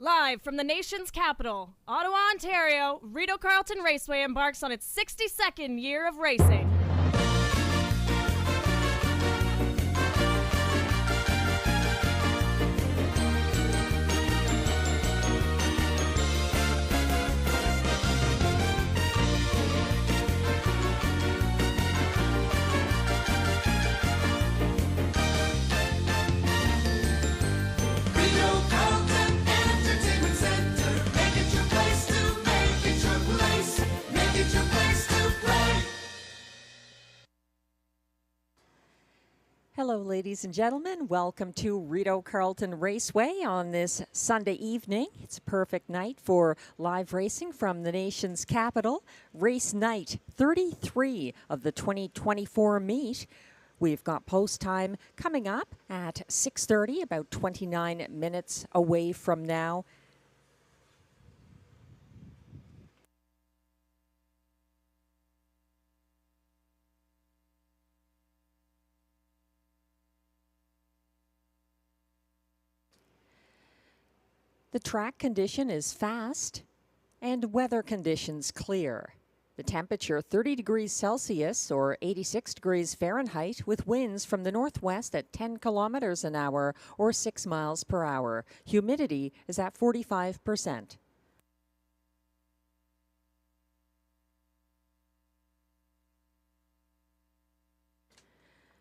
Live from the nation's capital, Ottawa, Ontario, Rideau Carleton Raceway embarks on its 62nd year of racing. Hello, ladies and gentlemen. Welcome to Rideau Carleton Raceway on this Sunday evening. It's a perfect night for live racing from the nation's capital. Race night 33 of the 2024 meet. We've got post time coming up at 6:30, about 29 minutes away from now. The track condition is fast and weather conditions clear. The temperature 30 degrees Celsius or 86 degrees Fahrenheit with winds from the northwest at 10 kilometers an hour or 6 miles per hour. Humidity is at 45%.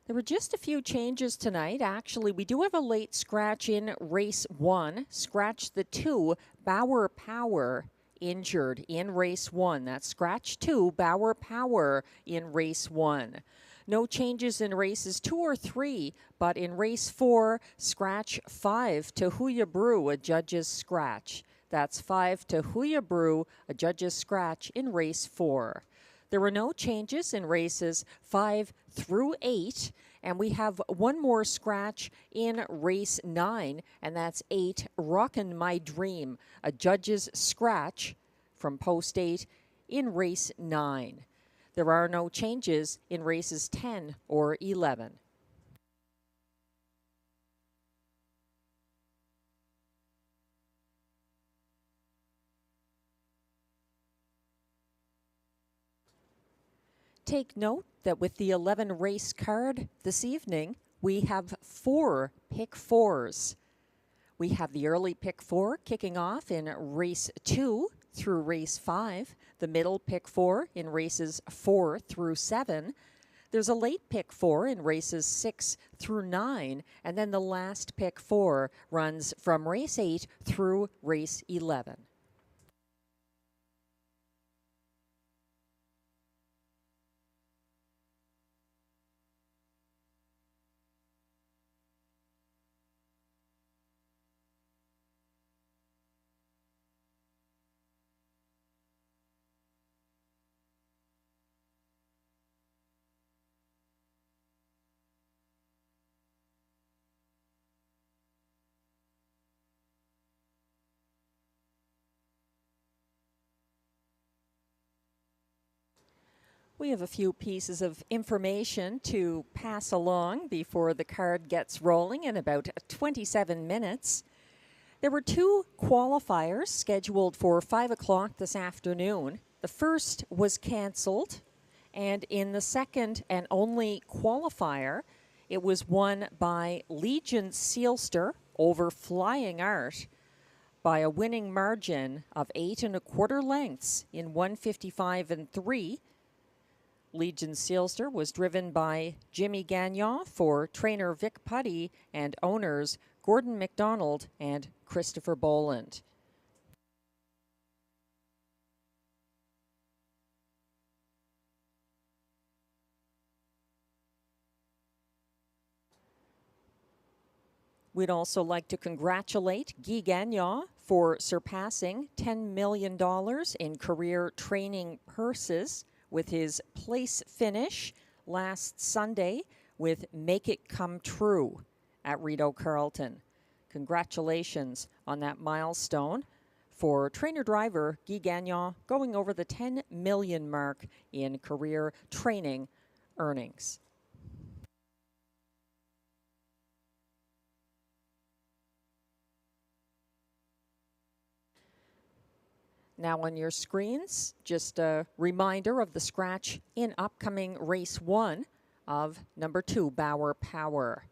There were just a few changes tonight. Actually, we do have a late scratch in race 1. Scratch the 2, Bauer Power, injured in race 1. That's scratch 2, Bauer Power in race 1. No changes in races 2 or 3, but in race 4, scratch 5, Tahuya Brew, a judge's scratch. That's 5, Tahuya Brew, a judge's scratch in race 4. There were no changes in races 5 through 8, and we have one more scratch in race 9, and that's 8, Rockin' My Dream, a judge's scratch from post 8 in race 9. There are no changes in races 10 or 11. Take note that with the 11 race card this evening, we have 4 pick 4s. We have the early pick 4 kicking off in race 2 through race 5, the middle pick 4 in races 4 through 7. There's a late pick 4 in races 6 through 9, and then the last pick 4 runs from race 8 through race 11. We have a few pieces of information to pass along before the card gets rolling in about 27 minutes. There were 2 qualifiers scheduled for 5 o'clock this afternoon. The first was canceled, and in the second and only qualifier, it was won by Legion Sealster over Flying Art by a winning margin of 8 1/4 lengths in 1:55 3. Legion Sealster was driven by Jimmy Gagnon for trainer Vic Putty and owners Gordon McDonald and Christopher Boland. We'd also like to congratulate Guy Gagnon for surpassing $10 million in career training purses with his place finish last Sunday with Make It Come True at Rideau Carleton. Congratulations on that milestone for trainer-driver Guy Gagnon, going over the 10 million mark in career training earnings. Now on your screens, just a reminder of the scratch in upcoming race 1 of number 2, Bauer Power.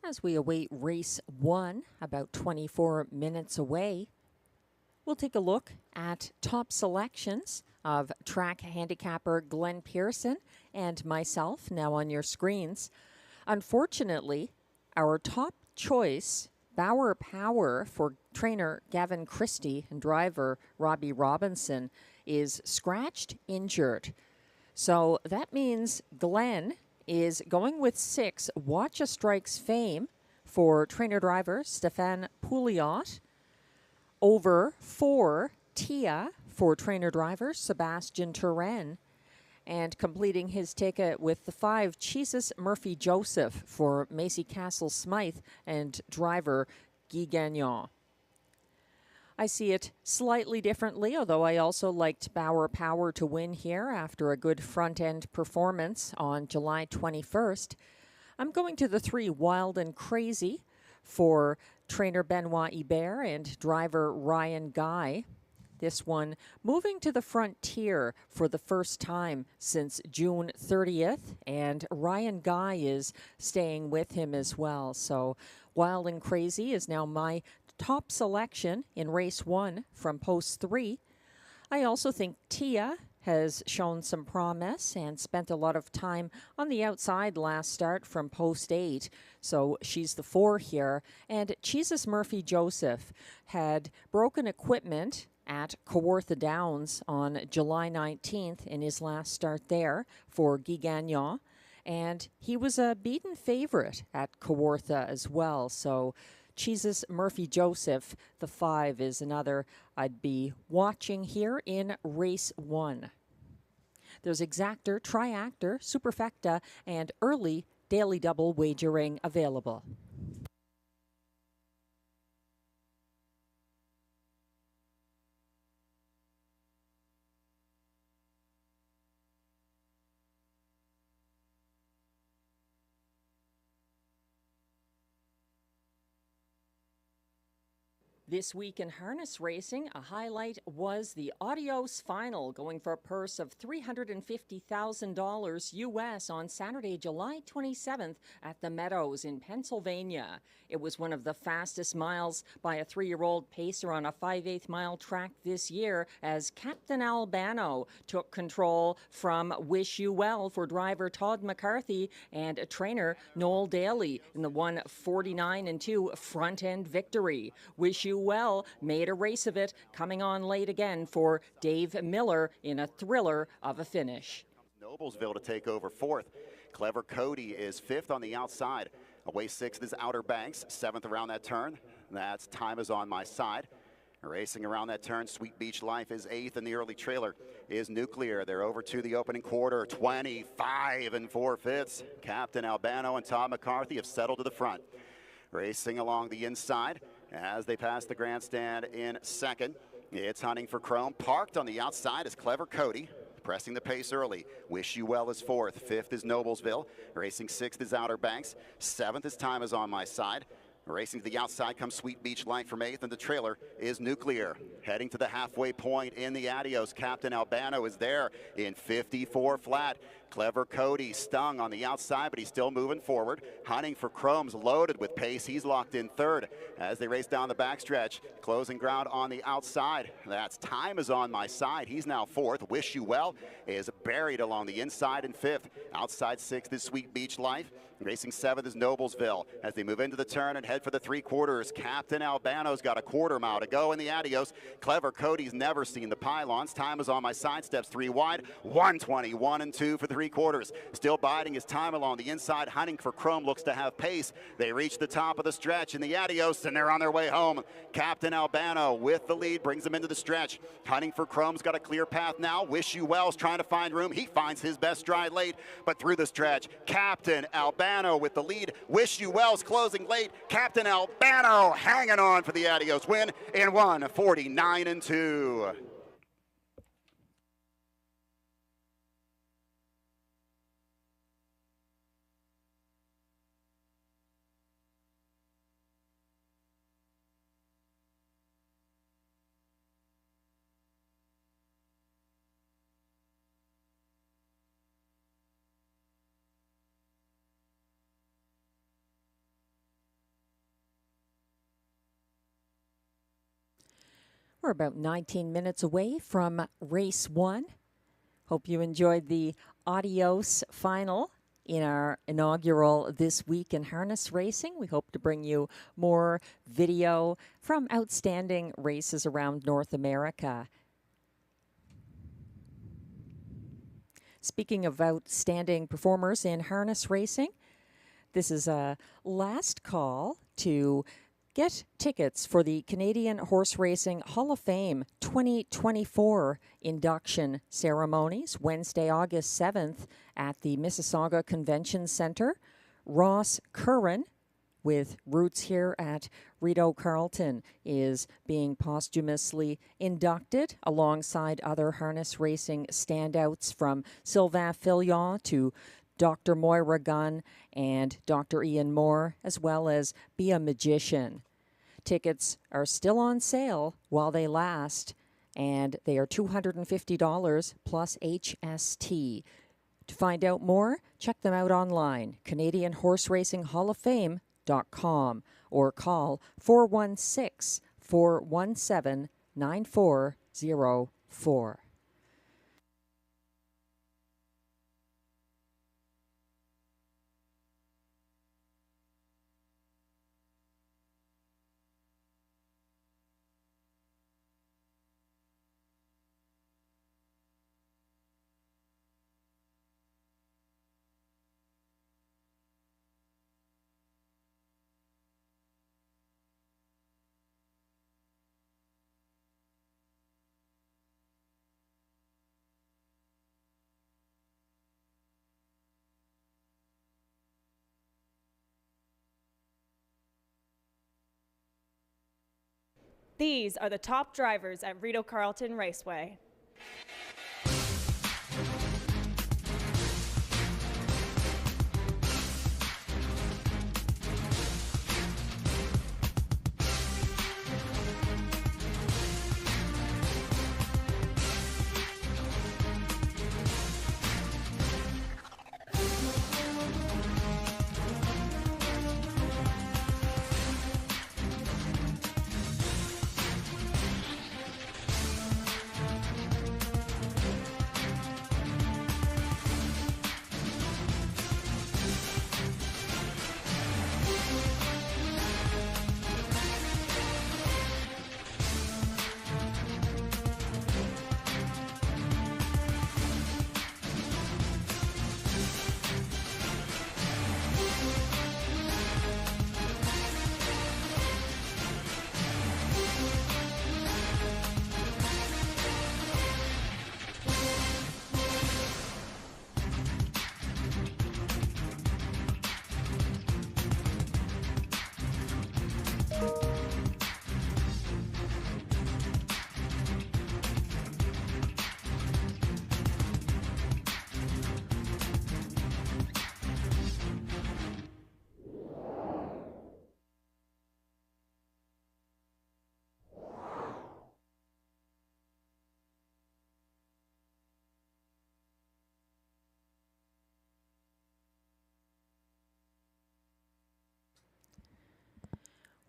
As we await race 1, about 24 minutes away, we'll take a look at top selections of track handicapper Glenn Pearson and myself now on your screens. Unfortunately, our top choice, Bauer Power, for trainer Gavin Christie and driver Robbie Robinson, is scratched, injured. So that means Glenn is going with 6, Watch a Strike's fame for trainer-driver Stéphane Pouliot, over 4, Tia for trainer-driver Sebastian Turenne, and completing his ticket with the 5, Jesus Murphy Joseph for Macy Castle Smythe and driver Guy Gagnon. I see it slightly differently, although I also liked Bauer Power to win here after a good front-end performance on July 21st. I'm going to the 3, Wild and Crazy, for trainer Benoit Hébert and driver Ryan Guy. This one moving to the frontier for the first time since June 30th, and Ryan Guy is staying with him as well. So Wild and Crazy is now my top selection in race 1 from post 3. I also think Tia has shown some promise and spent a lot of time on the outside last start from post 8. So she's the 4 here. And Jesus Murphy Joseph had broken equipment at Kawartha Downs on July 19th in his last start there for Guy Gagnon. And he was a beaten favorite at Kawartha as well. So Jesus Murphy Joseph, the 5, is another I'd be watching here in race 1. There's exactor, triactor, superfecta, and early daily double wagering available. This week in harness racing, a highlight was the Adios final, going for a purse of $350,000 US on Saturday, July 27th at the Meadows in Pennsylvania. It was one of the fastest miles by a 3-year-old pacer on a 5/8 mile track this year, as Captain Albano took control from Wish You Well for driver Todd McCarthy and trainer Noel Daly in the 1:49.2 front-end victory. Wish You Well made a race of it, coming on late again for Dave Miller in a thriller of a finish. Noblesville to take over 4th. Clever Cody is 5th on the outside. Away 6th is Outer Banks, 7th around that turn. That's Time Is On My Side. Racing around that turn, Sweet Beach Life is 8th, and the early trailer is Nuclear. They're over to the opening quarter, 25 4/5. Captain Albano and Todd McCarthy have settled to the front. Racing along the inside as they pass the grandstand in 2nd. It's Hunting for Chrome. Parked on the outside is Clever Cody, pressing the pace early. Wish You Well is 4th. 5th is Noblesville. Racing 6th is Outer Banks. 7th is Time Is On My Side. Racing to the outside comes Sweet Beach Light from 8th, and the trailer is Nuclear. Heading to the halfway point in the Adios, Captain Albano is there in 54 flat. Clever Cody stung on the outside, but he's still moving forward. Hunting for Chrome's loaded with pace. He's locked in third as they race down the backstretch. Closing ground on the outside. That's Time Is On My Side. He's now fourth. Wish You Well is buried along the inside in fifth. Outside sixth is Sweet Beach Life. Racing seventh is Noblesville. As they move into the turn and head for the 3/4, Captain Albano's got a quarter mile to go in the Adios. Clever Cody's never seen the pylons. Time Is On My Side, steps 3 wide. 1:21 and 2 for 3/4. Still biding his time along the inside. Hunting for Chrome looks to have pace. They reach the top of the stretch in the Adios, and they're on their way home. Captain Albano with the lead brings them into the stretch. Hunting for Chrome's got a clear path now. Wish You Well's trying to find room. He finds his best stride late, but through the stretch, Captain Albano with the lead. Wish You Well's closing late. Captain Albano hanging on for the Adios win in 1:49 and 2. We're about 19 minutes away from race 1. Hope you enjoyed the Adios final in our inaugural This Week in Harness Racing. We hope to bring you more video from outstanding races around North America. Speaking of outstanding performers in harness racing, this is a last call to get tickets for the Canadian Horse Racing Hall of Fame 2024 induction ceremonies, Wednesday, August 7th at the Mississauga Convention Centre. Ross Curran, with roots here at Rideau Carleton, is being posthumously inducted alongside other harness racing standouts from Sylvain Filion to Dr. Moira Gunn and Dr. Ian Moore, as well as Be a Magician. Tickets are still on sale while they last, and they are $250 plus HST. To find out more, check them out online, CanadianHorseRacingHallOfFame.com, or call 416-417-9404. These are the top drivers at Rideau Carleton Raceway.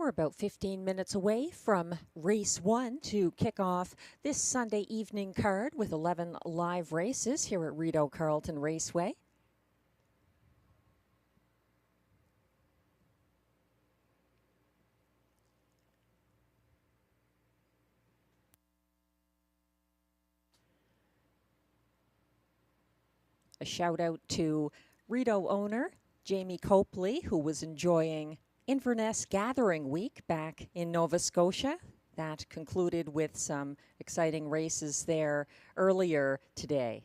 We're about 15 minutes away from race 1 to kick off this Sunday evening card with 11 live races here at Rideau Carleton Raceway. A shout out to Rideau owner Jamie Copley, who was enjoying Inverness Gathering Week back in Nova Scotia. That concluded with some exciting races there earlier today.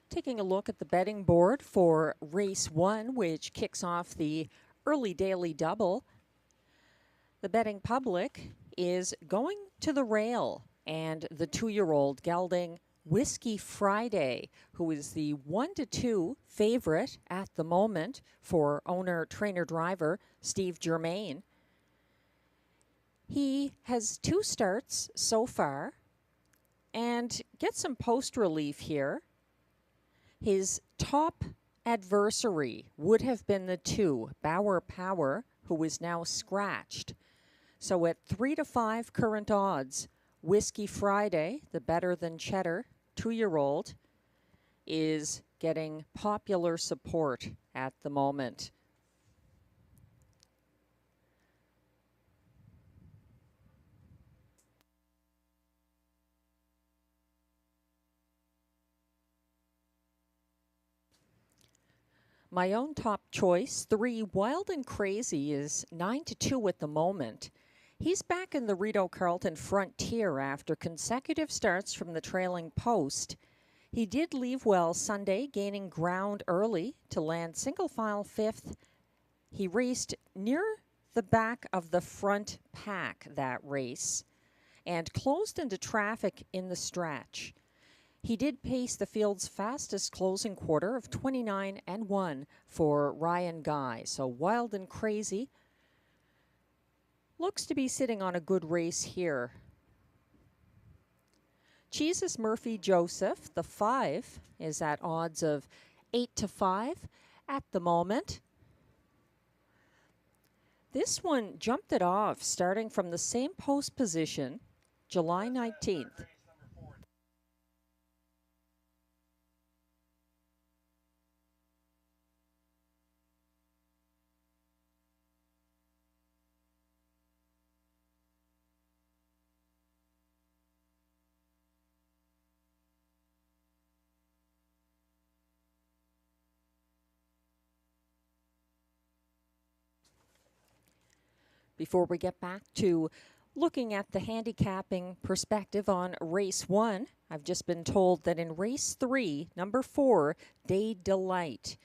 Taking a look at the betting board for race 1, which kicks off the early daily double. The betting public is going to the rail, and the 2-year-old gelding Whiskey Friday, who is the 1-2 favorite at the moment for owner, trainer, driver Steve Germain. He has 2 starts so far and gets some post relief here. His top adversary would have been the 2, Bauer Power, who is now scratched. So at 3-5 current odds, Whiskey Friday, the better than Cheddar 2-year-old, is getting popular support at the moment. My own top choice, 3 Wild and Crazy, is 9-2 at the moment. He's back in the Rideau Carleton Frontier after consecutive starts from the trailing post. He did leave well Sunday, gaining ground early to land single file 5th. He raced near the back of the front pack that race and closed into traffic in the stretch. He did pace the field's fastest closing quarter of 29-1 for Ryan Guy. So Wild and Crazy looks to be sitting on a good race here. Jesus Murphy Joseph, the 5, is at odds of 8-5 at the moment. This one jumped it off starting from the same post position, July 19th. Before we get back to looking at the handicapping perspective on race 1, I've just been told that in race 3, number 4, Day Delight,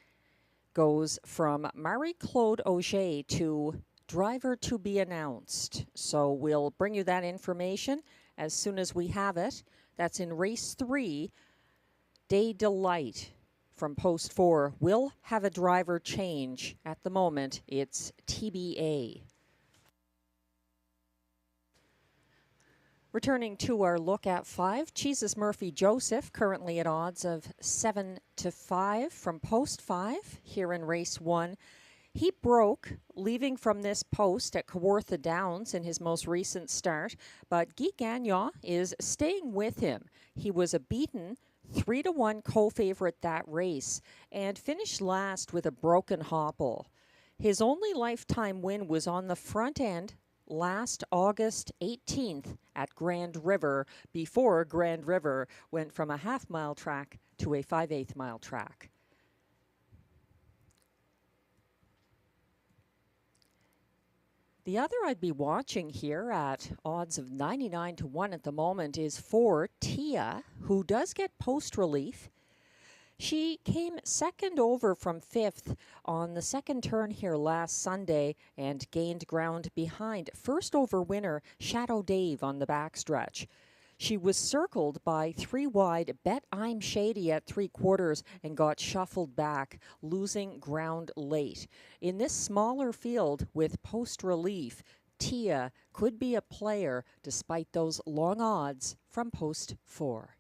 goes from Marie-Claude Auger to driver to be announced. So we'll bring you that information as soon as we have it. That's in race 3, Day Delight from post 4. Will have a driver change. At the moment, it's TBA. Returning to our look at 5, Jesus Murphy Joseph, currently at odds of 7-5 from post 5 here in race 1. He broke, leaving from this post at Kawartha Downs in his most recent start, but Guy Gagnon is staying with him. He was a beaten 3-1 co-favorite that race and finished last with a broken hobble. His only lifetime win was on the front end last August 18th at Grand River, before Grand River went from a half-mile track to a 5/8 mile track. The other I'd be watching here at odds of 99 to 1 at the moment is for Tia, who does get post relief. She came second over from fifth on the second turn here last Sunday and gained ground behind first over winner Shadow Dave on the backstretch. She was circled by 3 wide Bet I'm Shady at 3/4 and got shuffled back, losing ground late. In this smaller field with post relief, Tia could be a player despite those long odds from post 4.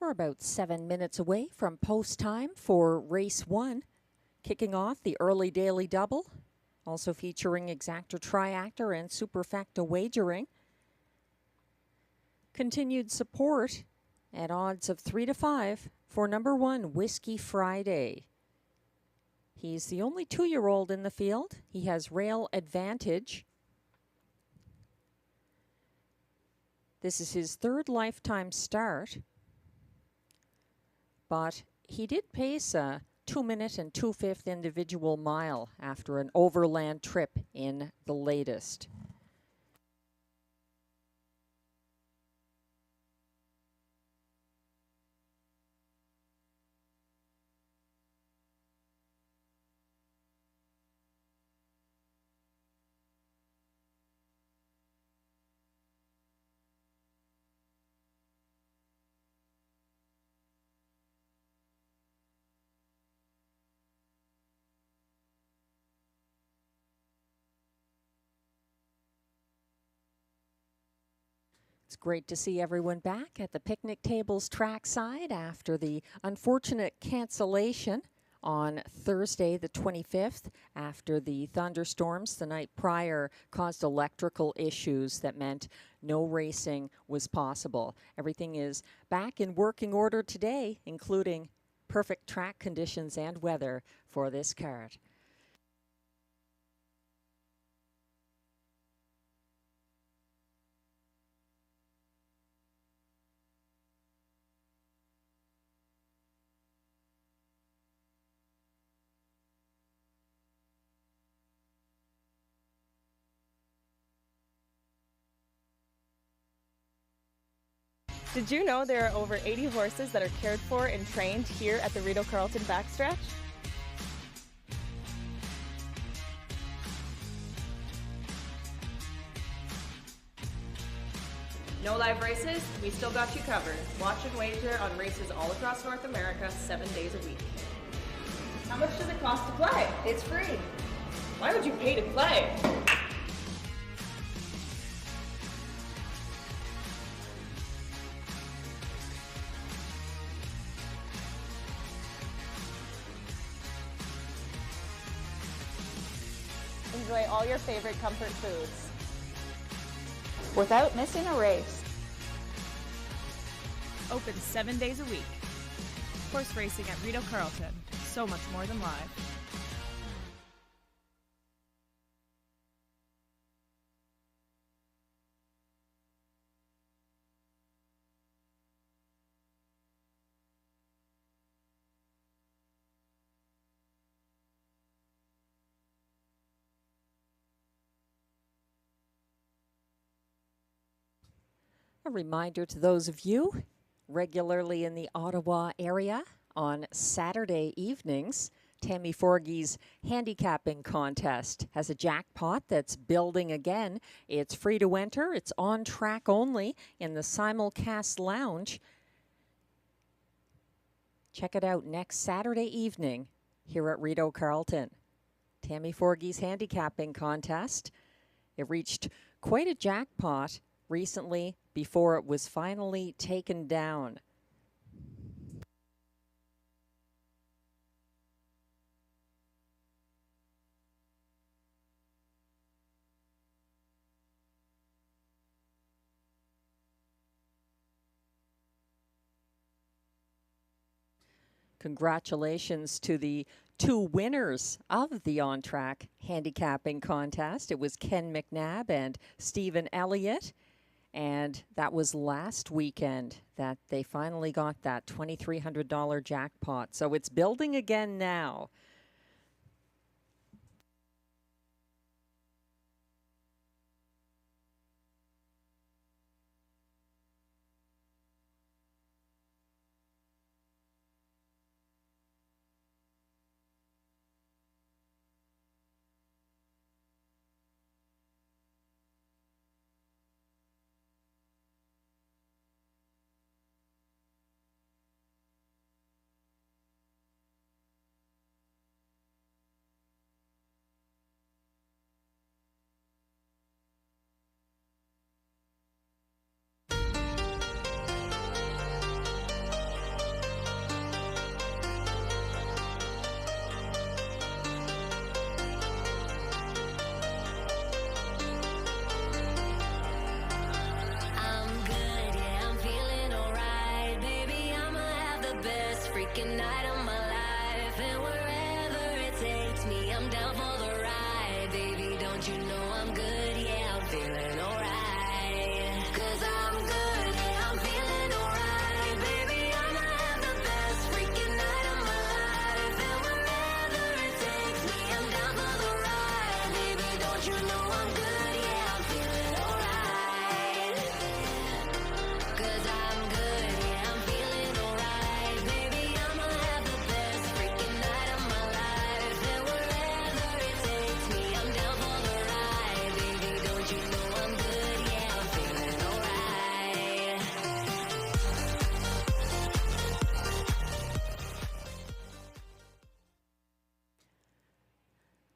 We're about 7 minutes away from post time for race 1, kicking off the early daily double, also featuring exactor triactor and superfecta wagering. Continued support at odds of 3 to 5 for number 1, Whiskey Friday. He's the only 2-year-old in the field. He has rail advantage. This is his 3rd lifetime start. But he did pace a 2-minute and 2/5 individual mile after an overland trip in the latest. It's great to see everyone back at the picnic tables trackside after the unfortunate cancellation on Thursday the 25th after the thunderstorms the night prior caused electrical issues that meant no racing was possible. Everything is back in working order today, including perfect track conditions and weather for this card. Did you know there are over 80 horses that are cared for and trained here at the Rideau Carleton backstretch? No live races? We still got you covered. Watch and wager on races all across North America 7 days a week. How much does it cost to play? It's free. Why would you pay to play? Enjoy all your favorite comfort foods without missing a race. Open 7 days a week. Horse racing at Rideau Carleton. So much more than live. A reminder to those of you regularly in the Ottawa area on Saturday evenings, Tammy Forgey's handicapping contest has a jackpot that's building again. It's free to enter. It's on track only in the simulcast lounge. Check it out next Saturday evening here at Rideau Carleton. Tammy Forgey's handicapping contest. It reached quite a jackpot recently before it was finally taken down. Congratulations to the two winners of the on-track handicapping contest. It was Ken McNabb and Stephen Elliott. And that was last weekend that they finally got that $2,300 jackpot. So it's building again now.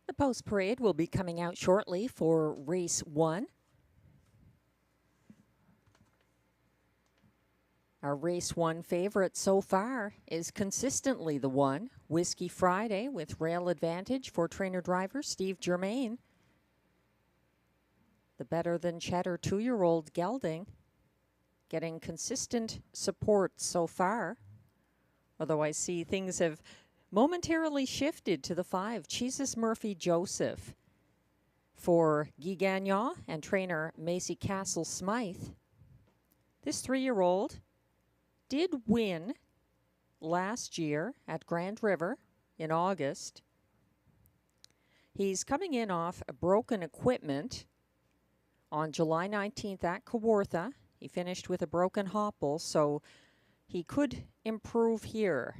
The post parade will be coming out shortly for race 1. Our race 1 favorite so far is consistently the 1, Whiskey Friday, with rail advantage for trainer-driver Steve Germain. The better than Cheddar 2-year-old gelding getting consistent support so far. Although I see things have momentarily shifted to the 5, Jesus Murphy Joseph, for Guy Gagnon and trainer Macy Castle Smythe. This 3-year-old did win last year at Grand River in August. He's coming in off a broken equipment on July 19th at Kawartha. He finished with a broken hopple, so he could improve here.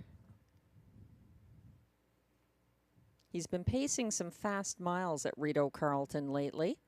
He's been pacing some fast miles at Rideau Carleton lately.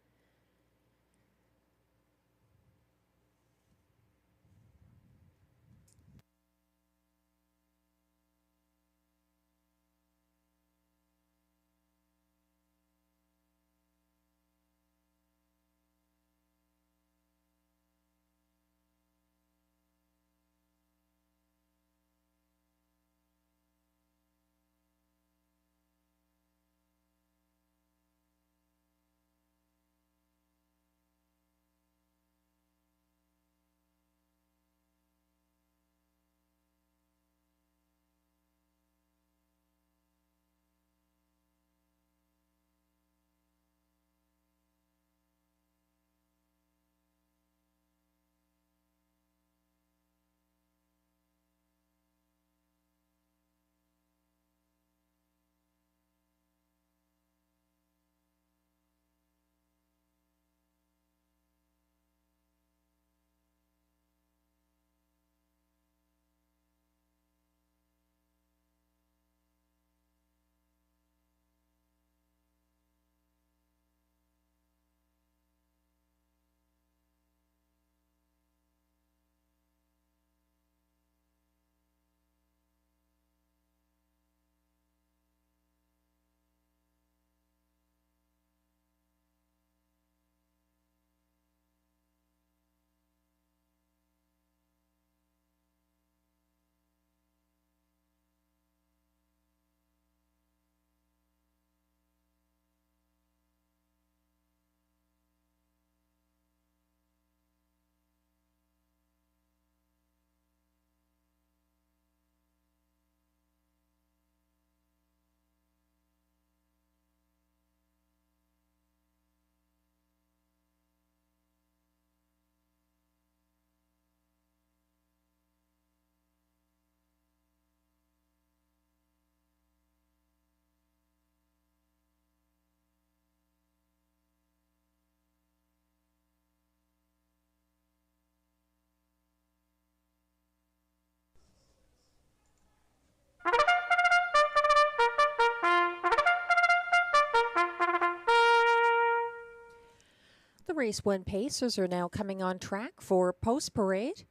Race 1 Pacers are now coming on track for post-parade.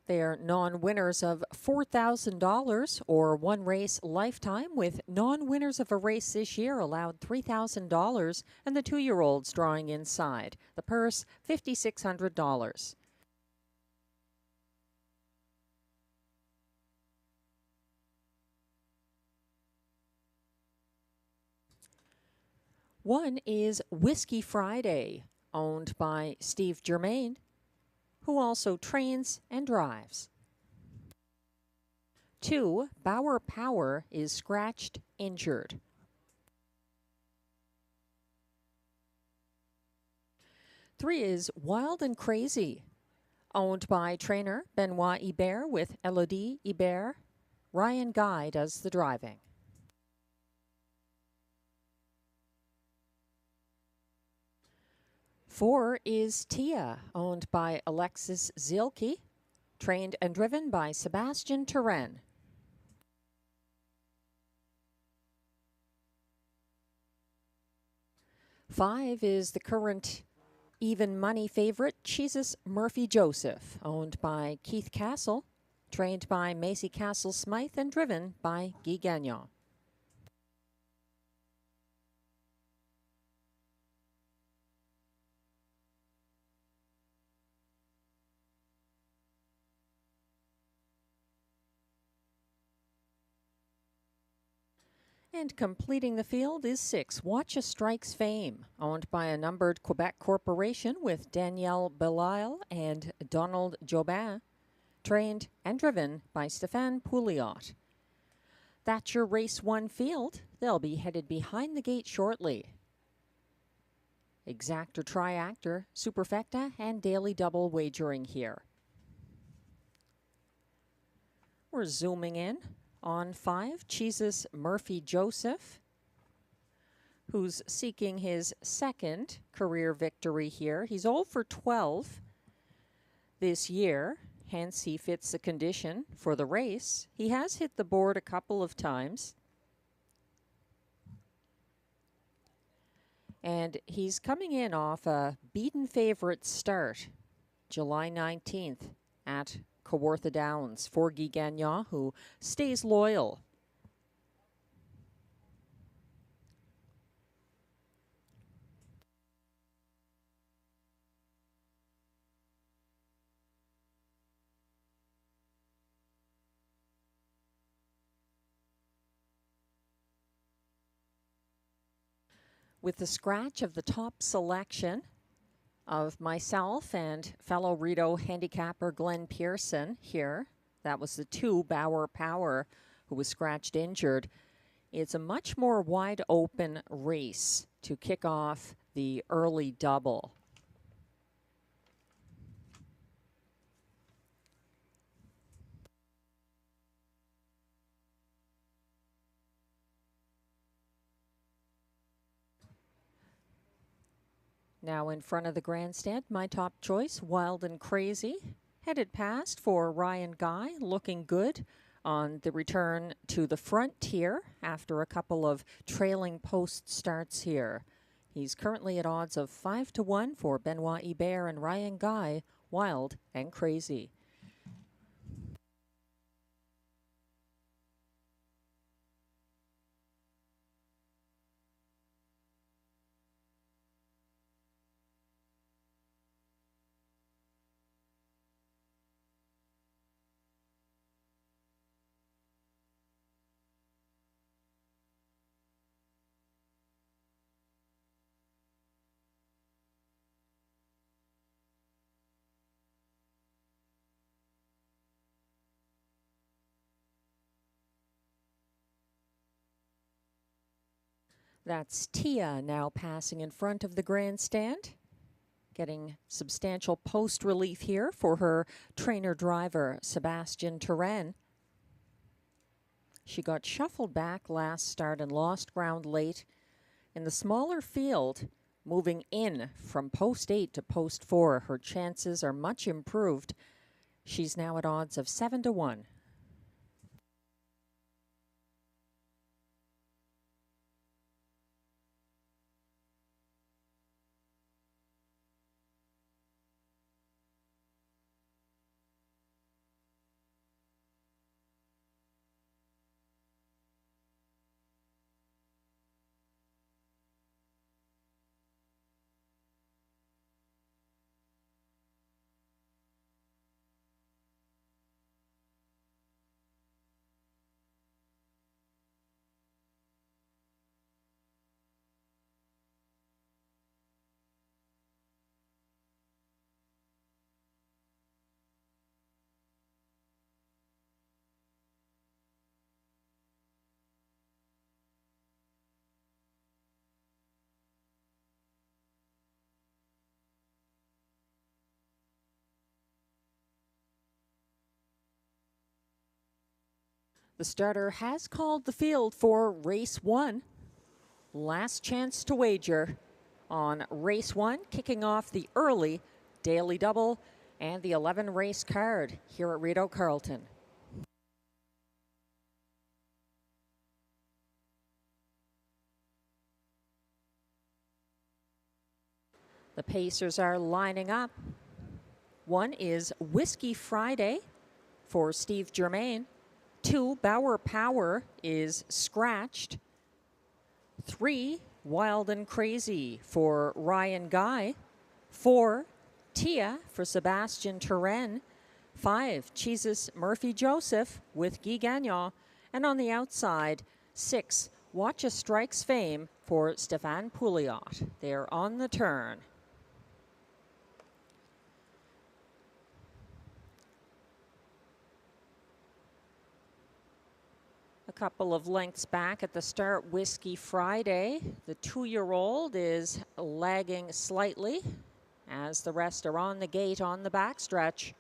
They are non-winners of $4,000 or one race lifetime, with non-winners of a race this year allowed $3,000 and the 2-year-olds drawing inside. The purse, $5,600. One is Whiskey Friday, owned by Steve Germain, who also trains and drives. 2, Bauer Power is scratched, injured. 3 is Wild and Crazy, owned by trainer Benoit Hébert with Elodie Hébert. Ryan Guy does the driving. 4 is Tia, owned by Alexis Zielke, trained and driven by Sebastian Turenne. 5 is the current even money favorite, Jesus Murphy Joseph, owned by Keith Castle, trained by Macy Castle Smythe and driven by Guy Gagnon. And completing the field is 6, Watch a Strike's Fame, owned by a numbered Quebec corporation with Danielle Belial and Donald Jobin, trained and driven by Stéphane Pouliot. That's your Race 1 field. They'll be headed behind the gate shortly. Exactor, Triactor, Superfecta, and Daily Double wagering here. We're zooming in on 5, Jesus Murphy Joseph, who's seeking his second career victory here. He's 0 for 12 this year, hence he fits the condition for the race. He has hit the board a couple of times, and he's coming in off a beaten favorite start July 19th at Kawartha Downs for Guy Gagnon, who stays loyal. With the scratch of the top selection of myself and fellow Rideau handicapper Glenn Pearson here. That was the 2, Bauer Power, who was scratched injured. It's a much more wide open race to kick off the early double. Now in front of the grandstand, my top choice, Wild and Crazy. Headed past for Ryan Guy, looking good on the return to the frontier after a couple of trailing post starts here. He's currently at odds of 5 to 1 for Benoit Hébert and Ryan Guy, Wild and Crazy. That's Tia now passing in front of the grandstand, getting substantial post relief here for her trainer driver, Sebastian Turenne. She got shuffled back last start and lost ground late. In the smaller field, moving in from post 8 to post 4, her chances are much improved. She's now at odds of 7 to 1. The starter has called the field for race 1. Last chance to wager on race 1, kicking off the early daily double and the 11 race card here at Rideau Carleton. The pacers are lining up. 1 is Whiskey Friday for Steve Germain. 2, Bauer Power is scratched. 3, Wild and Crazy for Ryan Guy. 4, Tia for Sebastian Turenne. 5, Jesus Murphy Joseph with Guy Gagnon. And on the outside, 6, Watch a Strike's Fame for Stéphane Pouliot. They're on the turn. A couple of lengths back at the start, Whiskey Friday. The 2-year-old is lagging slightly as the rest are on the gate on the backstretch.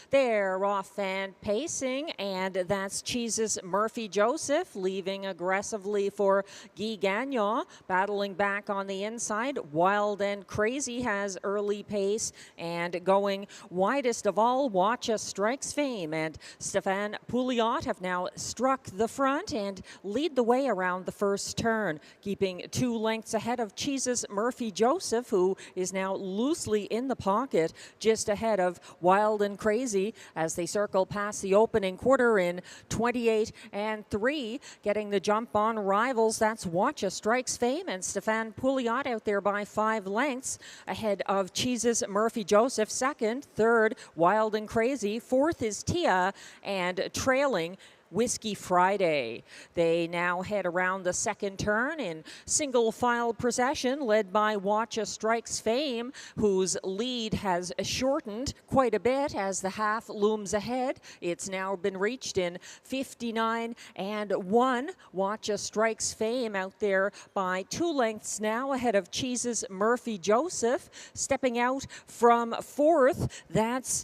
They're off and pacing, and that's Jesus Murphy Joseph leaving aggressively for Guy Gagnon, battling back on the inside. Wild and Crazy has early pace, and going widest of all, Watch a Strike's Fame and Stéphane Pouliot have now struck the front and lead the way around the first turn, keeping 2 lengths ahead of Jesus Murphy Joseph, who is now loosely in the pocket just ahead of Wild and Crazy as they circle past the opening quarter in 28 and 3, getting the jump on rivals. That's Watch a Strike's Fame and Stéphane Pouliot out there by 5 lengths ahead of Jesus Murphy Joseph. Second, third, Wild and Crazy. Fourth is Tia, and trailing Whiskey Friday. They now head around the second turn in single file procession, led by Watch a Strike's Fame, whose lead has shortened quite a bit as the half looms ahead. It's now been reached in 59 and 1. Watch a Strike's Fame out there by 2 lengths now ahead of Jesus Murphy Joseph. Stepping out from fourth, that's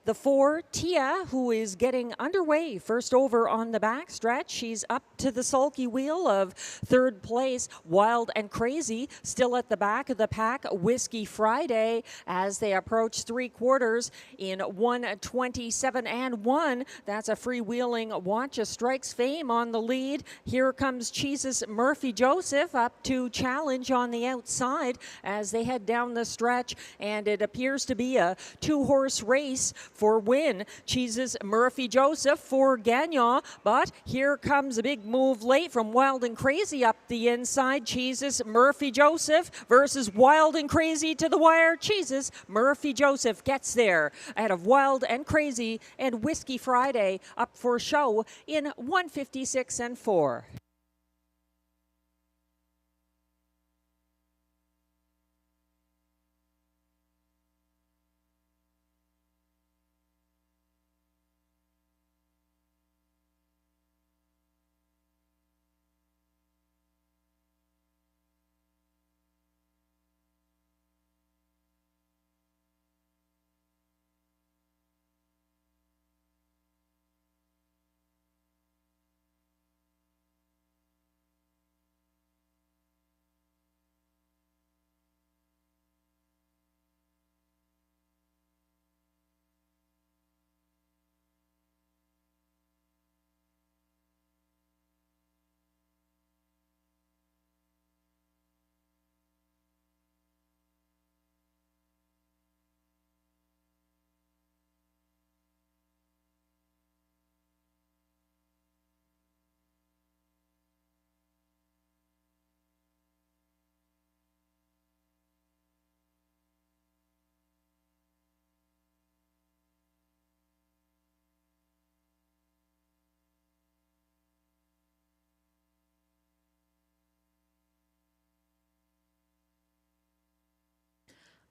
the 4, Tia, who is getting underway first over on the backstretch. She's up to the sulky wheel of third place. Wild and Crazy still at the back of the pack. Whiskey Friday as they approach 3/4 in 1:27 and 1. That's a freewheeling Watch a Strike's Fame on the lead. Here comes Jesus Murphy Joseph up to challenge on the outside as they head down the stretch, and it appears to be a 2-horse race for win. Jesus Murphy Joseph for Gagnon, but here comes a big move late from Wild and Crazy up the inside. Jesus Murphy Joseph versus Wild and Crazy to the wire. Jesus Murphy Joseph gets there ahead of Wild and Crazy, and Whiskey Friday up for show in 1:56 and 4.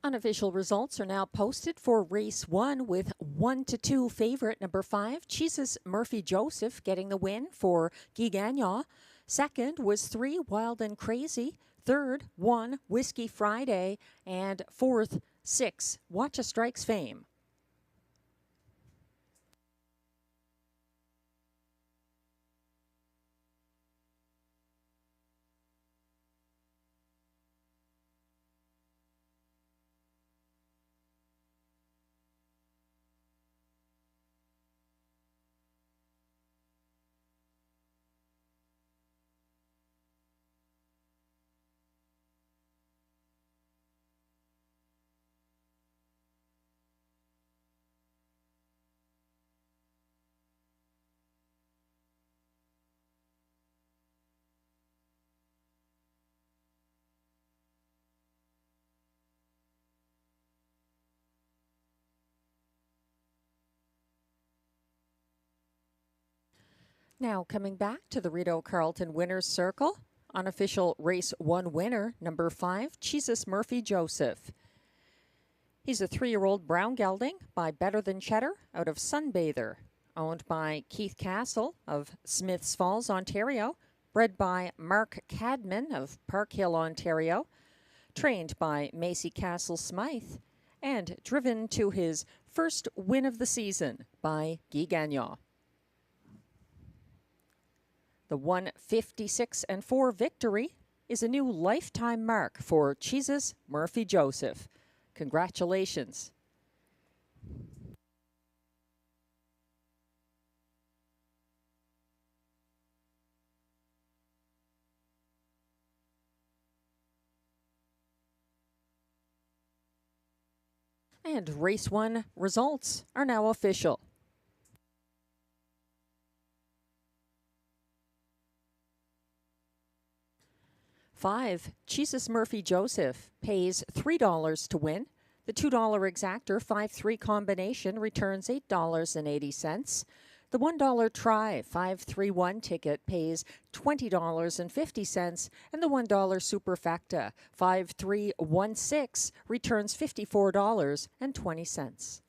Unofficial results are now posted for race 1, with 1-2 favorite number 5, Jesus Murphy Joseph, getting the win for Guy Gagnon. Second was 3, Wild and Crazy. Third, 1, Whiskey Friday. And fourth, 6, Watch a Strike's Fame. Now coming back to the Rideau Carleton Winners Circle, unofficial race 1 winner, number 5, Jesus Murphy Joseph. He's a 3-year-old brown gelding by Better Than Cheddar out of Sunbather, owned by Keith Castle of Smiths Falls, Ontario, bred by Mark Cadman of Park Hill, Ontario, trained by Macy Castle Smythe, and driven to his first win of the season by Guy Gagnon. The 1:56.4 victory is a new lifetime mark for Jesus Murphy Joseph. Congratulations. And race 1 results are now official. Five, Jesus Murphy Joseph pays $3 to win. The $2 exactor 5-3 combination returns $8.80. The $1 try 5-3-1 ticket pays $20.50, and the $1 superfecta 5-3-1-6 returns $54.20.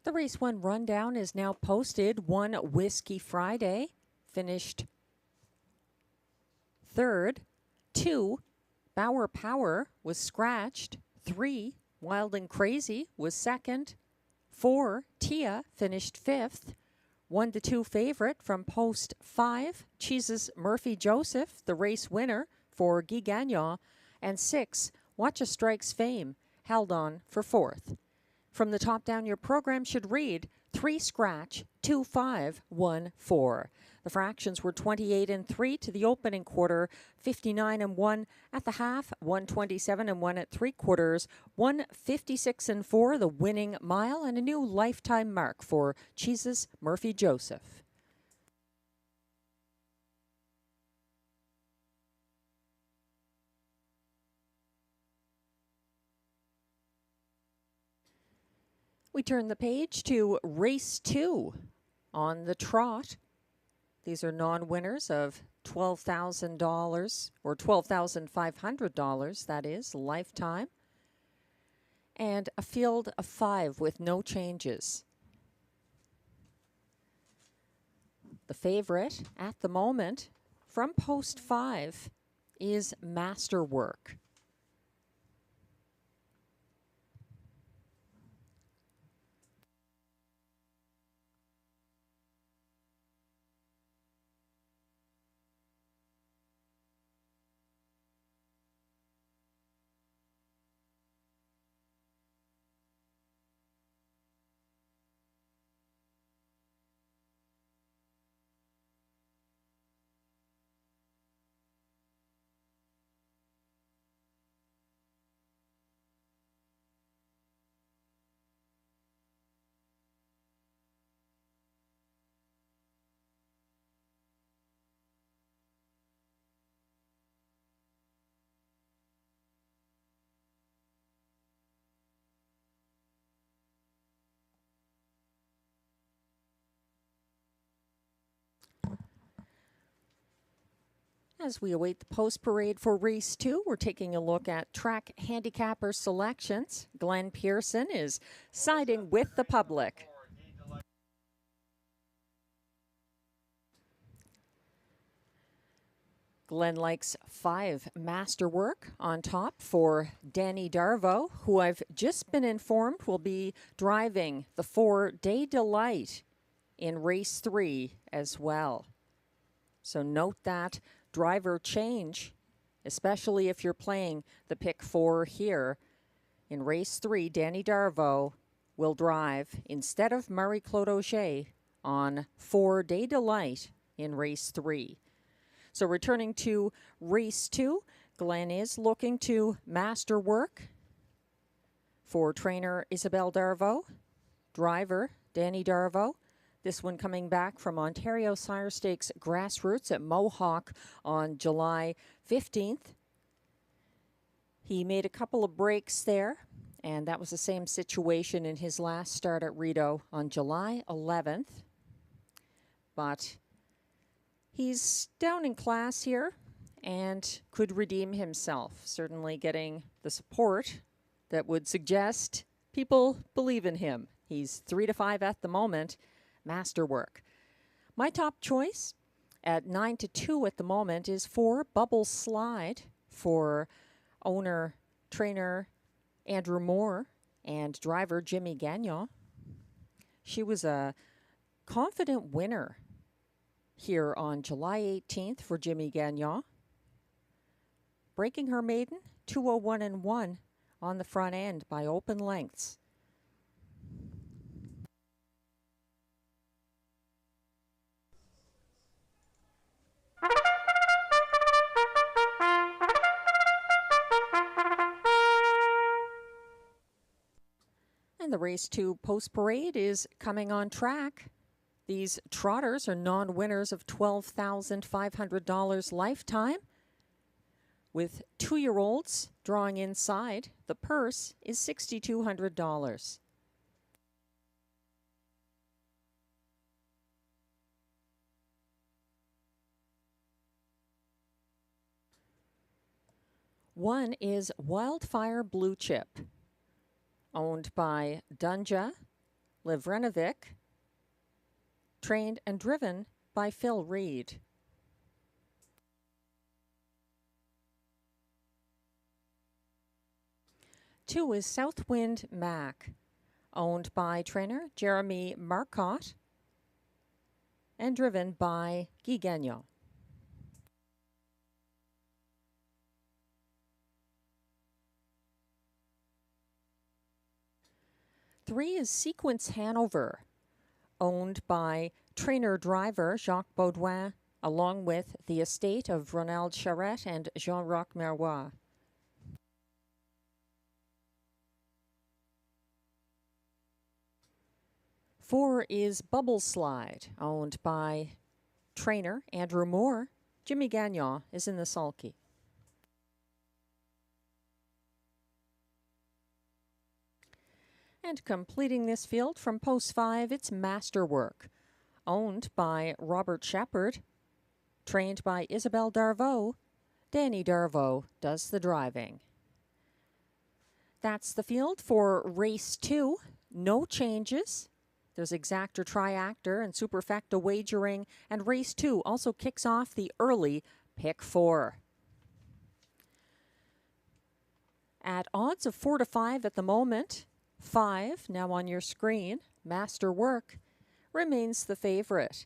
The Race 1 rundown is now posted. 1 Whiskey Friday finished 3rd. 2 Bauer Power was scratched. 3 Wild and Crazy was 2nd. 4 Tia finished 5th. 1-2 favorite from post 5, Jesus Murphy Joseph, the race winner for Guy Gagnon, and 6 Watch a Strike's Fame held on for 4th. From the top down, your program should read 3 scratch, 2 5 1 4. The fractions were 28 and 3 to the opening quarter, 59 and 1 at the half, 127 and 1 at 3/4, 156 and 4 the winning mile, and a new lifetime mark for Jesus Murphy Joseph. We turn the page to race 2 on the trot. These are non-winners of $12,000 or $12,500, that is, lifetime. and a field of 5 with no changes. The favorite at the moment from post 5 is Masterwork. As we await the post parade for race 2, we're taking a look at track handicapper selections. Glenn Pearson is siding with the public. Glenn likes 5 Masterwork on top for Danny Darvo, who I've just been informed will be driving the 4 Day Delight in race 3 as well. So note that driver change, especially if you're playing the pick 4 here. In race 3, Danny Darvo will drive instead of Marie-Claude Auger on 4 Day Delight in race 3. So returning to race 2, Glenn is looking to Masterwork for trainer Isabelle Darvo, driver Danny Darvo. This one coming back from Ontario Sire Stakes Grassroots at Mohawk on July 15th. He made a couple of breaks there, and that was the same situation in his last start at Rideau on July 11th. But he's down in class here and could redeem himself, certainly getting the support that would suggest people believe in him. He's 3-5 at the moment. Masterwork. My top choice at 9-2 at the moment is 4 Bubble Slide for owner, trainer Andrew Moore and driver Jimmy Gagnon. She was a confident winner here on July 18th for Jimmy Gagnon, breaking her maiden 201-1 on the front end by open lengths. And the race 2 post parade is coming on track. These trotters are non-winners of $12,500 lifetime. With 2-year-olds drawing inside, the purse is $6,200. One is Wildfire Blue Chip, owned by Dunja Livrenovic, trained and driven by Phil Reed. Two is Southwind Mac, owned by trainer Jeremy Marcotte and driven by Guy Gagnon. Three is Sequence Hanover, owned by trainer-driver Jacques Baudouin, along with the estate of Ronald Charette and Jean-Roch Marois. Four is Bubble Slide, owned by trainer Andrew Moore. Jimmy Gagnon is in the sulky. And completing this field from post 5, it's Masterwork, owned by Robert Shepard, trained by Isabelle Darvo. Danny Darvo does the driving. That's the field for race 2. No changes. There's exactor, triactor, and superfecta wagering. And race 2 also kicks off the early pick 4. At odds of 4 to 5 at the moment, 5 now on your screen, Masterwork, remains the favorite.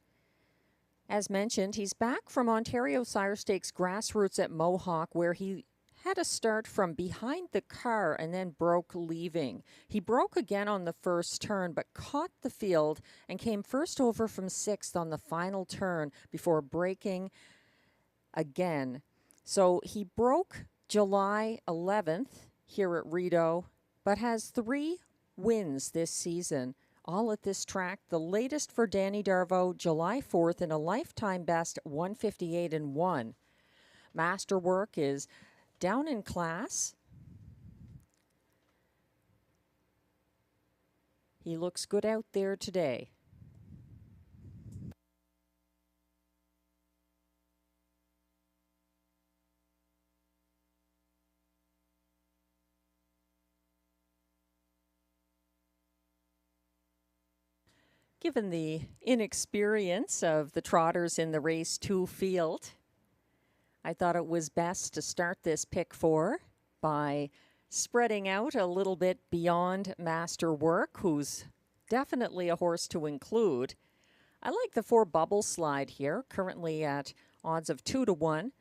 As mentioned, he's back from Ontario Sire Stakes Grassroots at Mohawk, where he had a start from behind the car and then broke leaving. He broke again on the first turn, but caught the field and came first over from 6th on the final turn before breaking again. So he broke July 11th here at Rideau, but has 3 wins this season, all at this track. The latest for Danny Darvo, July 4th, in a lifetime best 158-1. Masterwork is down in class. He looks good out there today. Given the inexperience of the trotters in the race 2 field, I thought it was best to start this pick 4 by spreading out a little bit beyond Masterwork, who's definitely a horse to include. I like the 4 Bubble Slide here, currently at odds of 2 to 1.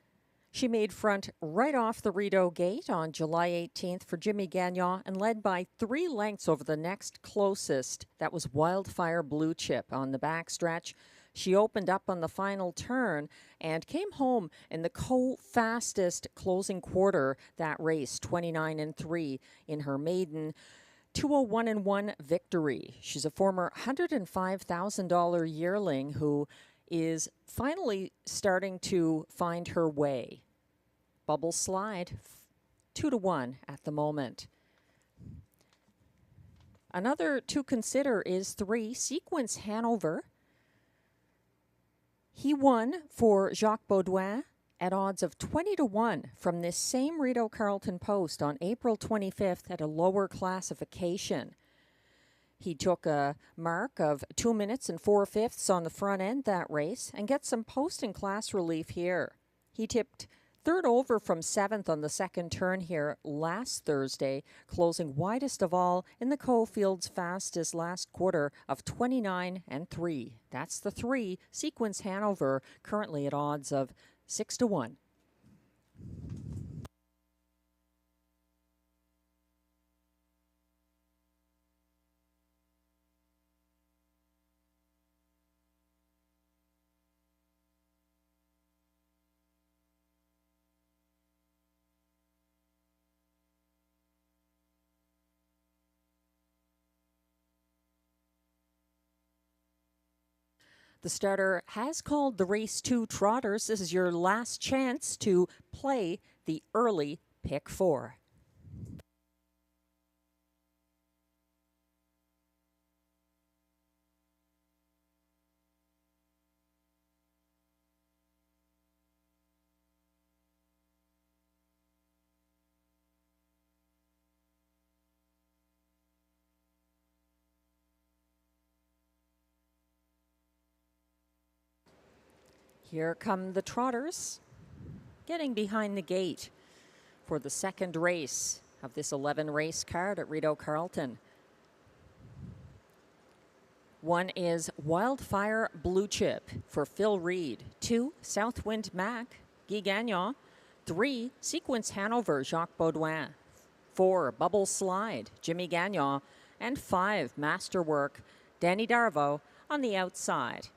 She made front right off the Rideau gate on July 18th for Jimmy Gagnon and led by 3 lengths over the next closest. That was Wildfire Blue Chip on the backstretch. She opened up on the final turn and came home in the co-fastest closing quarter that race, 29-3 in her maiden 201-1 victory. She's a former $105,000 yearling who is finally starting to find her way. Bubble Slide, 2 to 1 at the moment. Another to consider is 3 Sequence Hanover. He won for Jacques Baudouin at odds of 20 to 1 from this same Rideau Carleton post on April 25th at a lower classification. He took a mark of 2 minutes and 4/5 on the front end that race and gets some post and class relief here. He tipped 3rd over from 7th on the second turn here last Thursday, closing widest of all in the Cofield's fastest last quarter of 29-3. That's the 3 Sequence Hanover, currently at odds of 6 to 1. The starter has called the race 2 trotters. This is your last chance to play the early pick 4. Here come the trotters, getting behind the gate for the second race of this 11-race card at Rideau Carleton. 1 is Wildfire Blue Chip for Phil Reed. 2, Southwind Mac, Guy Gagnon. 3, Sequence Hanover, Jacques Baudouin. 4, Bubble Slide, Jimmy Gagnon. And 5, Masterwork, Danny Darvo on the outside.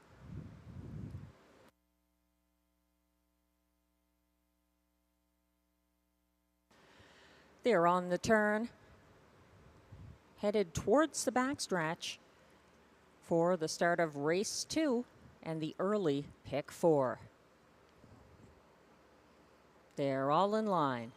They're on the turn, headed towards the backstretch for the start of race 2 and the early pick 4. They're all in line.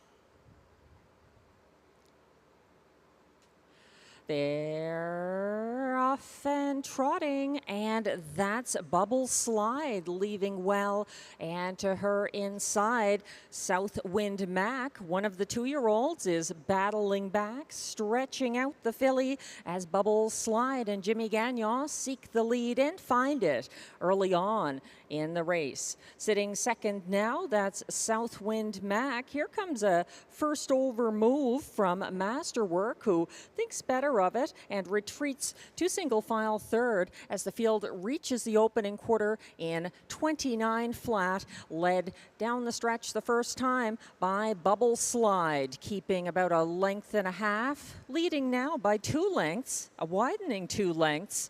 They're off and trotting, and that's Bubble Slide leaving well. And to her inside, Southwind Mac, one of the 2-year-olds, is battling back, stretching out the filly as Bubble Slide and Jimmy Gagnon seek the lead and find it early on in the race. Sitting second now, that's Southwind Mac. Here comes a first over move from Masterwork, who thinks better of it and retreats to single file third as the field reaches the opening quarter in 29 flat, led down the stretch the first time by Bubble Slide, keeping about a length and a half, leading now by 2 lengths, a widening 2 lengths,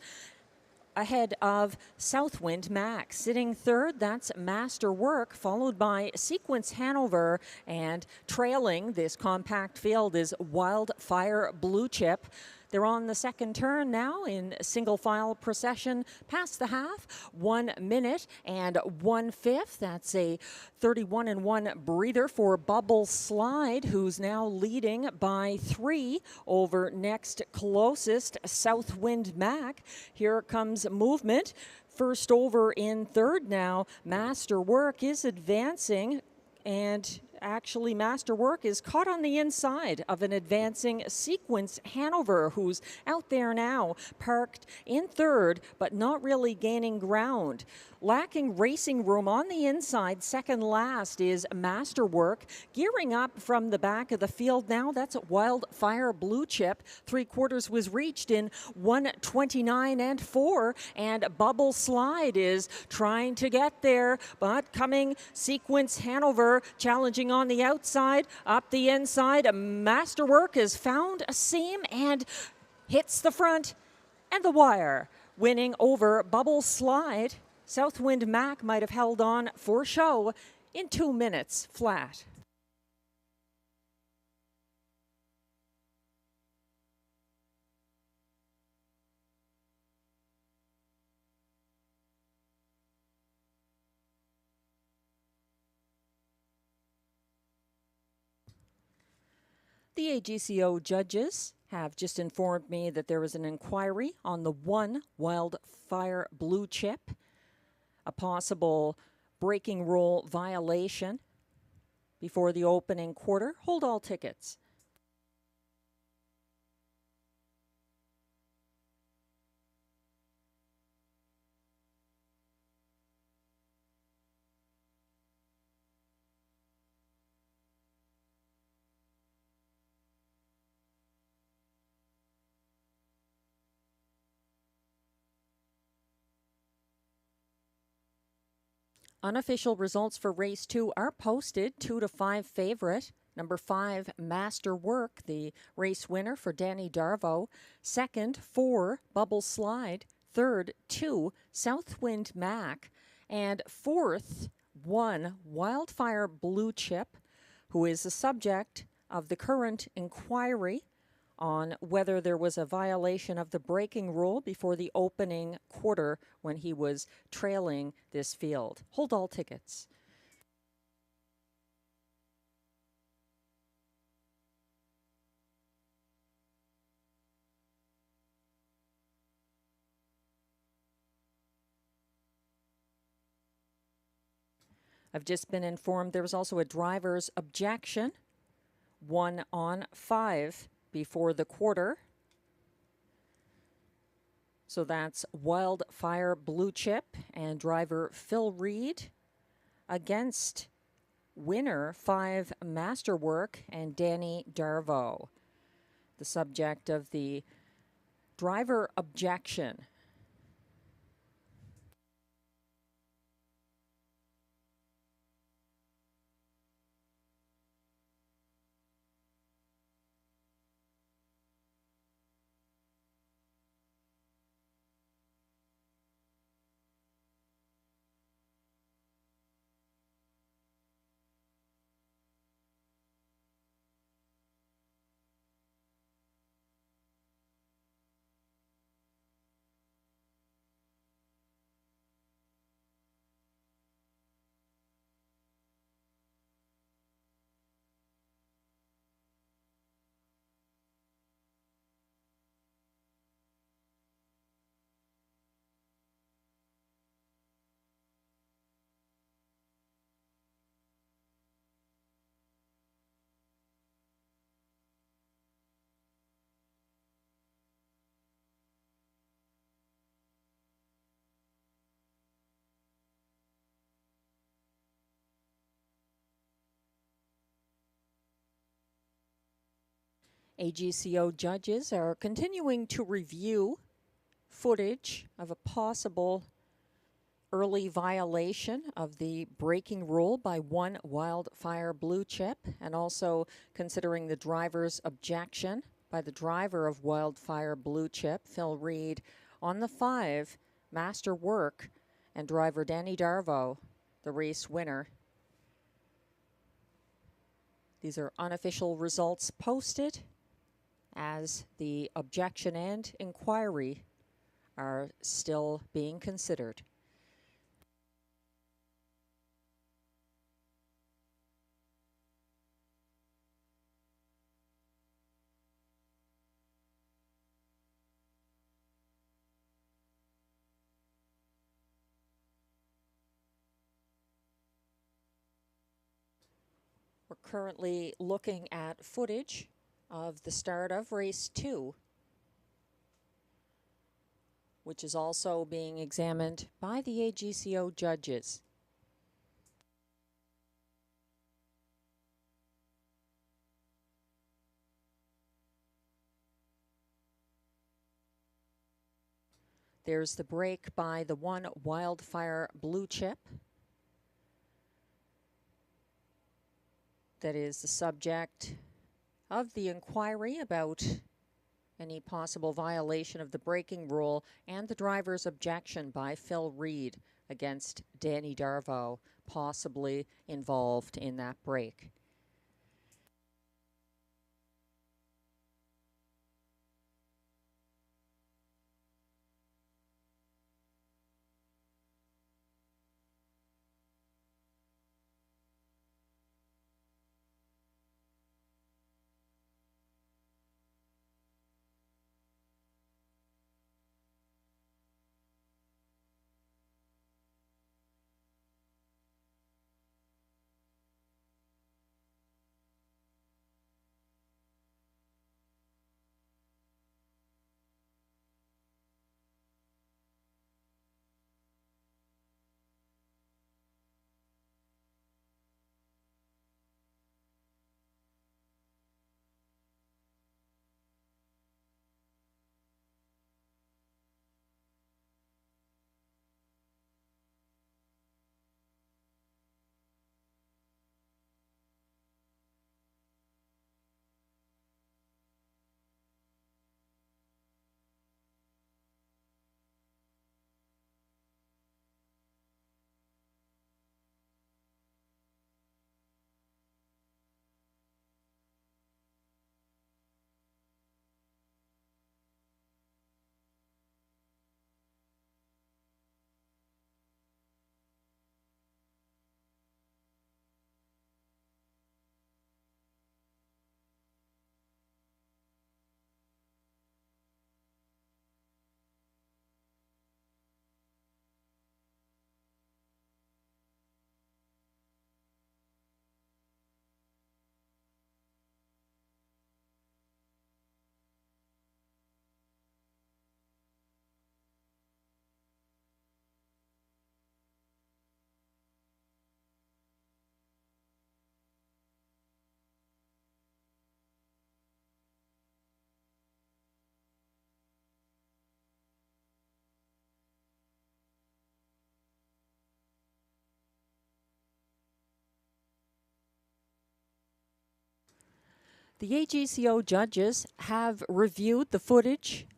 ahead of Southwind Mac. Sitting third, that's Masterwork, followed by Sequence Hanover, and trailing this compact field is Wildfire Blue Chip. They're on the second turn now in single file procession past the half. 1 minute and 1/5. That's a 31-1 breather for Bubble Slide, who's now leading by 3 over next closest Southwind Mac. Here comes movement. First over in third now. Masterwork is advancing, and actually Masterwork is caught on the inside of an advancing Sequence Hanover, who's out there now, parked in third, but not really gaining ground. Lacking racing room on the inside, second last is Masterwork. Gearing up from the back of the field now, that's Wildfire Blue Chip. 3/4 was reached in 1:29.4, and Bubble Slide is trying to get there, but coming Sequence Hanover, challenging on the outside, up the inside. Masterwork has found a seam and hits the front and the wire, winning over Bubble Slide. Southwind Mac might have held on for show in 2 minutes flat. The AGCO judges have just informed me that there is an inquiry on the 1 Wildfire Blue Chip, a possible braking rule violation before the opening quarter. Hold all tickets. Unofficial results for race 2 are posted. 2 to 5 favorite. Number 5, Masterwork, the race winner for Danny Darvo. Second, 4, Bubble Slide. Third, 2, Southwind Mac. And fourth, 1, Wildfire Blue Chip, who is the subject of the current inquiry on whether there was a violation of the braking rule before the opening quarter when he was trailing this field. Hold all tickets. I've just been informed there was also a driver's objection. 1 on 5 before the quarter. So that's Wildfire Blue Chip and driver Phil Reed against winner 5 Masterwork and Danny Darvo, the subject of the driver objection. AGCO judges are continuing to review footage of a possible early violation of the braking rule by one Wildfire Blue Chip, and also considering the driver's objection by the driver of Wildfire Blue Chip, Phil Reed, on the 5, Master Work, and driver Danny Darvo, the race winner. These are unofficial results posted as the objection and inquiry are still being considered. We're currently looking at footage of the start of race 2, which is also being examined by the AGCO judges. There's the brake by the one Wildfire Blue Chip. That is the subject of the inquiry about any possible violation of the braking rule and the driver's objection by Phil Reed against Danny Darvo, possibly involved in that brake. The AGCO judges have reviewed the footage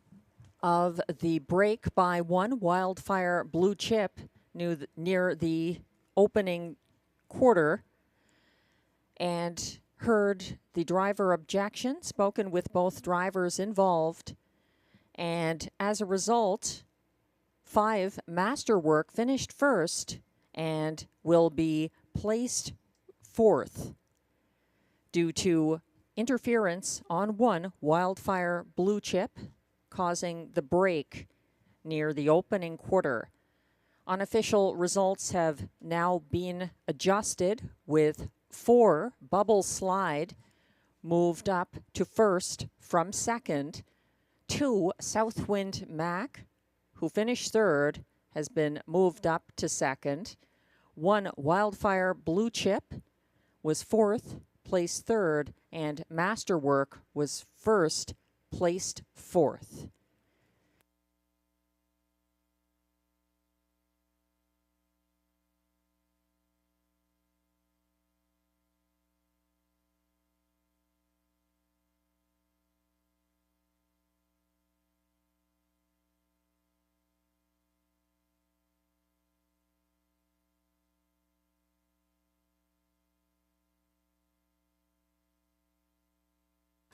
of the brake by one Wildfire Blue Chip near the opening quarter and heard the driver objection, spoken with both drivers involved, and as a result, 5 Masterwork finished first and will be placed 4th due to interference on one Wildfire Blue Chip, causing the break near the opening quarter. Unofficial results have now been adjusted, with 4 Bubble Slide moved up to first from second. 2 Southwind Mac, who finished third, has been moved up to second. 1 Wildfire Blue Chip was 4th, placed third, and Masterwork was first placed fourth.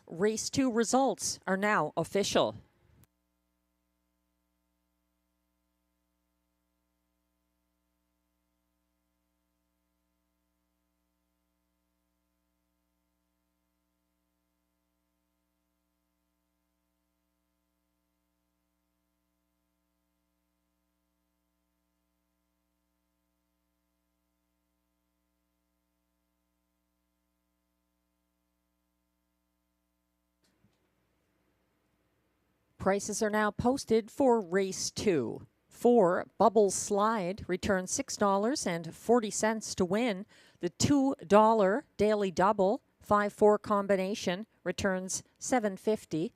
Race 2 results are now official. Prices are now posted for Race 2. For Bubble Slide returns $6.40 to win. The $2 Daily Double 5-4 combination returns $7.50.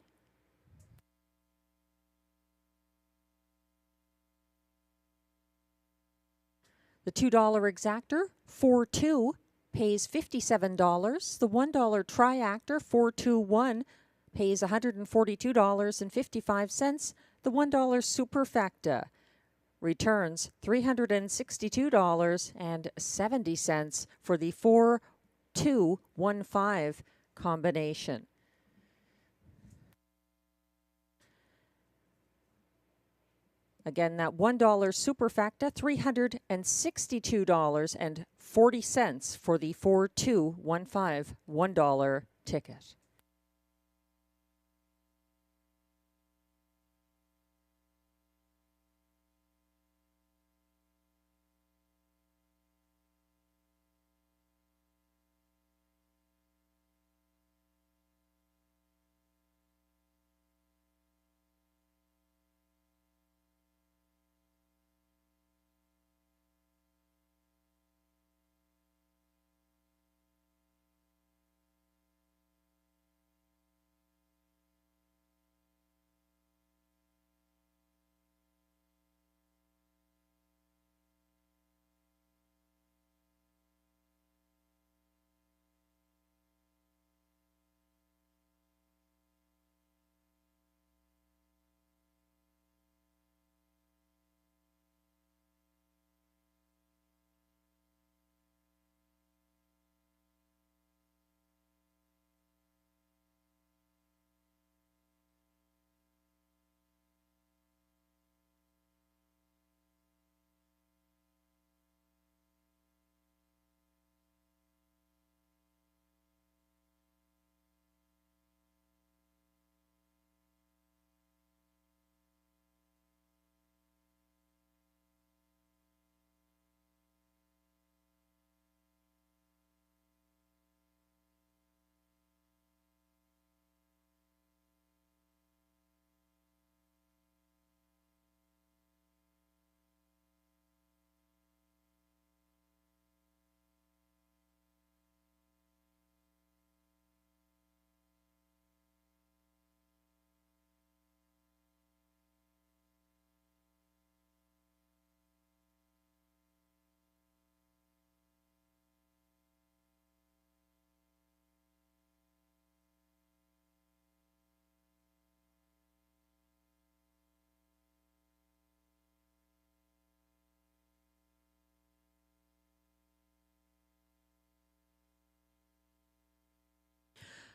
The $2 Exactor 4-2 pays $57. The $1 Triactor 4-2-1 pays $142.55. The $1 Superfecta returns $362.70 for the 4-2-1-5 combination. Again, that $1 Superfecta, $362.40 for the 4-2-1-5 $1 ticket.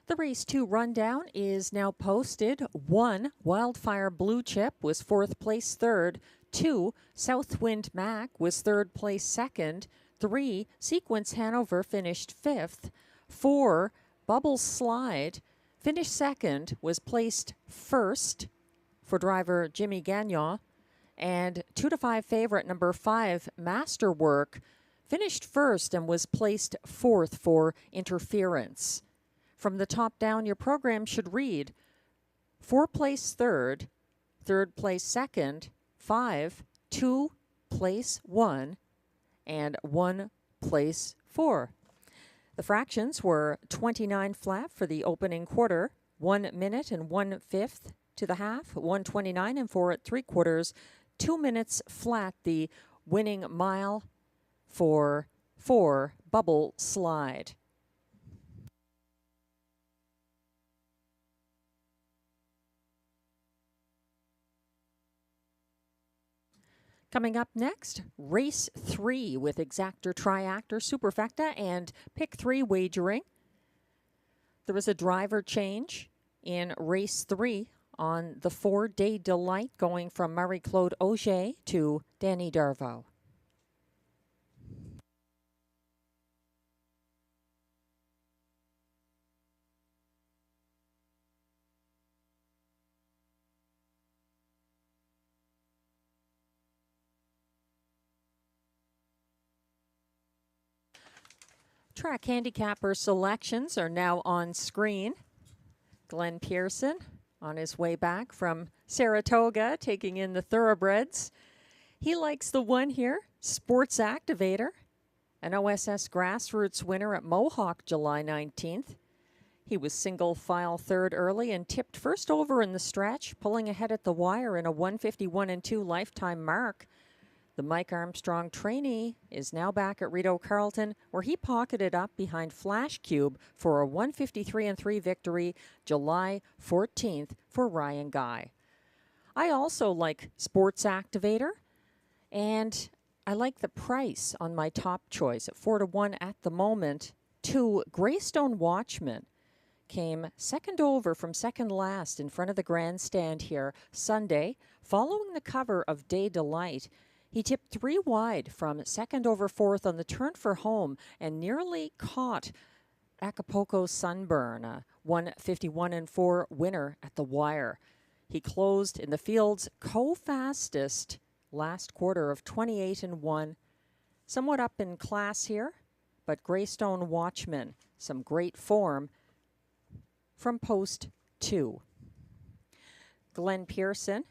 The Race 2 rundown is now posted. 1, Wildfire Blue Chip was 4th place third. 2, Southwind Mac was 3rd place second. 3, Sequence Hanover finished 5th. 4, Bubble Slide finished second, was placed first for driver Jimmy Gagnon. And 2 to 5 favorite number 5, Masterwork, finished first and was placed fourth for Interference. From the top down, your program should read 4 place third, 3rd place second, 5, 2 place 1, and 1 place 4. The fractions were 29 flat for the opening quarter, 1 minute and 1/5 to the half, 1:29 and 4 3/4, 2 minutes flat the winning mile for 4 bubble slide. Coming up next, race 3 with exactor, triactor, superfecta, and pick 3 wagering. There was a driver change in race 3 on the 4-day delight, going from Marie-Claude Auger to Danny Darvaux. Track handicapper selections are now on screen. Glenn Pearson on his way back from Saratoga, taking in the thoroughbreds. He likes the one here, Sports Activator, an OSS Grassroots winner at Mohawk July 19th. He was single file third early and tipped first over in the stretch, pulling ahead at the wire in a 1:51.2 lifetime mark. The Mike Armstrong trainee is now back at Rideau Carleton, where he pocketed up behind Flash Cube for a 1:53.3 victory July 14th for Ryan Guy. I also like Sports Activator, and I like the price on my top choice at 4-1 at the moment. 2 Greystone Watchman came second over from second last in front of the grandstand here Sunday, following the cover of Day Delight. He tipped 3 wide from second over fourth on the turn for home and nearly caught Acapulco Sunburn, a 1:51.4 winner at the wire. He closed in the field's co-fastest last quarter of 28-1. Somewhat up in class here, but Greystone Watchman, some great form from post 2. Glenn Pearson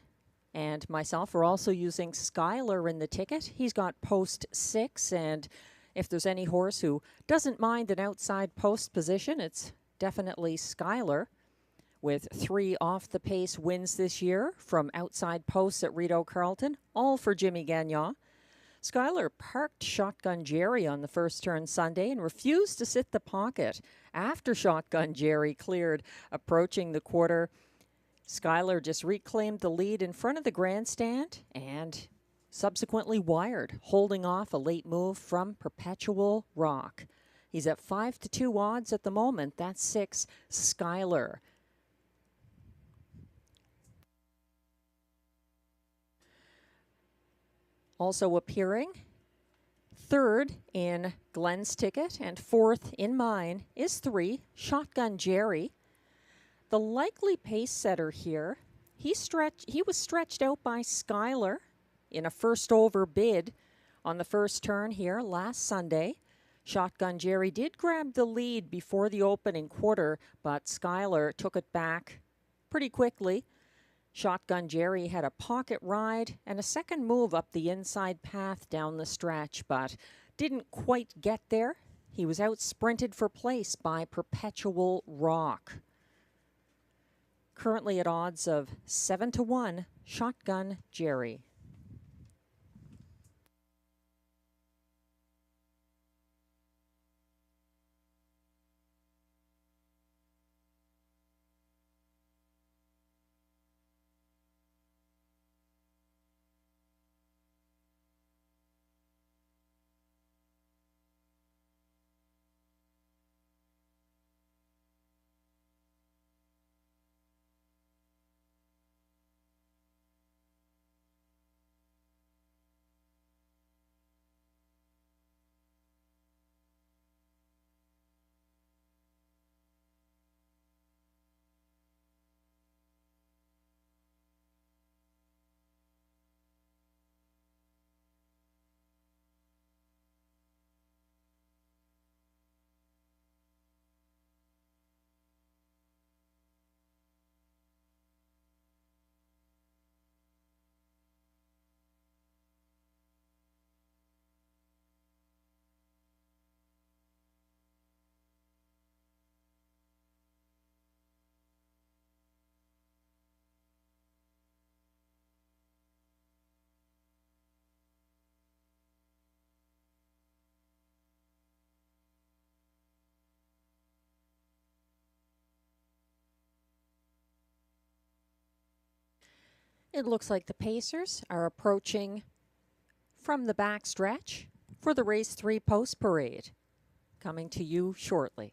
and myself are also using Skylar in the ticket. He's got post 6, and if there's any horse who doesn't mind an outside post position, it's definitely Skylar, with 3 off-the-pace wins this year from outside posts at Rideau Carleton, all for Jimmy Gagnon. Skylar parked Shotgun Jerry on the first turn Sunday and refused to sit the pocket after Shotgun Jerry cleared, approaching the quarter. Skylar just reclaimed the lead in front of the grandstand and subsequently wired, holding off a late move from Perpetual Rock. He's at 5-2 odds at the moment. That's 6 Skylar. Also appearing third in Glenn's ticket and fourth in mine is 3 Shotgun Jerry. The likely pace setter here, he was stretched out by Skylar in a first over bid on the first turn here last Sunday. Shotgun Jerry did grab the lead before the opening quarter, but Skylar took it back pretty quickly. Shotgun Jerry had a pocket ride and a second move up the inside path down the stretch, but didn't quite get there. He was out sprinted for place by Perpetual Rock. Currently at odds of 7-1, Shotgun Jerry. It looks like the Pacers are approaching from the backstretch for the Race 3 Post Parade. Coming to you shortly.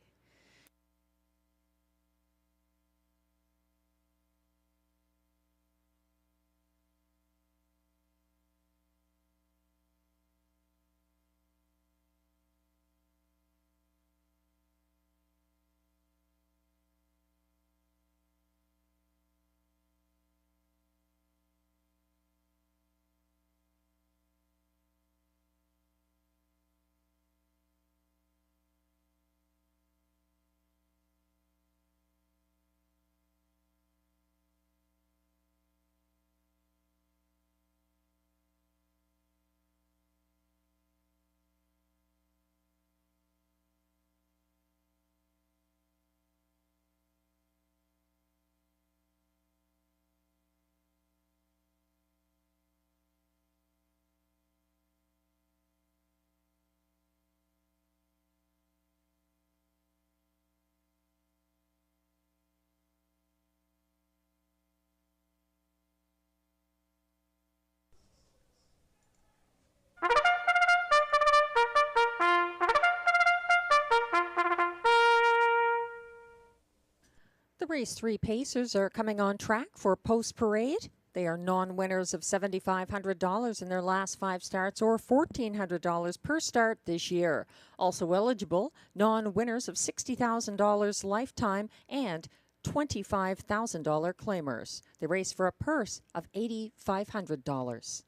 The Race 3 Pacers are coming on track for Post Parade. They are non-winners of $7,500 in their last 5 starts or $1,400 per start this year. Also eligible, non-winners of $60,000 lifetime and $25,000 claimers. They race for a purse of $8,500.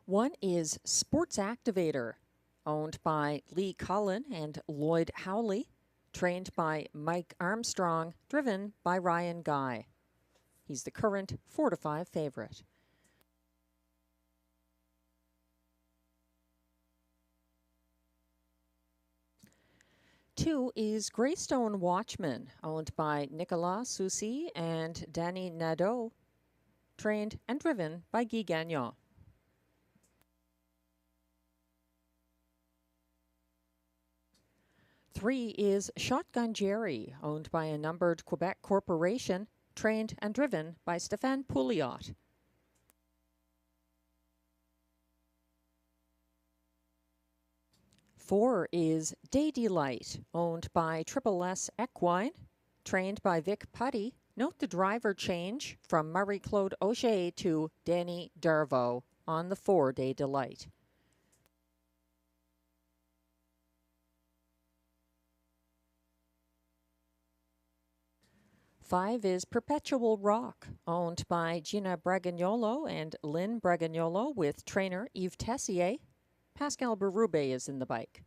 One is Sports Activator, owned by Lee Cullen and Lloyd Howley, trained by Mike Armstrong, driven by Ryan Guy. He's the current 4-5 favorite. Two is Greystone Watchman, owned by Nicolas Soucy and Danny Nadeau, trained and driven by Guy Gagnon. Three is Shotgun Jerry, owned by a numbered Quebec corporation, trained and driven by Stéphane Pouliot. Four is Day Delight, owned by Triple S Equine, trained by Vic Putty. Note the driver change from Marie-Claude Auger to Danny Darvaux on the 4 Day Delight. Five is Perpetual Rock, owned by Gina Bragagnolo and Lynn Bragagnolo with trainer Yves Tessier. Pascal Berube is in the bike.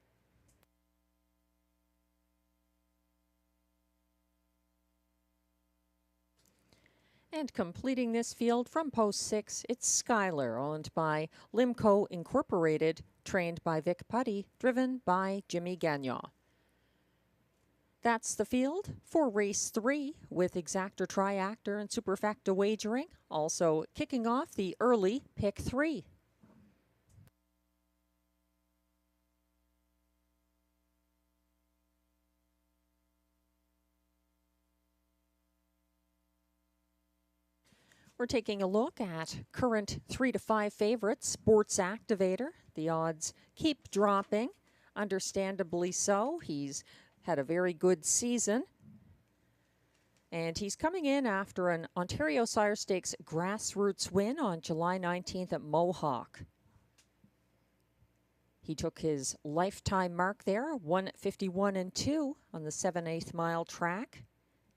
And completing this field from post 6, it's Skylar, owned by Limco Incorporated, trained by Vic Putty, driven by Jimmy Gagnon. That's the field for race 3 with exactor, triactor, and superfecta wagering. Also kicking off the early pick 3. We're taking a look at current 3-5 favorites, Sports Activator. The odds keep dropping, understandably so. He's had a very good season. And he's coming in after an Ontario Sire Stakes grassroots win on July 19th at Mohawk. He took his lifetime mark there, 1:51.2 on the 7/8 mile track.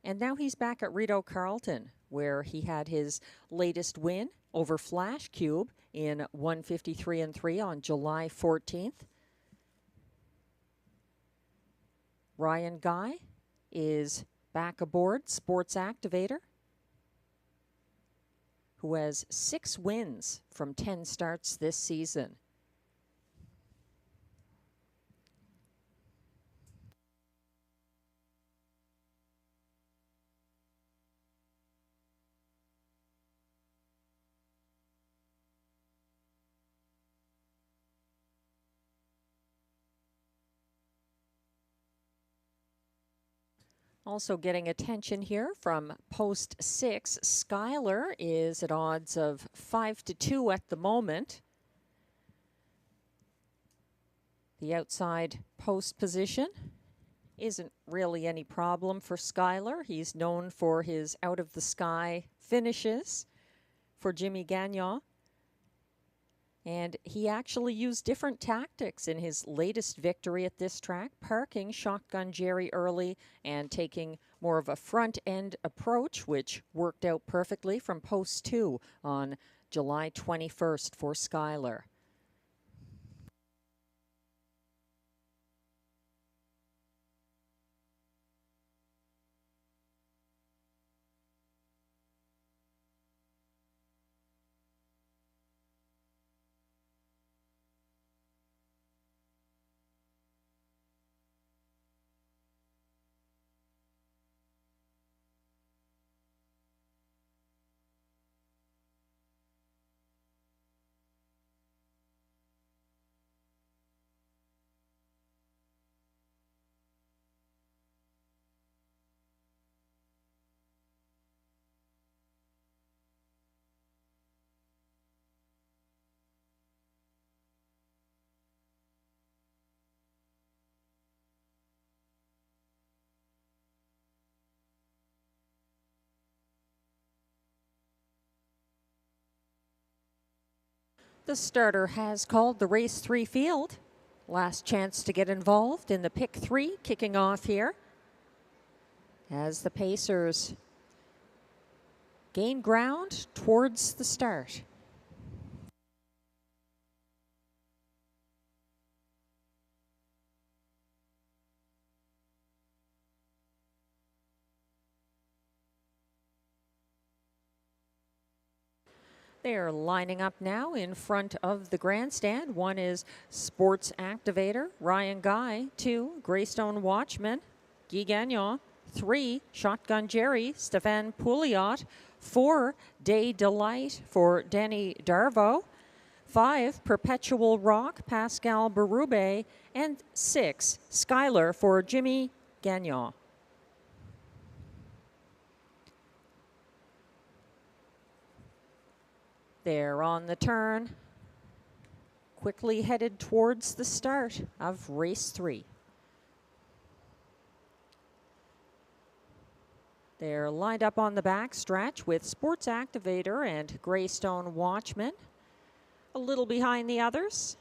And now he's back at Rideau Carleton, where he had his latest win over Flash Cube in 1:53.3 on July 14th. Ryan Guy is back aboard Sports Activator, who has 6 wins from 10 starts this season. Also getting attention here from post 6, Skylar is at odds of 5-2 at the moment. The outside post position isn't really any problem for Skylar. He's known for his out-of-the-sky finishes for Jimmy Gagnon. And he actually used different tactics in his latest victory at this track, parking Shotgun Jerry early and taking more of a front-end approach, which worked out perfectly from post 2 on July 21st for Skylar. The starter has called the race 3 field. Last chance to get involved in the pick 3 kicking off here as the Pacers gain ground towards the start. They're lining up now in front of the grandstand. One is Sports Activator, Ryan Guy. 2, Greystone Watchman, Guy Gagnon. 3, Shotgun Jerry, Stefan Pouliot. 4, Day Delight for Danny Darvo. 5, Perpetual Rock, Pascal Berube. And 6, Skylar for Jimmy Gagnon. They're on the turn, quickly headed towards the start of race 3. They're lined up on the back stretch with Sports Activator and Greystone Watchman, a little behind the others.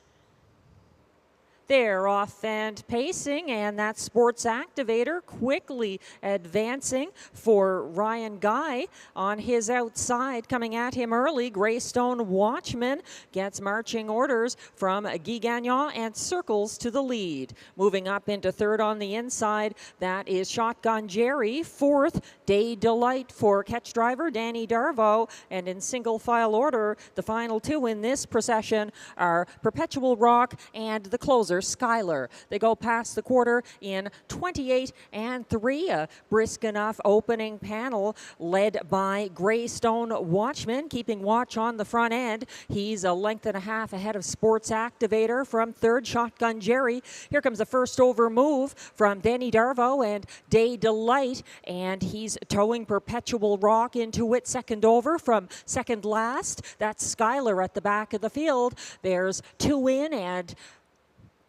They're off and pacing, and that Sports Activator quickly advancing for Ryan Guy on his outside, coming at him early. Greystone Watchman gets marching orders from Guy Gagnon and circles to the lead. Moving up into third on the inside, that is Shotgun Jerry. 4th, Day Delight for catch driver Danny Darvo. And in single file order, the final 2 in this procession are Perpetual Rock and the closer, Skylar. They go past the quarter in 28 and 3. A brisk enough opening panel led by Greystone Watchman, keeping watch on the front end. He's a length and a half ahead of Sports Activator from 3rd, Shotgun Jerry. Here comes a first over move from Danny Darvo and Day Delight, and he's towing Perpetual Rock into it. Second over from second last. That's Skylar at the back of the field. There's 2 in, and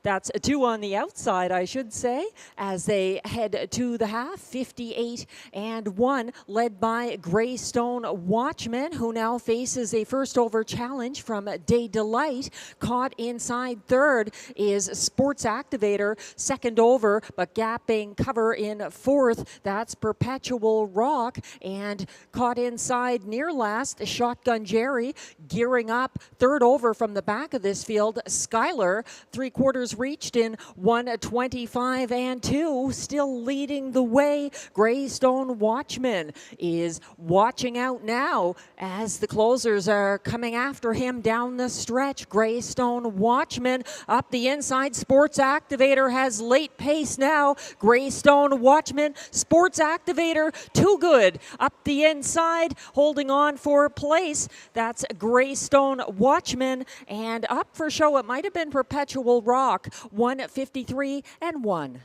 that's 2 on the outside, I should say, as they head to the half. 58 and 1, led by Greystone Watchman, who now faces a first over challenge from Day Delight. Caught inside third is Sports Activator. Second over, but gapping cover in 4th. That's Perpetual Rock. And caught inside near last, Shotgun Jerry. Gearing up, third over from the back of this field, Skylar. 3/4 reached in 1:25 and 2, still leading the way. Greystone Watchman is watching out now as the closers are coming after him down the stretch. Greystone Watchman up the inside. Sports Activator has late pace now. Greystone Watchman, Sports Activator, too good up the inside, holding on for place. That's Greystone Watchman, and up for show it might have been Perpetual Rock. 1:53 and 1.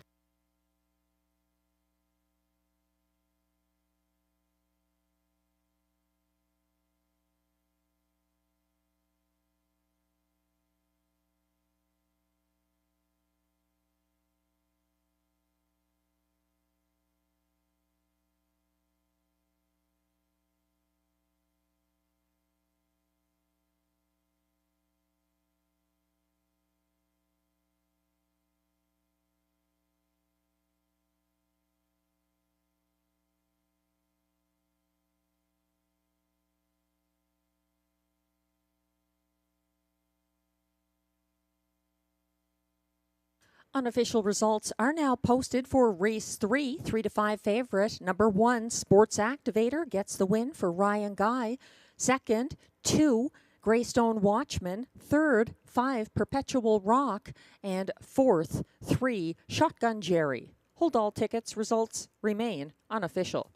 Unofficial results are now posted for race 3, 3 to 5 favorite. Number 1, Sports Activator, gets the win for Ryan Guy. Second, 2, Greystone Watchman. Third, 5, Perpetual Rock. And fourth, 3, Shotgun Jerry. Hold all tickets. Results remain unofficial.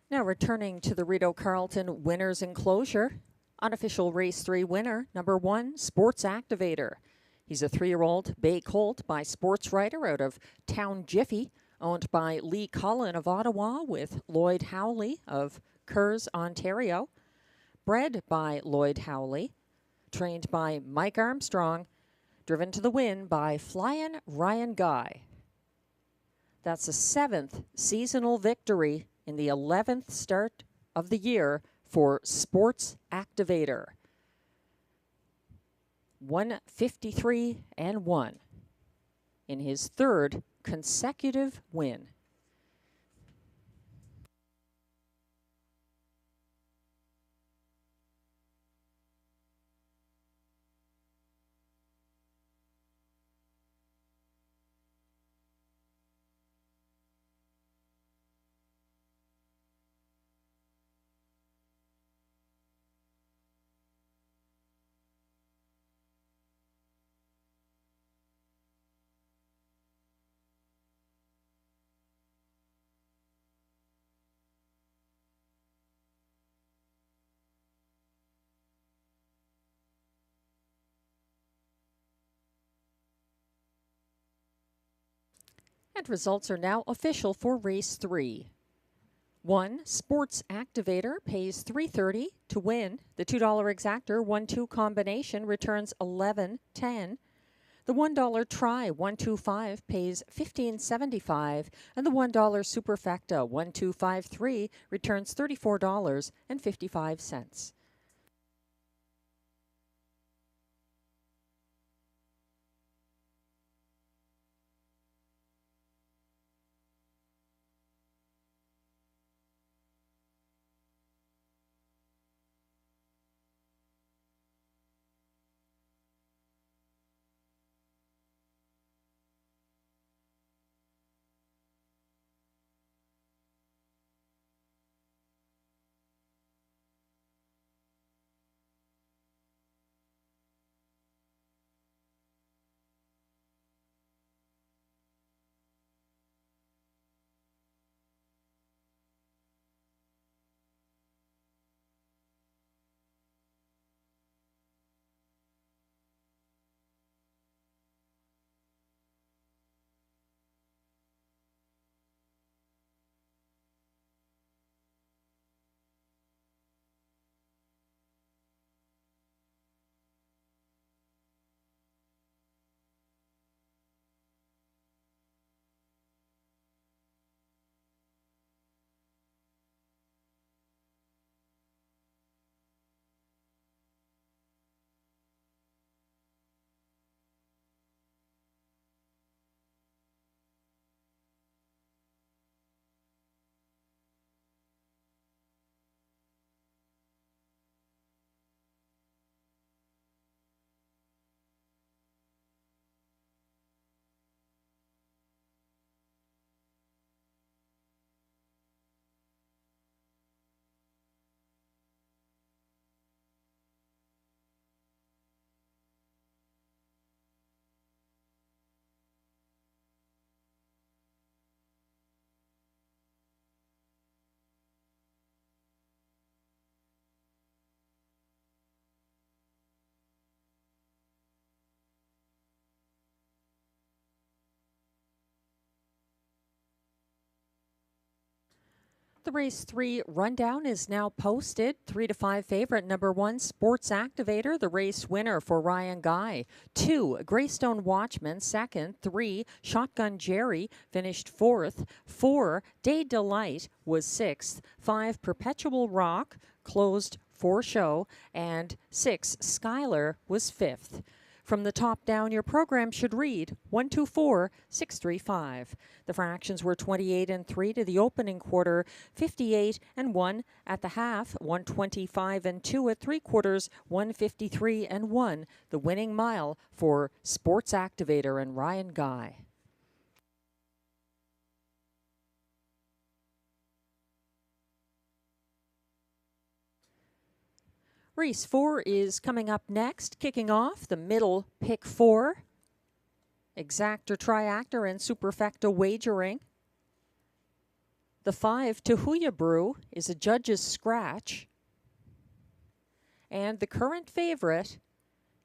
Now returning to the Rideau Carleton winners enclosure. Unofficial race 3 winner, number 1, Sports Activator. He's a 3-year-old bay colt by Sports Writer out of Town Jiffy, owned by Lee Cullen of Ottawa with Lloyd Howley of Kerrs, Ontario. Bred by Lloyd Howley, trained by Mike Armstrong, driven to the win by Flyin' Ryan Guy. That's a 7th seasonal victory in the 11th start of the year for Sports Activator. 153-1 in his 3rd consecutive win. And results are now official for race 3. 1, Sports Activator, pays $3.30 to win. The $2 exactor 1-2 combination returns $11.10. The $1 try 125 pays $15.75, and the $1 superfecta 1253 returns $34.55. The race 3 rundown is now posted. 3 to 5 favorite. Number 1, Sports Activator, the race winner for Ryan Guy. 2, Greystone Watchman, second. 3, Shotgun Jerry finished 4th. 4, Day Delight was 6th. 5, Perpetual Rock closed for show. And 6, Skylar was 5th. From the top down, your program should read 124,635. The fractions were 28 and 3 to the opening quarter, 58 and 1 at the half, 125 and 2 at 3/4, 153 and 1. The winning mile for Sports Activator and Ryan Guy. Race 4 is coming up next, kicking off the middle pick 4. Exactor, Triactor, and Superfecta wagering. The 5, Tahuya Brew, is a judge's scratch. And the current favorite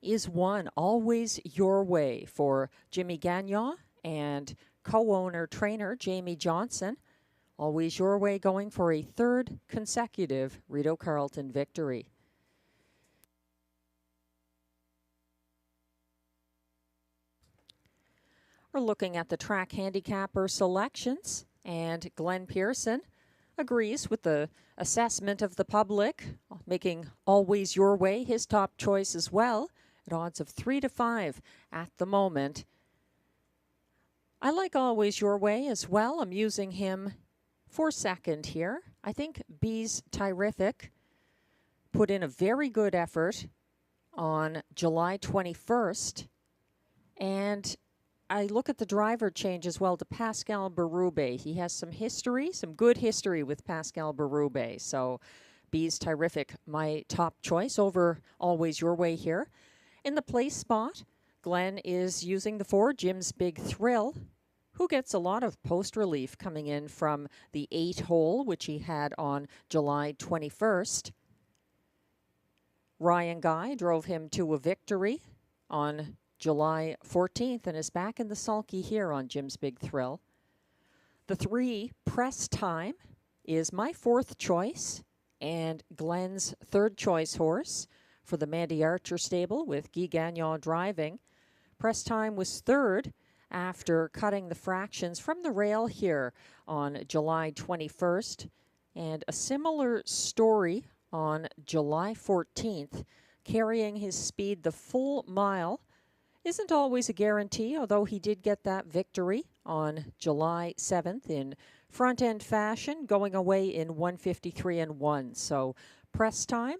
is 1, Always Your Way, for Jimmy Gagnon and co-owner trainer Jamie Johnson. Always Your Way going for a 3rd consecutive Rideau Carleton victory. We're looking at the track handicapper selections, and Glenn Pearson agrees with the assessment of the public, making Always Your Way his top choice as well, at odds of 3 to 5 at the moment. I like Always Your Way as well. I'm using him for second here. I think B's Terrific put in a very good effort on July 21st, and I look at the driver change as well to Pascal Berube. He has some history, some good history with Pascal Berube. So B's Terrific, my top choice over Always Your Way here. In the place spot, Glenn is using the 4, Jim's Big Thrill, who gets a lot of post relief coming in from the 8 hole, which he had on July 21st. Ryan Guy drove him to a victory on July 14th and is back in the sulky here on Jim's Big Thrill. The 3, Press Time, is my 4th choice and Glenn's 3rd choice horse for the Mandy Archer stable with Guy Gagnon driving. Press Time was 3rd after cutting the fractions from the rail here on July 21st. And a similar story on July 14th, carrying his speed the full mile. Isn't always a guarantee, although he did get that victory on July 7th in front-end fashion, going away in 153 and 1. So Press Time,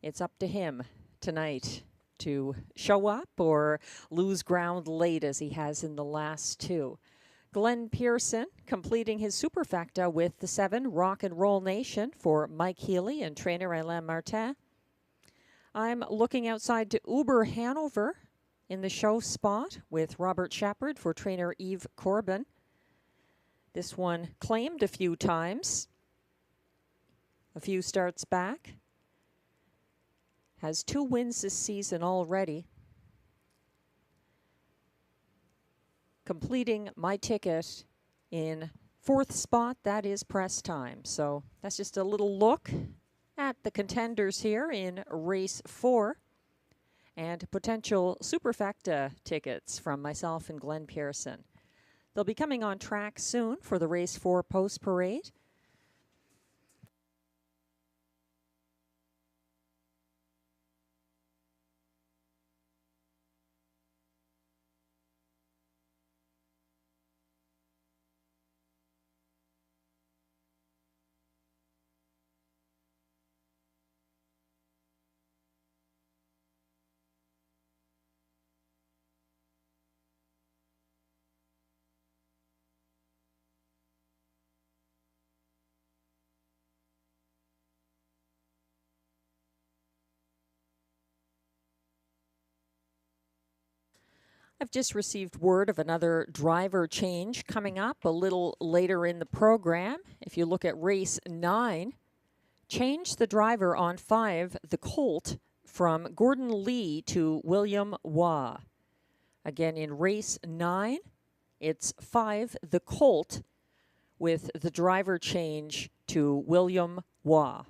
it's up to him tonight to show up or lose ground late as he has in the last 2. Glenn Pearson completing his superfecta with the 7, Rock and Roll Nation, for Mike Healy and trainer Alain Martin. I'm looking outside to Uber Hanover in the show spot with Robert Shepard for trainer Yves Corbin. This one claimed a few times, a few starts back. Has 2 wins this season already. Completing my ticket in 4th spot, that is Press Time. So that's just a little look at the contenders here in race 4. And potential superfecta tickets from myself and Glenn Pearson. They'll be coming on track soon for the race 4 post parade. I've just received word of another driver change coming up a little later in the program. If you look at race 9, change the driver on 5, the Colt, from Gordon Lee to William Waugh. Again, in race 9, it's 5, the Colt, with the driver change to William Waugh.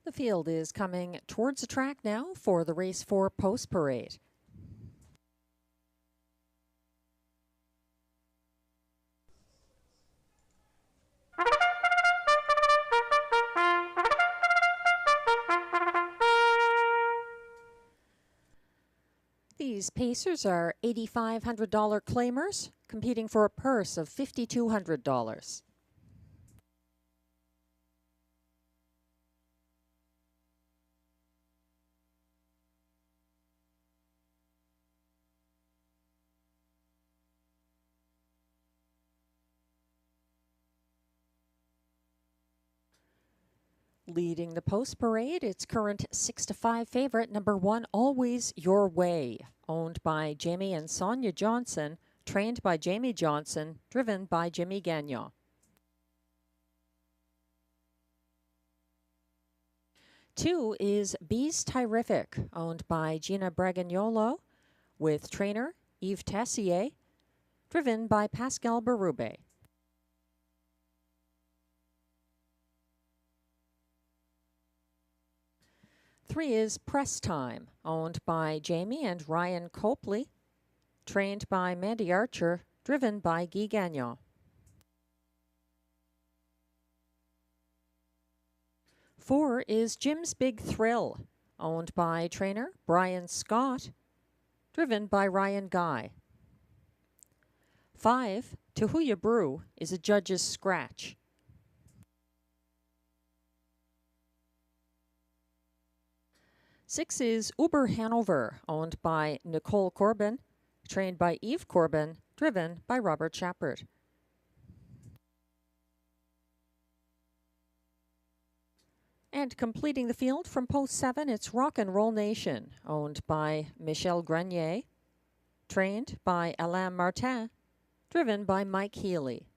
The field is coming towards the track now for the Race 4 Post Parade. These pacers are $8,500 claimers, competing for a purse of $5,200. Leading the post parade, its current 6-5 favorite, number 1, Always Your Way, owned by Jamie and Sonia Johnson, trained by Jamie Johnson, driven by Jimmy Gagnon. 2 is Bees Terrific, owned by Gina Bragagnolo, with trainer Yves Tessier, driven by Pascal Berube. 3 is Press Time, owned by Jamie and Ryan Copley, trained by Mandy Archer, driven by Guy Gagnon. 4 is Jim's Big Thrill, owned by trainer Brian Scott, driven by Ryan Guy. 5, Tahuya Brew, is a judge's scratch. 6 is Uber Hanover, owned by Nicole Corbin, trained by Yves Corbin, driven by Robert Shepard. And completing the field from post 7, it's Rock and Roll Nation, owned by Michel Grenier, trained by Alain Martin, driven by Mike Healy.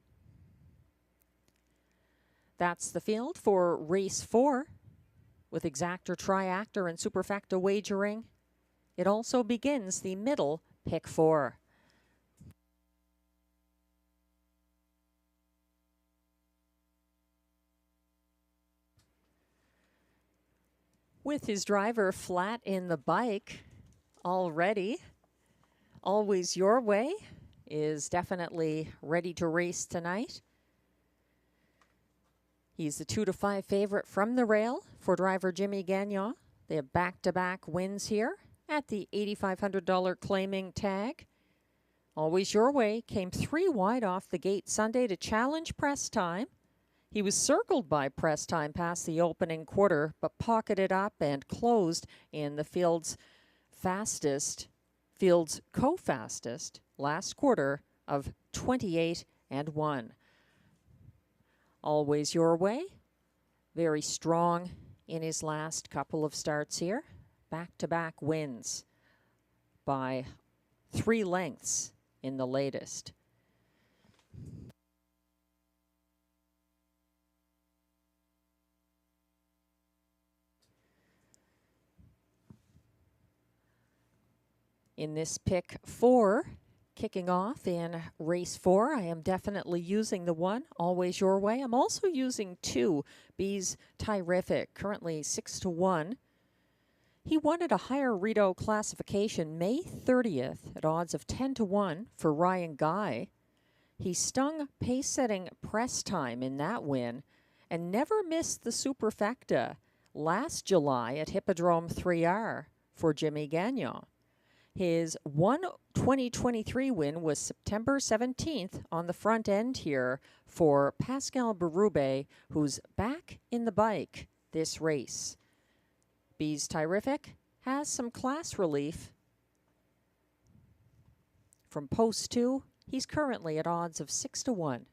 That's the field for Race 4. With exactor, triactor, and superfecta wagering, it also begins the middle pick 4. With his driver flat in the bike already, Always Your Way is definitely ready to race tonight. He's the 2-5 favorite from the rail for driver Jimmy Gagnon. They have back-to-back wins here at the $8,500 claiming tag. Always Your Way came 3 wide off the gate Sunday to challenge press time. He was circled by press time past the opening quarter, but pocketed up and closed in the field's co-fastest last quarter of 28-1. Always Your Way, very strong in his last couple of starts here. Back-to-back wins by 3 lengths in the latest. In this pick 4, kicking off in race 4, I am definitely using the 1, Always Your Way. I'm also using 2, Bees Terrific, currently 6-1. He won at a higher Rideau classification May 30th at odds of 10-1 for Ryan Guy. He stung pace-setting press time in that win and never missed the Superfecta last July at Hippodrome 3R for Jimmy Gagnon. His 2023 win was September 17th on the front end here for Pascal Berube, who's back in the bike this race. Bees Terrific has some class relief. From post 2, he's currently at odds of 6-1.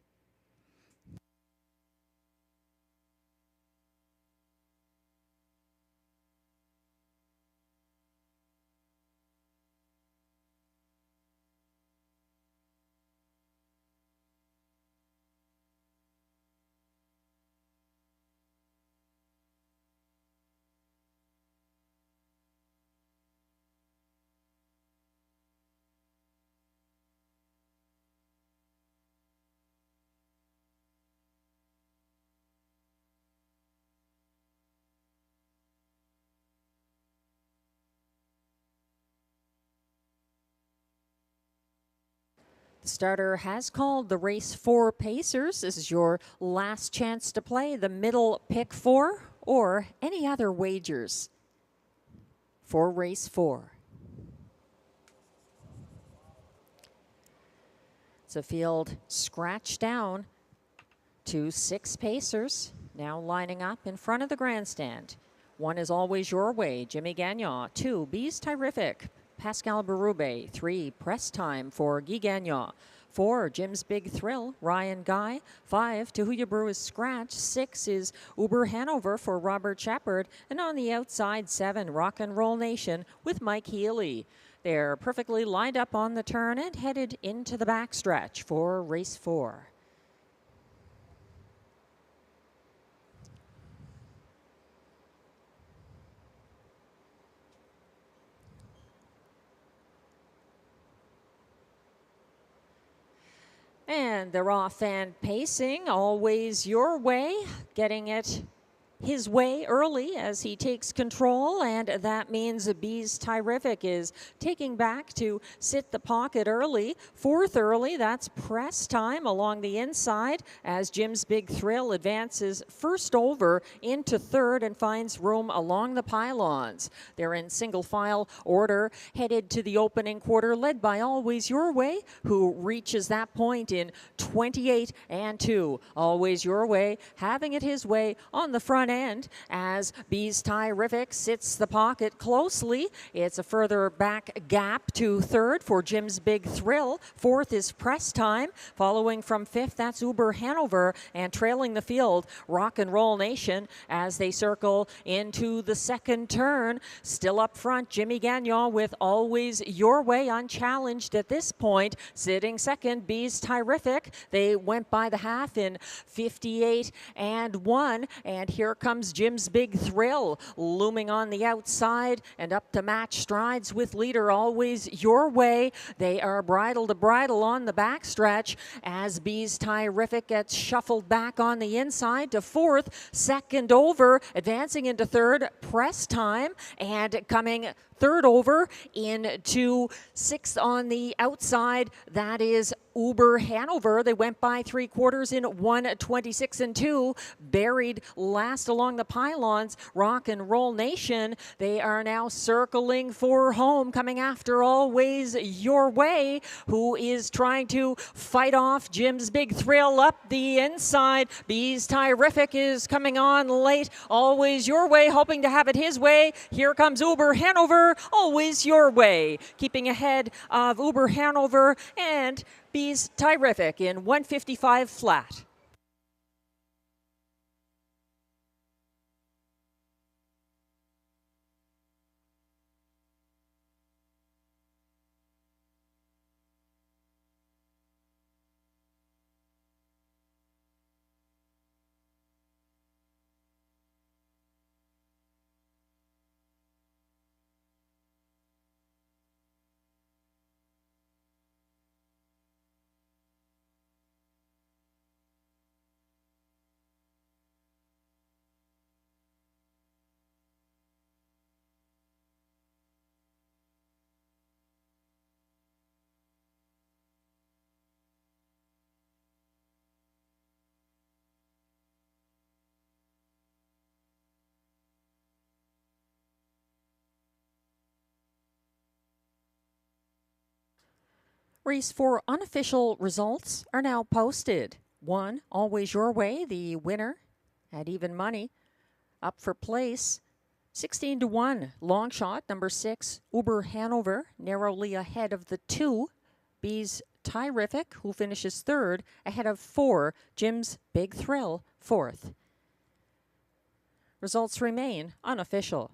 The starter has called the race 4 pacers. This is your last chance to play the middle pick 4 or any other wagers for race 4. It's a field scratched down to 6 pacers, now lining up in front of the grandstand. 1 is Always Your Way, Jimmy Gagnon. 2, Bees Terrific, Pascal Berube. 3, Press Time for Guy Gagnon. 4, Jim's Big Thrill, Ryan Guy. 5, To Who You Brew is Scratch. 6 is Uber Hanover for Robert Shepard. And on the outside, 7, Rock and Roll Nation with Mike Healy. They're perfectly lined up on the turn and headed into the backstretch for race 4. And they're off and pacing, Always Your Way, getting it his way early as he takes control, and that means Bees Terrific is taking back to sit the pocket early. 4th early, that's Press Time along the inside as Jim's Big Thrill advances first over into 3rd and finds room along the pylons. They're in single file order, headed to the opening quarter, led by Always Your Way, who reaches that point in 28-2. Always Your Way having it his way on the front end as Bees Terrific sits the pocket closely. It's a further back gap to 3rd for Jim's Big Thrill. 4th is Press Time. Following from 5th, that's Uber Hanover, and trailing the field, Rock and Roll Nation as they circle into the 2nd turn. Still up front, Jimmy Gagnon with Always Your Way unchallenged at this point. Sitting 2nd, Bees Terrific. They went by the half in 58-1, and here comes Jim's Big Thrill looming on the outside and up to match strides with leader Always Your Way. They are bridle to bridle on the backstretch as Bees Terrific gets shuffled back on the inside to 4th, 2nd over, advancing into 3rd, Press Time, and coming Third over into sixth on the outside. That is Uber Hanover. They went by 3/4 in 1:26 and 2. Buried last along the pylons. Rock and Roll Nation. They are now circling for home, coming after Always Your Way, who is trying to fight off Jim's Big Thrill up the inside. Bees Terrific is coming on late. Always Your Way, hoping to have it his way. Here comes Uber Hanover. Always Your Way, keeping ahead of Uber Hanover and Bees Terrific in 1:55 flat. Race 4 unofficial results are now posted. 1, Always Your Way, the winner at even money. Up for place, 16-1, long shot, number 6, Uber Hanover, narrowly ahead of the 2, Bees Terrific, who finishes 3rd, ahead of 4, Jim's Big Thrill, 4th. Results remain unofficial.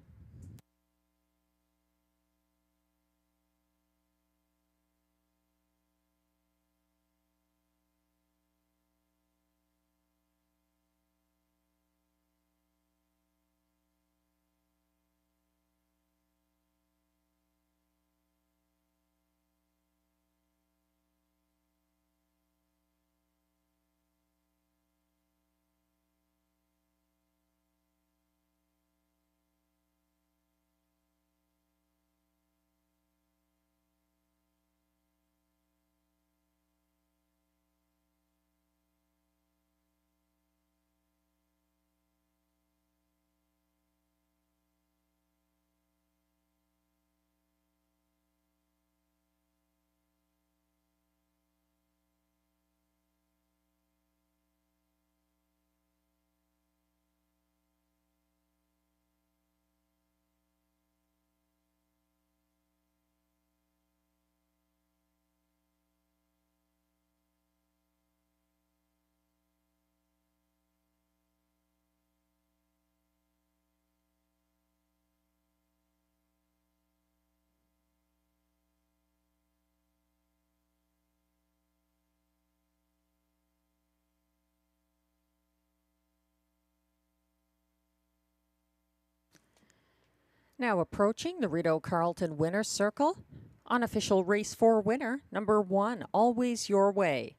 Now approaching the Rideau Carleton winner's circle, unofficial race 4 winner, number 1, Always Your Way.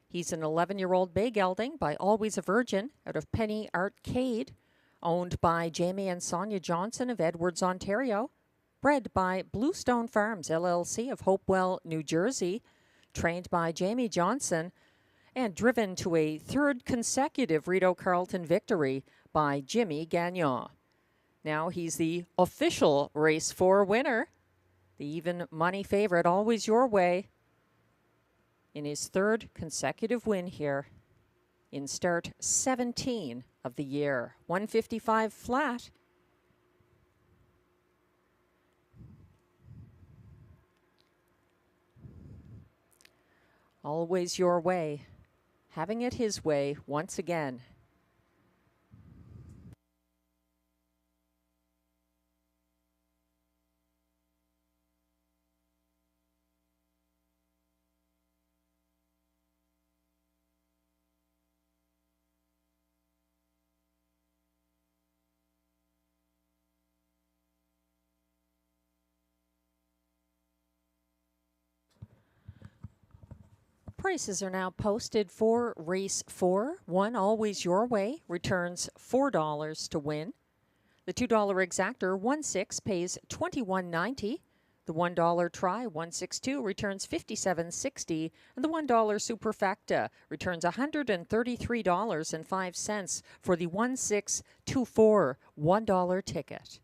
He's an 11-year-old bay gelding by Always a Virgin out of Penny Arcade, owned by Jamie and Sonia Johnson of Edwards, Ontario, bred by Bluestone Farms, LLC of Hopewell, New Jersey, trained by Jamie Johnson, and driven to a 3rd consecutive Rideau Carleton victory by Jimmy Gagnon. Now he's the official race 4 winner, the even money favorite, Always Your Way, in his 3rd consecutive win here in start 17 of the year. 155 flat. Always Your Way, having it his way once again. Prices are now posted for race 4. 1, Always Your Way, returns $4 to win. The $2 exactor 1-6 pays $21.90. The $1 try 162 returns $57.60, and the $1 superfecta returns $133.05 for the 1624 $1 ticket.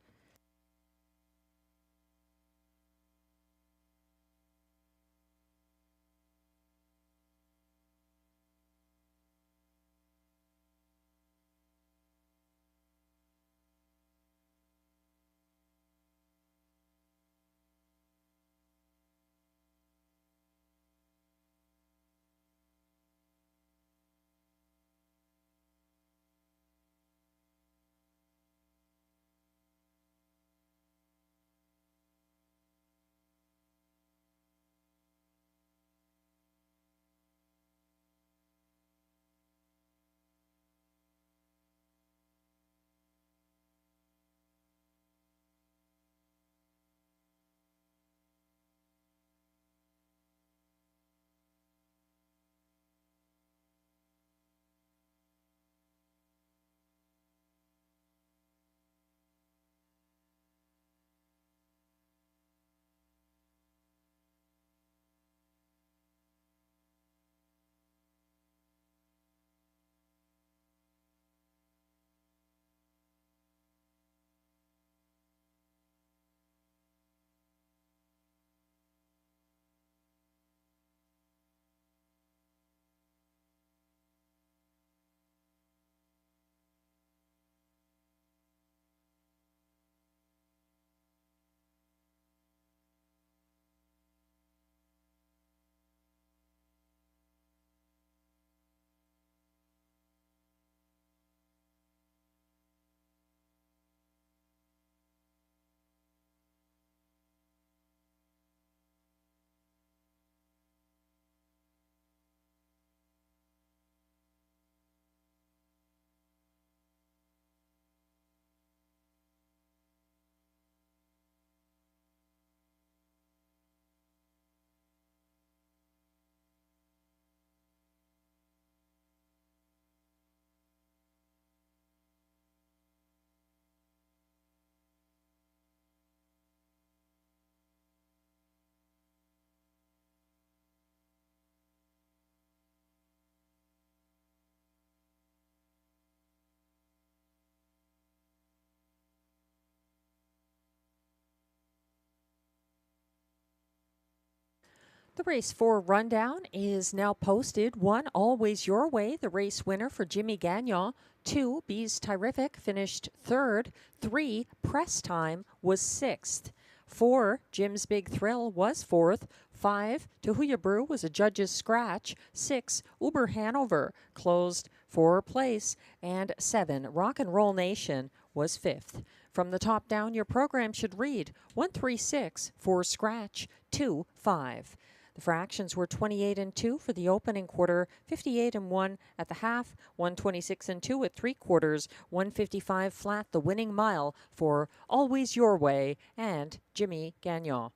The race 4 rundown is now posted. 1, Always Your Way, the race winner for Jimmy Gagnon. 2, Bees Terrific, finished 3rd. 3, Press Time, was 6th. 4, Jim's Big Thrill, was 4th. 5, Tahuya Brew was a judge's scratch. 6, Uber Hanover closed for place. And 7, Rock and Roll Nation was 5th. From the top down, your program should read 136 for scratch, 2, 5. The fractions were 28 and 2 for the opening quarter, 58 and 1 at the half, 126 and 2 at 3/4, 155 flat the winning mile for Always Your Way and Jimmy Gagnon.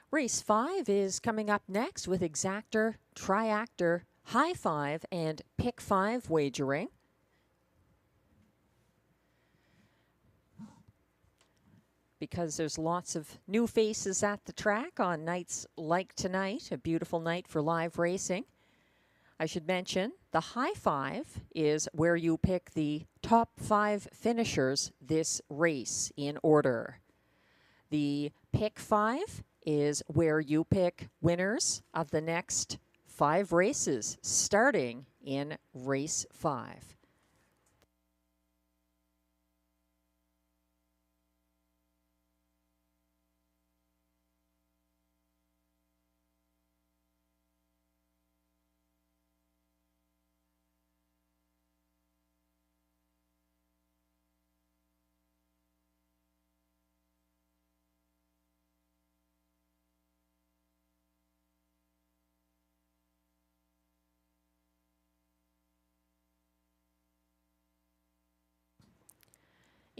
Race 5 is coming up next with exactor, triactor, high 5, and pick 5 wagering. Because there's lots of new faces at the track on nights like tonight, a beautiful night for live racing. I should mention the high 5 is where you pick the top 5 finishers this race in order. The pick 5 is where you pick winners of the next 5 races starting in race 5.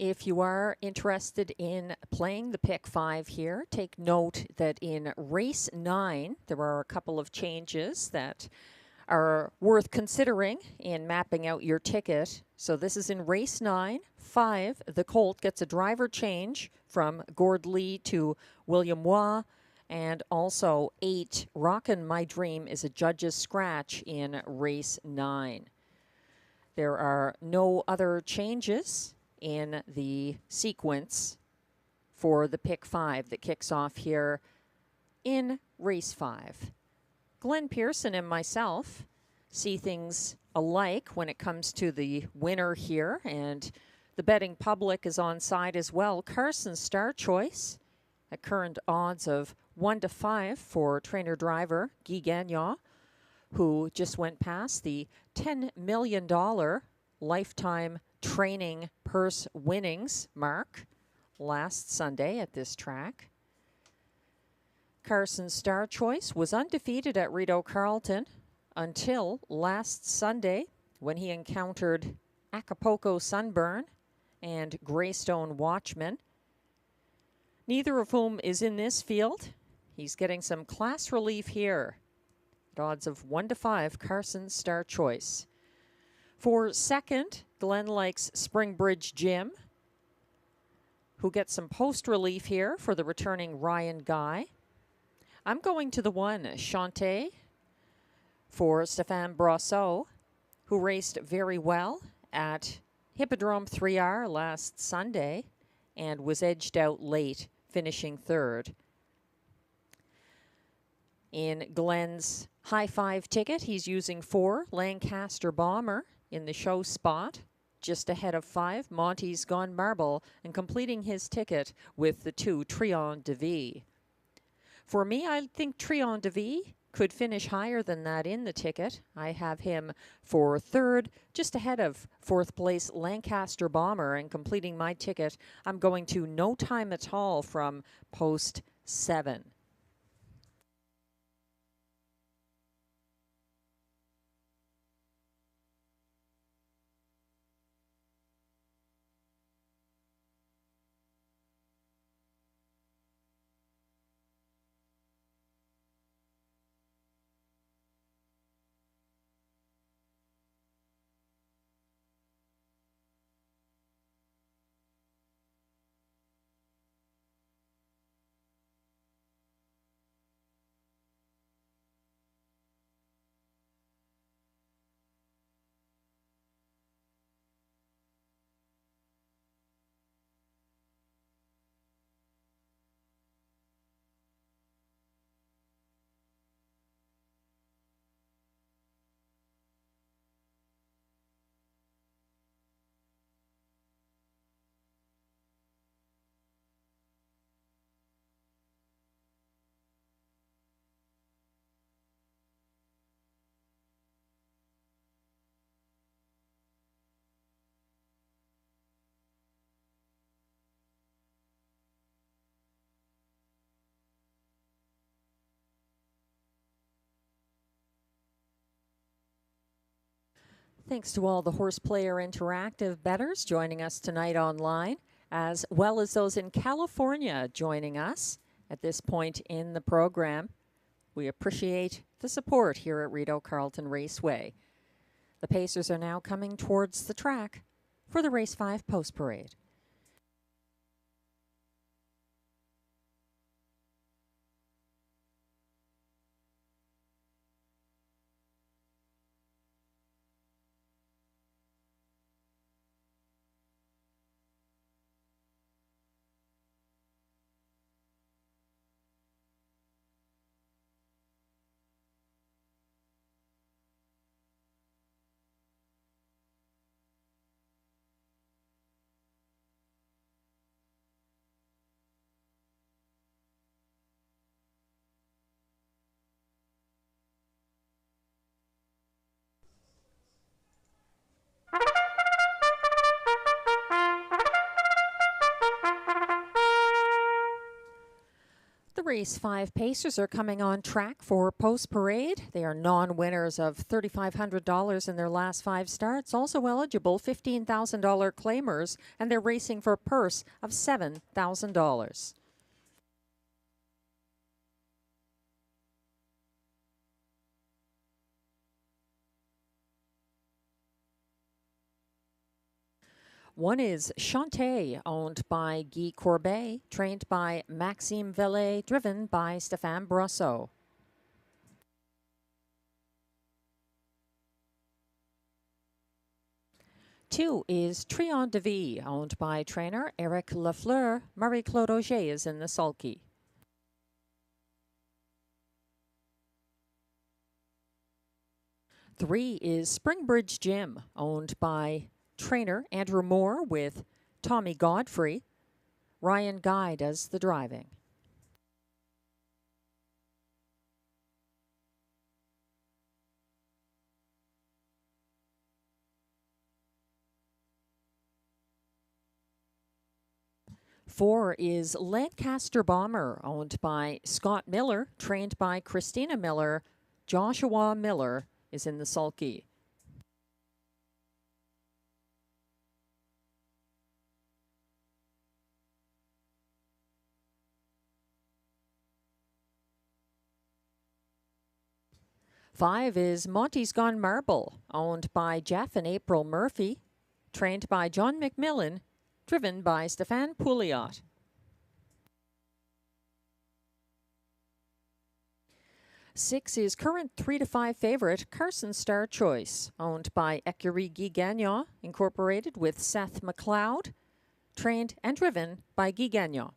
If you are interested in playing the pick 5 here, take note that in race 9, there are a couple of changes that are worth considering in mapping out your ticket. So this is in race 9. 5, the Colt gets a driver change from Gord Lee to William Waugh. And also 8, Rockin' My Dream is a judge's scratch in race 9. There are no other changes in the sequence for the pick 5 that kicks off here in race 5. Glenn Pearson and myself see things alike when it comes to the winner here, and the betting public is on side as well. Carson's Star Choice at current odds of 1-5 for trainer-driver Guy Gagnon, who just went past the $10 million lifetime training purse winnings mark last Sunday at this track. Carson's Star Choice was undefeated at Rideau Carleton until last Sunday when he encountered Acapulco Sunburn and Greystone Watchman, neither of whom is in this field. He's getting some class relief here at odds of 1-5, Carson's Star Choice. For second, Glenn likes Springbridge Jim, who gets some post relief here for the returning Ryan Guy. I'm going to the 1, Chante, for Stéphane Brosseau, who raced very well at Hippodrome 3R last Sunday and was edged out late, finishing 3rd. In Glenn's high 5 ticket, he's using 4, Lancaster Bomber in the show spot, just ahead of 5, Monty's Gone Marble, and completing his ticket with the 2, Trion de Vie. For me, I think Trion de Vie could finish higher than that in the ticket. I have him for 3rd, just ahead of 4th place Lancaster Bomber, and completing my ticket, I'm going to No Time at All from post 7. Thanks to all the Horse Player Interactive bettors joining us tonight online, as well as those in California joining us at this point in the program. We appreciate the support here at Rideau Carleton Raceway. The Pacers are now coming towards the track for the Race 5 Post Parade. The Race 5 Pacers are coming on track for Post Parade. They are non-winners of $3,500 in their last 5 starts, also eligible $15,000 claimers, and they're racing for a purse of $7,000. 1 is Chanté, owned by Guy Courbet, trained by Maxime Vellet, driven by Stéphane Brosseau. 2 is Trion de Vie, owned by trainer Eric Lafleur. Marie-Claude Auger is in the sulky. 3 is Springbridge Gym, owned by trainer Andrew Moore with Tommy Godfrey. Ryan Guy does the driving. Four is Lancaster Bomber, owned by Scott Miller, trained by Christina Miller. Joshua Miller is in the sulky. 5 is Monty's Gone Marble, owned by Jeff and April Murphy, trained by John McMillan, driven by Stéphane Pouliot. 6 is current 3 to 5 favorite Carson Star Choice, owned by Écurie Guy Gagnon, incorporated with Seth McLeod, trained and driven by Guy Gagnon.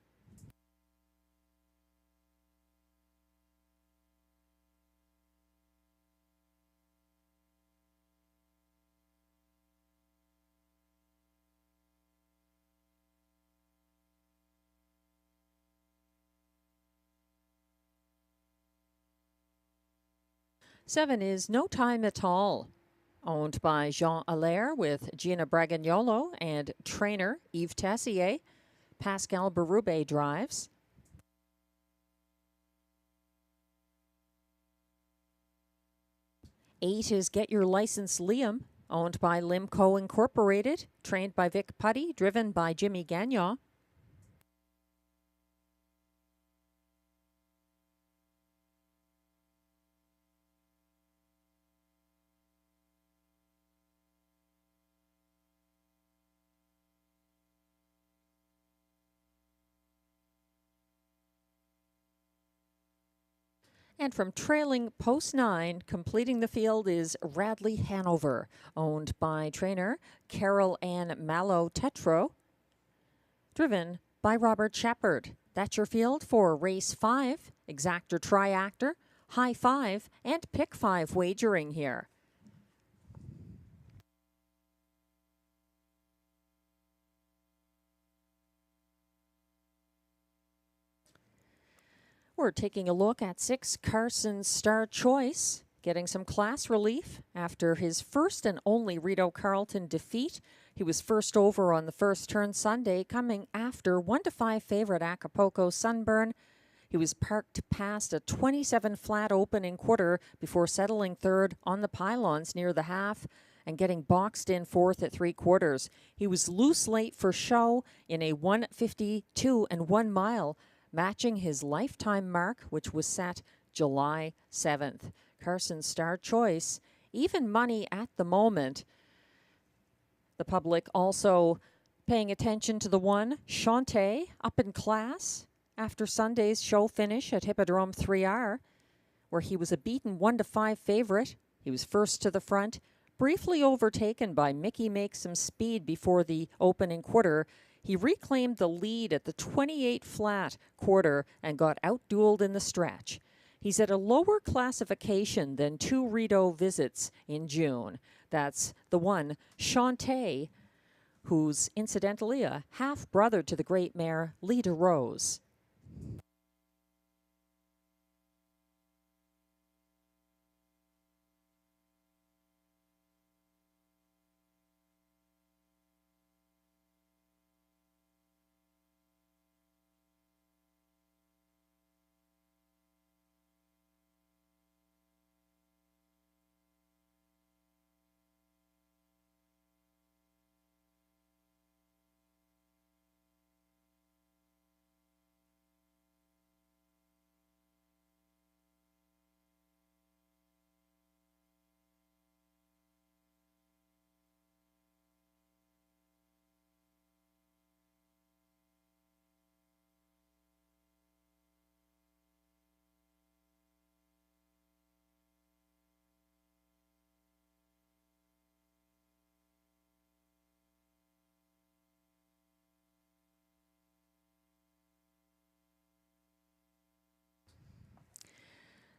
Seven is No Time at All, owned by Jean Allaire with Gina Bragagnolo and trainer Yves Tessier. Pascal Berube drives. 8 is Get Your License Liam, owned by Limco Incorporated, trained by Vic Putty, driven by Jimmy Gagnon. 'And from trailing post 9, completing the field is Radley Hanover, owned by trainer Carol Ann Mallow Tetro, driven by Robert Shepard. That's your field for race 5, exactor triactor, high 5, and pick 5 wagering here. We're taking a look at 6 Carson Star Choice, getting some class relief after his first and only Rideau Carleton defeat. He was first over on the first turn Sunday, coming after 1 to 5 favorite Acapulco Sunburn. He was parked past a 27 flat opening quarter before settling third on the pylons near the half and getting boxed in fourth at 3/4. He was loose late for show in a 1:52 and 1 mile, matching his lifetime mark, which was set July 7th. Carson Star Choice, even money at the moment. The public also paying attention to the 1, Chanté, up in class after Sunday's show finish at Hippodrome 3R, where he was a beaten 1 to 5 favorite. He was first to the front, briefly overtaken by Mickey Make Some Speed before the opening quarter. He reclaimed the lead at the 28 flat quarter and got outdueled in the stretch. He's at a lower classification than 2 Rideau visits in June. That's the 1, Chanté, who's incidentally a half-brother to the great mare Leda Rose.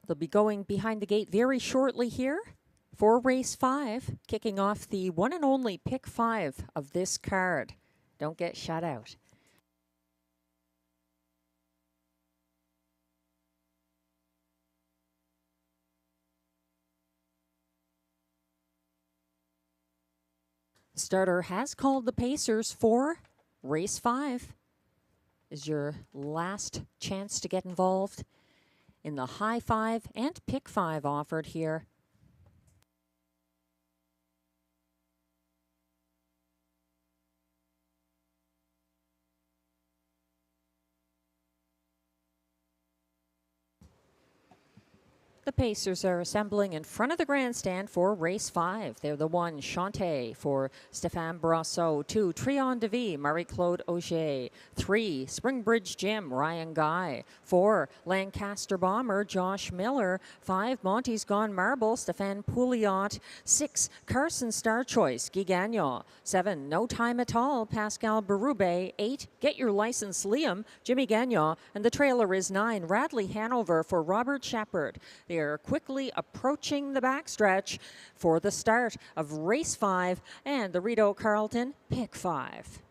They'll be going behind the gate very shortly here for race 5, kicking off the one and only pick 5 of this card. Don't get shut out. Starter has called the Pacers for race 5. Is your last chance to get involved in the high 5 and pick 5 offered here. The Pacers are assembling in front of the grandstand for race 5. They're the 1, Chante for Stéphane Brosseau. 2, Trion DeVie, Marie-Claude Auger. 3, Springbridge Jim, Ryan Guy. 4, Lancaster Bomber, Josh Miller. 5, Monty's Gone Marble, Stéphane Pouliot. 6, Carson Star Choice, Guy Gagnon. 7, No Time at All, Pascal Berube. 8, Get Your License, Liam, Jimmy Gagnon. And the trailer is 9, Radley Hanover for Robert Shepard. They are quickly approaching the backstretch for the start of race 5 and the Rideau Carleton pick 5.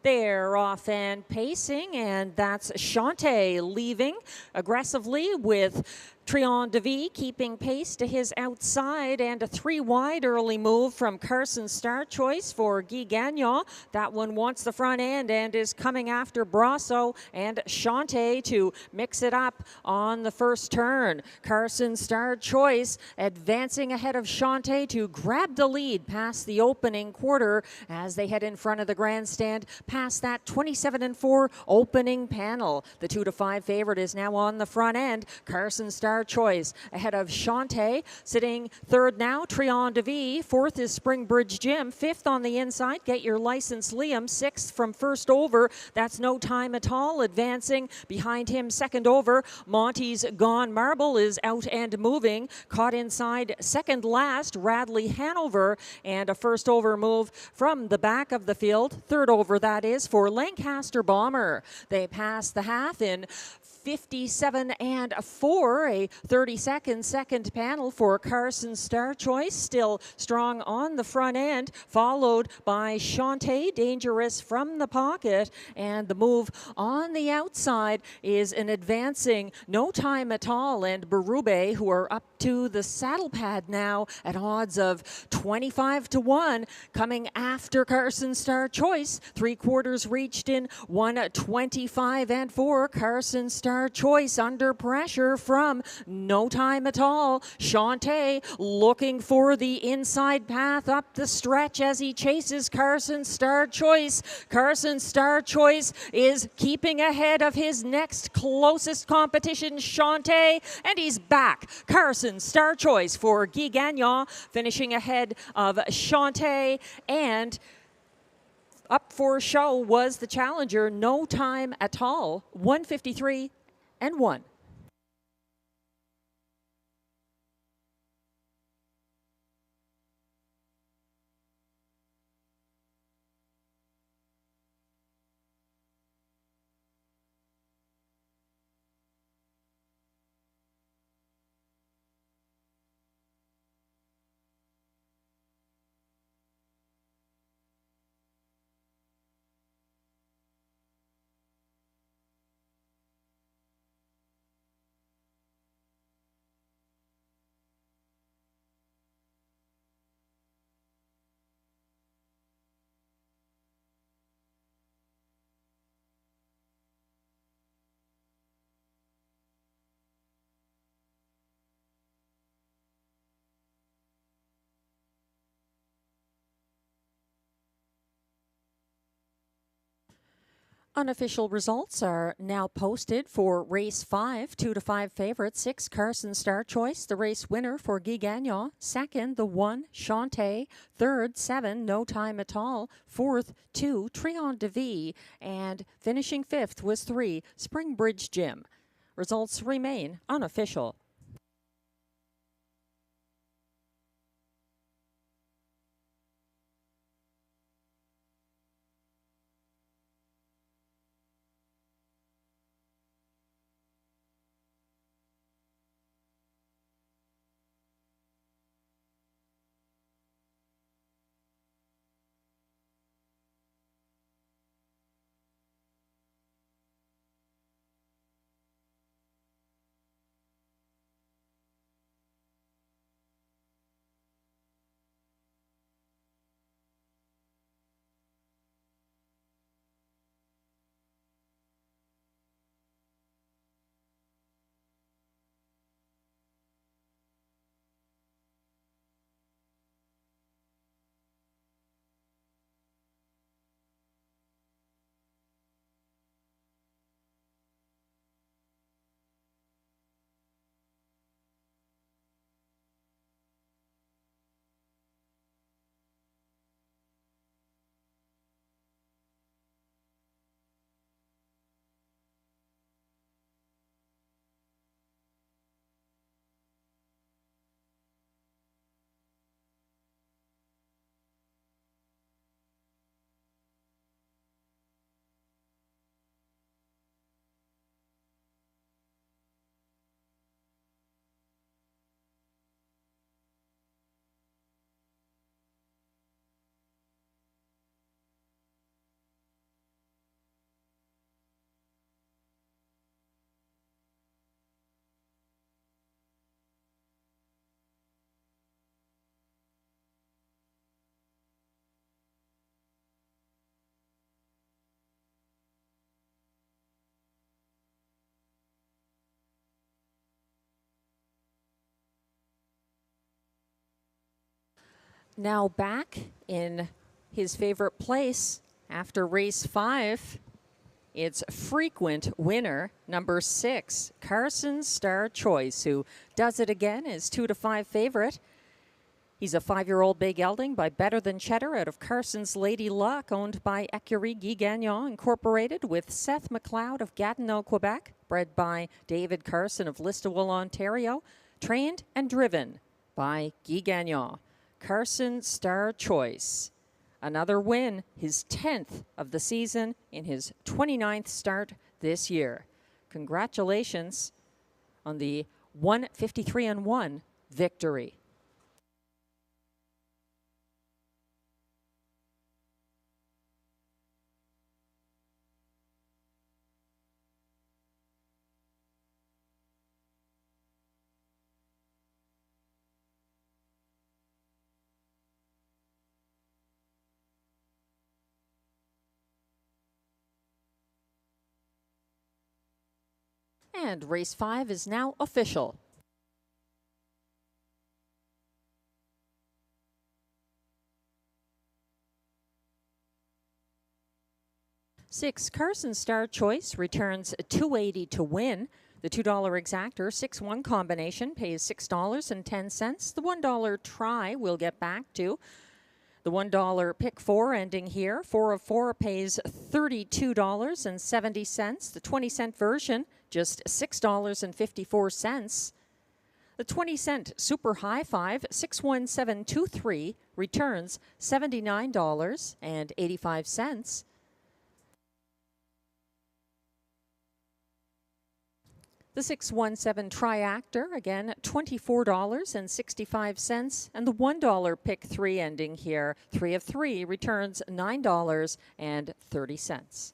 They're off and pacing, and that's Chante leaving aggressively with Trion DeVie keeping pace to his outside, and a 3 wide early move from Carson Star Choice for Guy Gagnon. That one wants the front end and is coming after Brosseau and Chante to mix it up on the first turn. Carson Star Choice advancing ahead of Chante to grab the lead past the opening quarter as they head in front of the grandstand past that 27-4 opening panel. The 2-5 favorite is now on the front end. Carson Star Choice ahead of Chante. Sitting third now, Trion DeVie. Fourth is Springbridge Jim. Fifth on the inside, Get Your License, Liam. Sixth from first over, that's No Time at All. Advancing behind him, second over, Monty's Gone Marble is out and moving. Caught inside second last, Radley Hanover. And a first over move from the back of the field. Third over, that is, for Lancaster Bomber. They pass the half in 57 and 4, a 30-second second panel for Carson Star Choice, still strong on the front end, followed by Chante, dangerous from the pocket, and the move on the outside is an advancing No Time at All and Berube, who are up to the saddle pad now at odds of 25-1, coming after Carson Star Choice. 3/4 reached in 1:25 and 4. Carson Star Choice under pressure from No Time at All. Chante looking for the inside path up the stretch as he chases Carson Star Choice. Carson Star Choice is keeping ahead of his next closest competition, Chante, and he's back. Carson Star Choice for Guy Gagnon, finishing ahead of Chante, and up for show was the challenger, No Time at All, 1:53 and 1. Unofficial results are now posted for race 5, 2-5 favorite, 6 Carson Star Choice, the race winner for Guy Gagnon. Second, the 1 Chante. Third, 7 No Time at All. Fourth, 2 Trion DeVie. And finishing fifth was 3 Springbridge Jim. Results remain unofficial. Now back in his favorite place after race 5. It's frequent winner number 6, Carson Star Choice, who does it again, is 2-5 favorite. He's a 5-year-old bay gelding by Better Than Cheddar out of Carson's Lady Luck, owned by Écurie Guy Gagnon Incorporated, with Seth McLeod of Gatineau, Quebec, bred by David Carson of Listowel, Ontario, trained and driven by Guy Gagnon. Carson Star Choice. Another win, his 10th of the season in his 29th start this year. Congratulations on the 153-1 victory. And race 5 is now official. Six, Carson Star Choice returns $2.80 to win. The $2 exactor 6-1 combination pays $6.10. The $1 try we'll get back to. The $1 pick 4 ending here. 4 of 4 pays $32.70. The 20-cent version, just $6.54. The 20-cent Super High 5 61723 returns $79.85. The 617 Triactor, again, $24.65. And the $1 pick 3 ending here, 3 of 3 returns $9.30.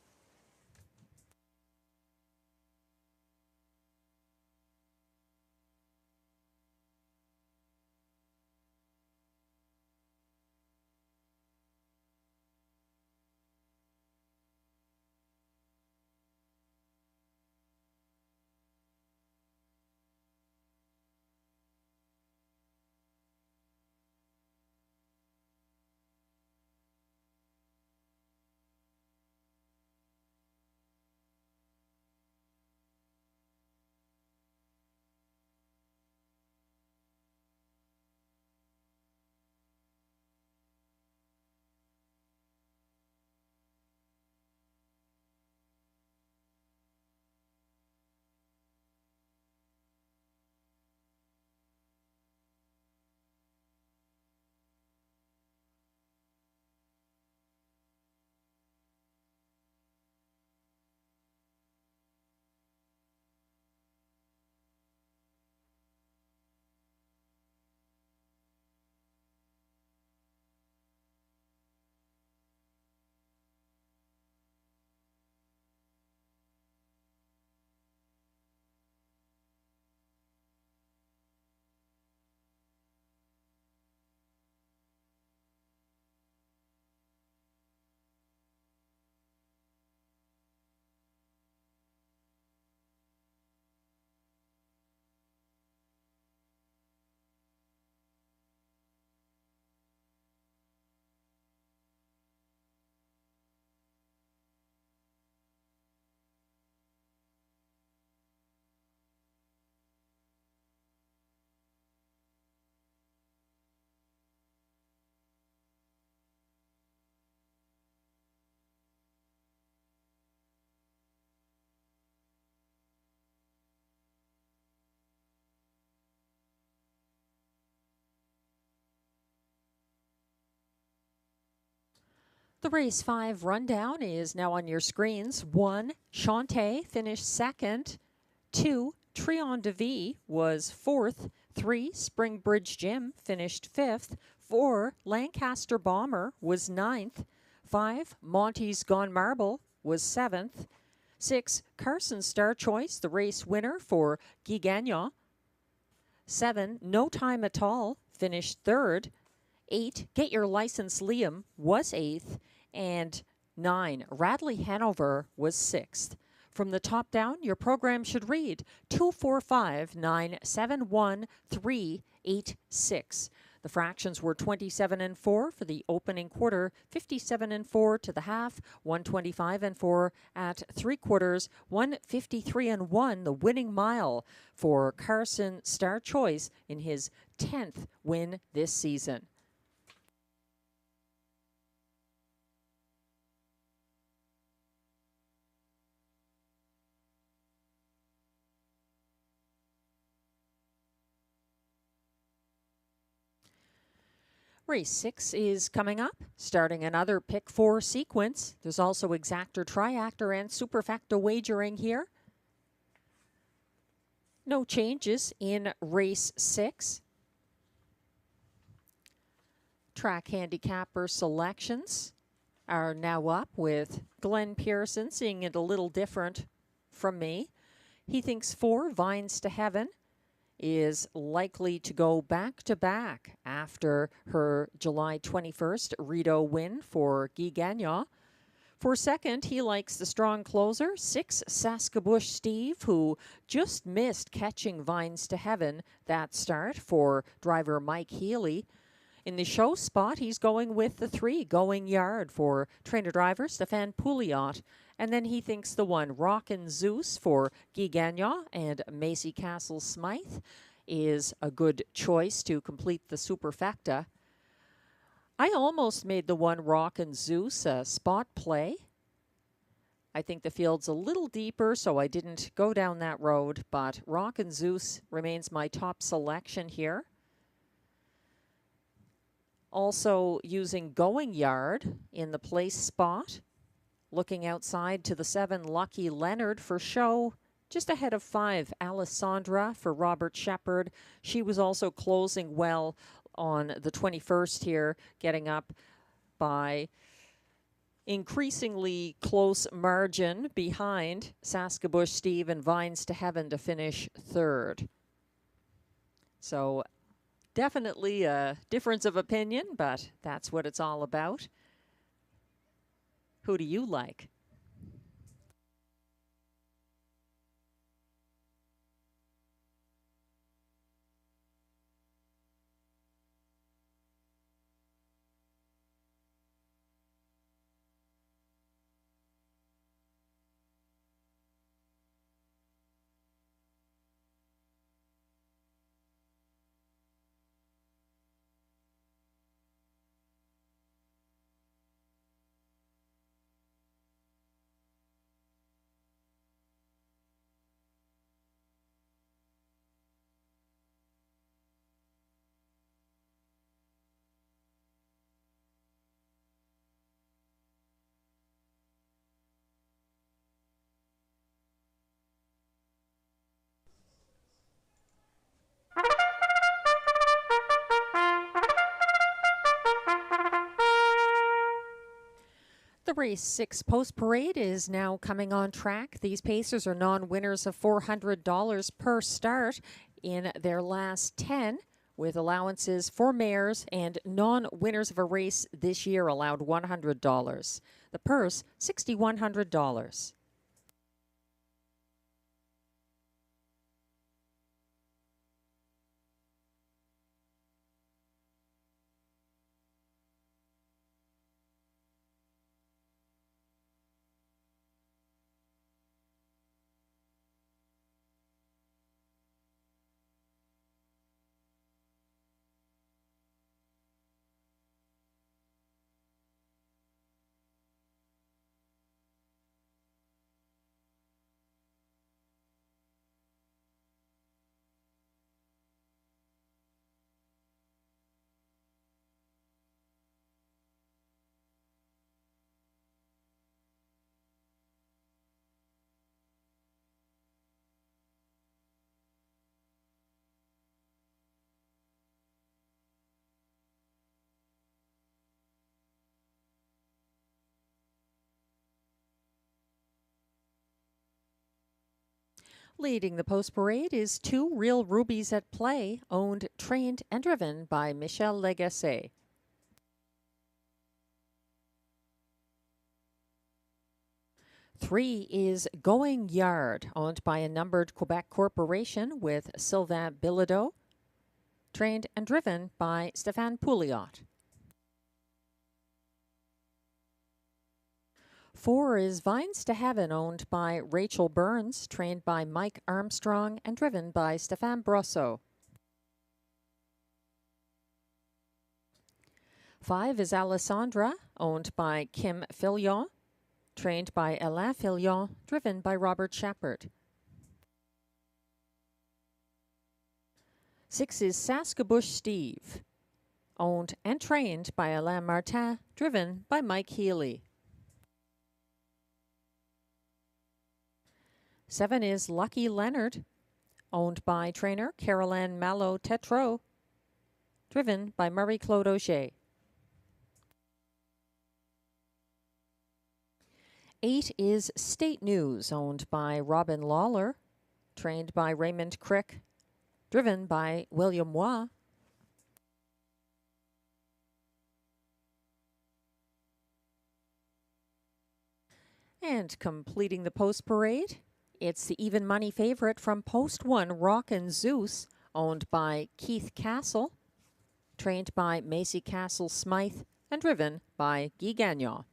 The race 5 rundown is now on your screens. 1, Shantae finished 2nd. 2, Trion de Vie was 4th. 3, Springbridge Jim finished 5th. 4, Lancaster Bomber was 9th. 5, Monty's Gone Marble was 7th. 6, Carson Star Choice, the race winner for Guy Gagnon. 7, No Time at All finished 3rd. 8, Get Your License Liam was 8th. And 9, Radley Hanover was 6th. From the top down, your program should read 245-971-386. The fractions were 27 and 4 for the opening quarter, 57 and 4 to the half, 125 and 4 at 3/4, 153 and 1 the winning mile for Carson Star Choice in his 10th win this season. Race 6 is coming up, starting another Pick 4 sequence. There's also exactor, triactor, and superfecta wagering here. No changes in race 6. Track handicapper selections are now up with Glenn Pearson seeing it a little different from me. He thinks 4, Vines to Heaven, is likely to go back-to-back after her July 21st Rideau win for Guy Gagnon. For second, he likes the strong closer, 6, Saskabush Steve, who just missed catching Vines to Heaven that start for driver Mike Healy. In the show spot, he's going with the 3, Going Yard, for trainer-driver Stefan Pouliot. And then he thinks the 1, Rockin' Zeus, for Guy Gagnon and Macy Castle Smythe, is a good choice to complete the superfecta. I almost made the 1, Rockin' Zeus, a spot play. I think the field's a little deeper, so I didn't go down that road, but Rockin' Zeus remains my top selection here. Also using Going Yard in the place spot. Looking outside to the 7, Lucky Leonard for show. Just ahead of 5, Alessandra for Robert Shepard. She was also closing well on the 21st here, getting up by increasingly close margin behind Saskabush Steve and Vines to Heaven to finish 3rd. So definitely a difference of opinion, but that's what it's all about. Who do you like? The race 6 post parade is now coming on track. These pacers are non-winners of $400 per start in their last 10, with allowances for mares, and non-winners of a race this year allowed $100. The purse, $6,100. Leading the post parade is 2 Real Rubies at Play, owned, trained, and driven by Michel Legasse. Three is Going Yard, owned by a numbered Quebec corporation with Sylvain Bilodeau. trained and driven by Stefan Pouliot. 4 is Vines to Heaven, owned by Rachel Burns, trained by Mike Armstrong and driven by Stefan Brosseau. 5 is Alessandra, owned by Kim Filion, trained by Alain Filion, driven by Robert Shepard. 6 is Saskabush Steve, owned and trained by Alain Martin, driven by Mike Healy. 7 is Lucky Leonard, owned by trainer Caroline Malo-Tetreault, driven by Marie-Claude Auger. 8 is State News, owned by Robin Lawler, trained by Raymond Crick, driven by William Waugh. 'And completing the post parade, it's the even money favorite from Post 1, Rockin' Zeus, owned by Keith Castle, trained by Macy Castle Smythe, and driven by Guy Gagnon.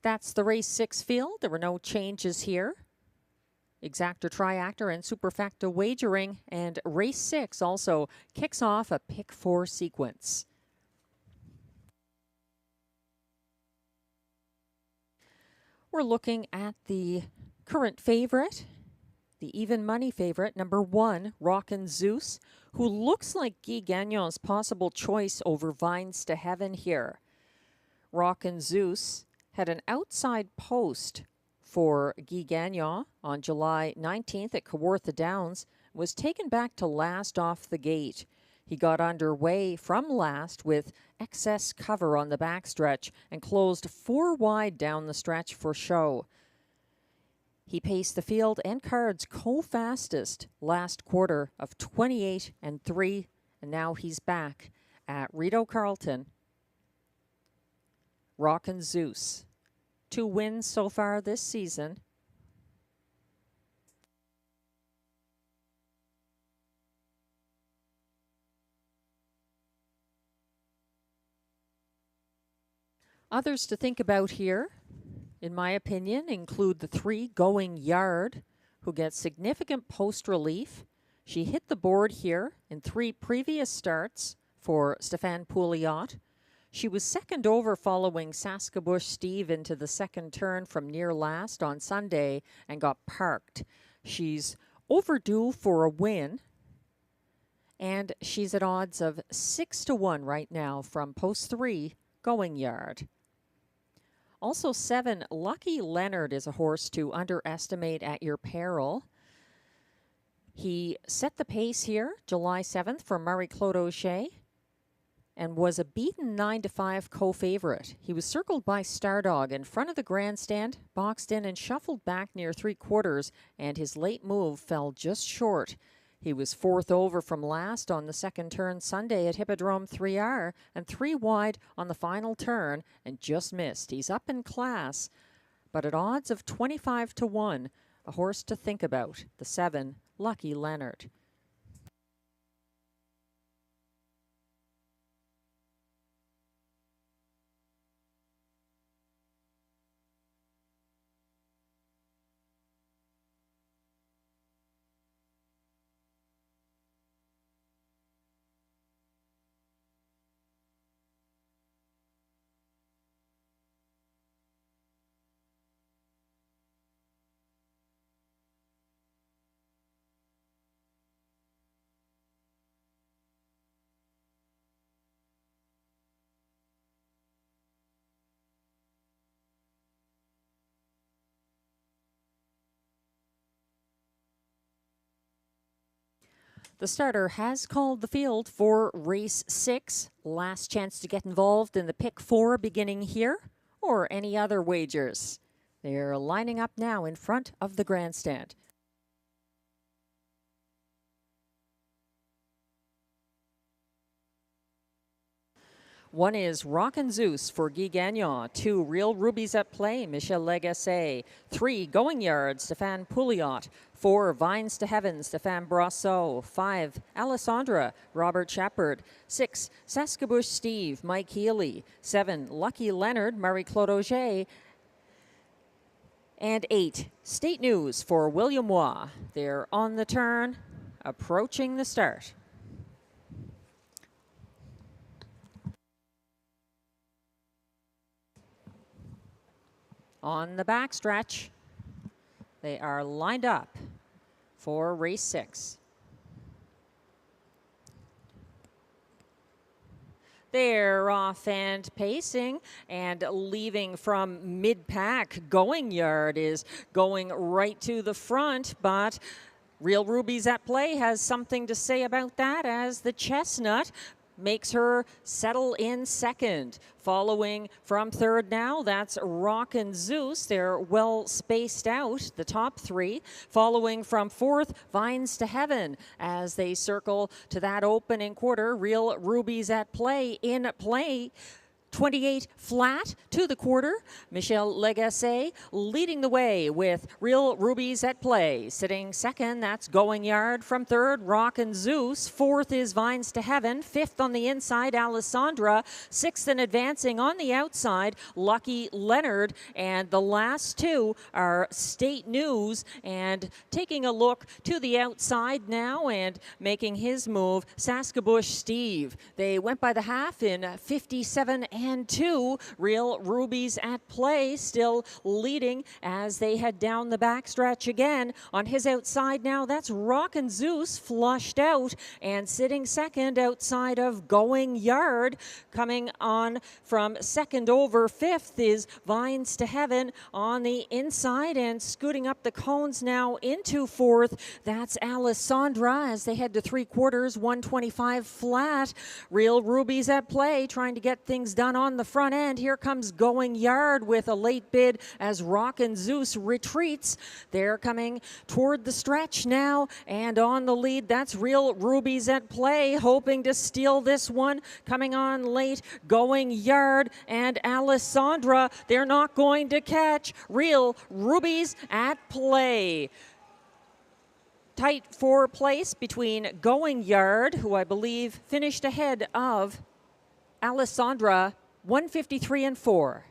That's the race 6 field. There were no changes here. Exactor, Triactor, and Superfecta wagering, and race 6 also kicks off a pick 4 sequence. We're looking at the current favorite, the even money favorite, number 1, Rockin' Zeus, who looks like Guy Gagnon's possible choice over Vines to Heaven here. Rockin' Zeus had an outside post for Guy Gagnon on July 19th at Kawartha Downs, was taken back to last off the gate. He got underway from last with excess cover on the backstretch and closed 4 wide down the stretch for show. He paced the field and cards co-fastest last quarter of 28 and 3, and now he's back at Rideau Carleton. Rockin' Zeus, 2 wins so far this season. Others to think about here, in my opinion, include the 3 Going Yard, who gets significant post relief. She hit the board here in 3 previous starts for Stefan Pouliot. She was second over following Saskabush Steve into the second turn from near last on Sunday and got parked. She's overdue for a win, and she's at odds of 6-1 right now from post 3 Going Yard. Also 7, Lucky Leonard is a horse to underestimate at your peril. He set the pace here July 7th for Marie-Claude Auger and was a beaten 9-5 co-favorite. He was circled by Stardog in front of the grandstand, boxed in and shuffled back near 3/4, and his late move fell just short. He was 4th over from last on the second turn Sunday at Hippodrome 3R and 3 wide on the final turn and just missed. He's up in class, but at odds of 25-1, a horse to think about, the 7, Lucky Leonard. The starter has called the field for race 6. Last chance to get involved in the pick 4 beginning here or any other wagers. They're lining up now in front of the grandstand. 1 is Rockin' Zeus for Guy Gagnon. 2, Real Rubies at Play, Michel Legasse. 3, Going Yard, Stéphane Pouliot. 4, Vines to Heaven, Stéphane Brosseau. 5, Alessandra, Robert Shepard. 6, Saskabush Steve, Mike Healy. 7, Lucky Leonard, Marie-Claude Auger. And 8, State News for William Waugh. They're on the turn, approaching the start. On the backstretch, they are lined up for race 6. They're off and pacing and leaving from mid-pack. Going Yard is going right to the front, but Real Rubies at Play has something to say about that as the Chestnut makes her settle in second. Following from third now, that's Rockin' Zeus. They're well spaced out, the top 3. Following from fourth, Vines to Heaven as they circle to that opening quarter. Real Rubies at Play in play. 28 flat to the quarter. Michel Legasse leading the way with Real Rubies at Play. Sitting second, that's Going Yard. From third, Rockin' Zeus. Fourth is Vines to Heaven. Fifth on the inside, Alessandra. Sixth and advancing on the outside, Lucky Leonard. And the last 2 are State News. And taking a look to the outside now and making his move, Saskabush Steve. They went by the half in 57 and 2. Real Rubies at Play still leading as they head down the backstretch again. On his outside now, that's Rockin' Zeus flushed out and sitting second outside of Going Yard. Coming on from second over fifth is Vines to Heaven on the inside and scooting up the cones now into fourth. That's Alessandra as they head to 3/4, 125 flat. Real Rubies at Play trying to get things done on the front end. Here comes Going Yard with a late bid as Rockin' Zeus retreats. They're coming toward the stretch now and on the lead. That's Real Rubies at Play hoping to steal this one. Coming on late, Going Yard and Alessandra. They're not going to catch Real Rubies at Play. Tight for place between Going Yard, who I believe finished ahead of Alessandra, 153 and 4.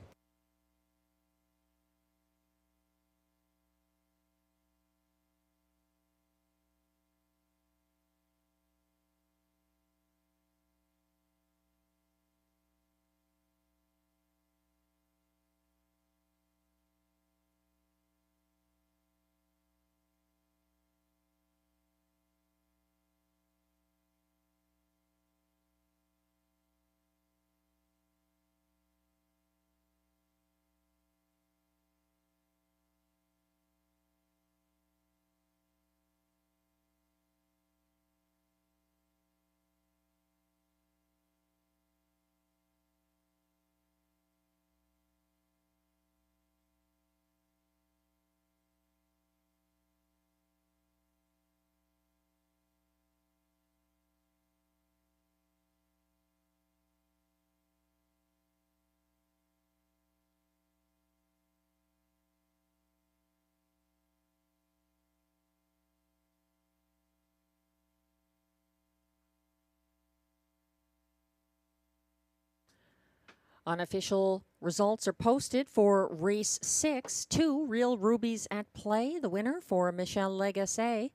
Unofficial results are posted for race 6. 2 Real Rubies at Play, the winner for Michel Legasse.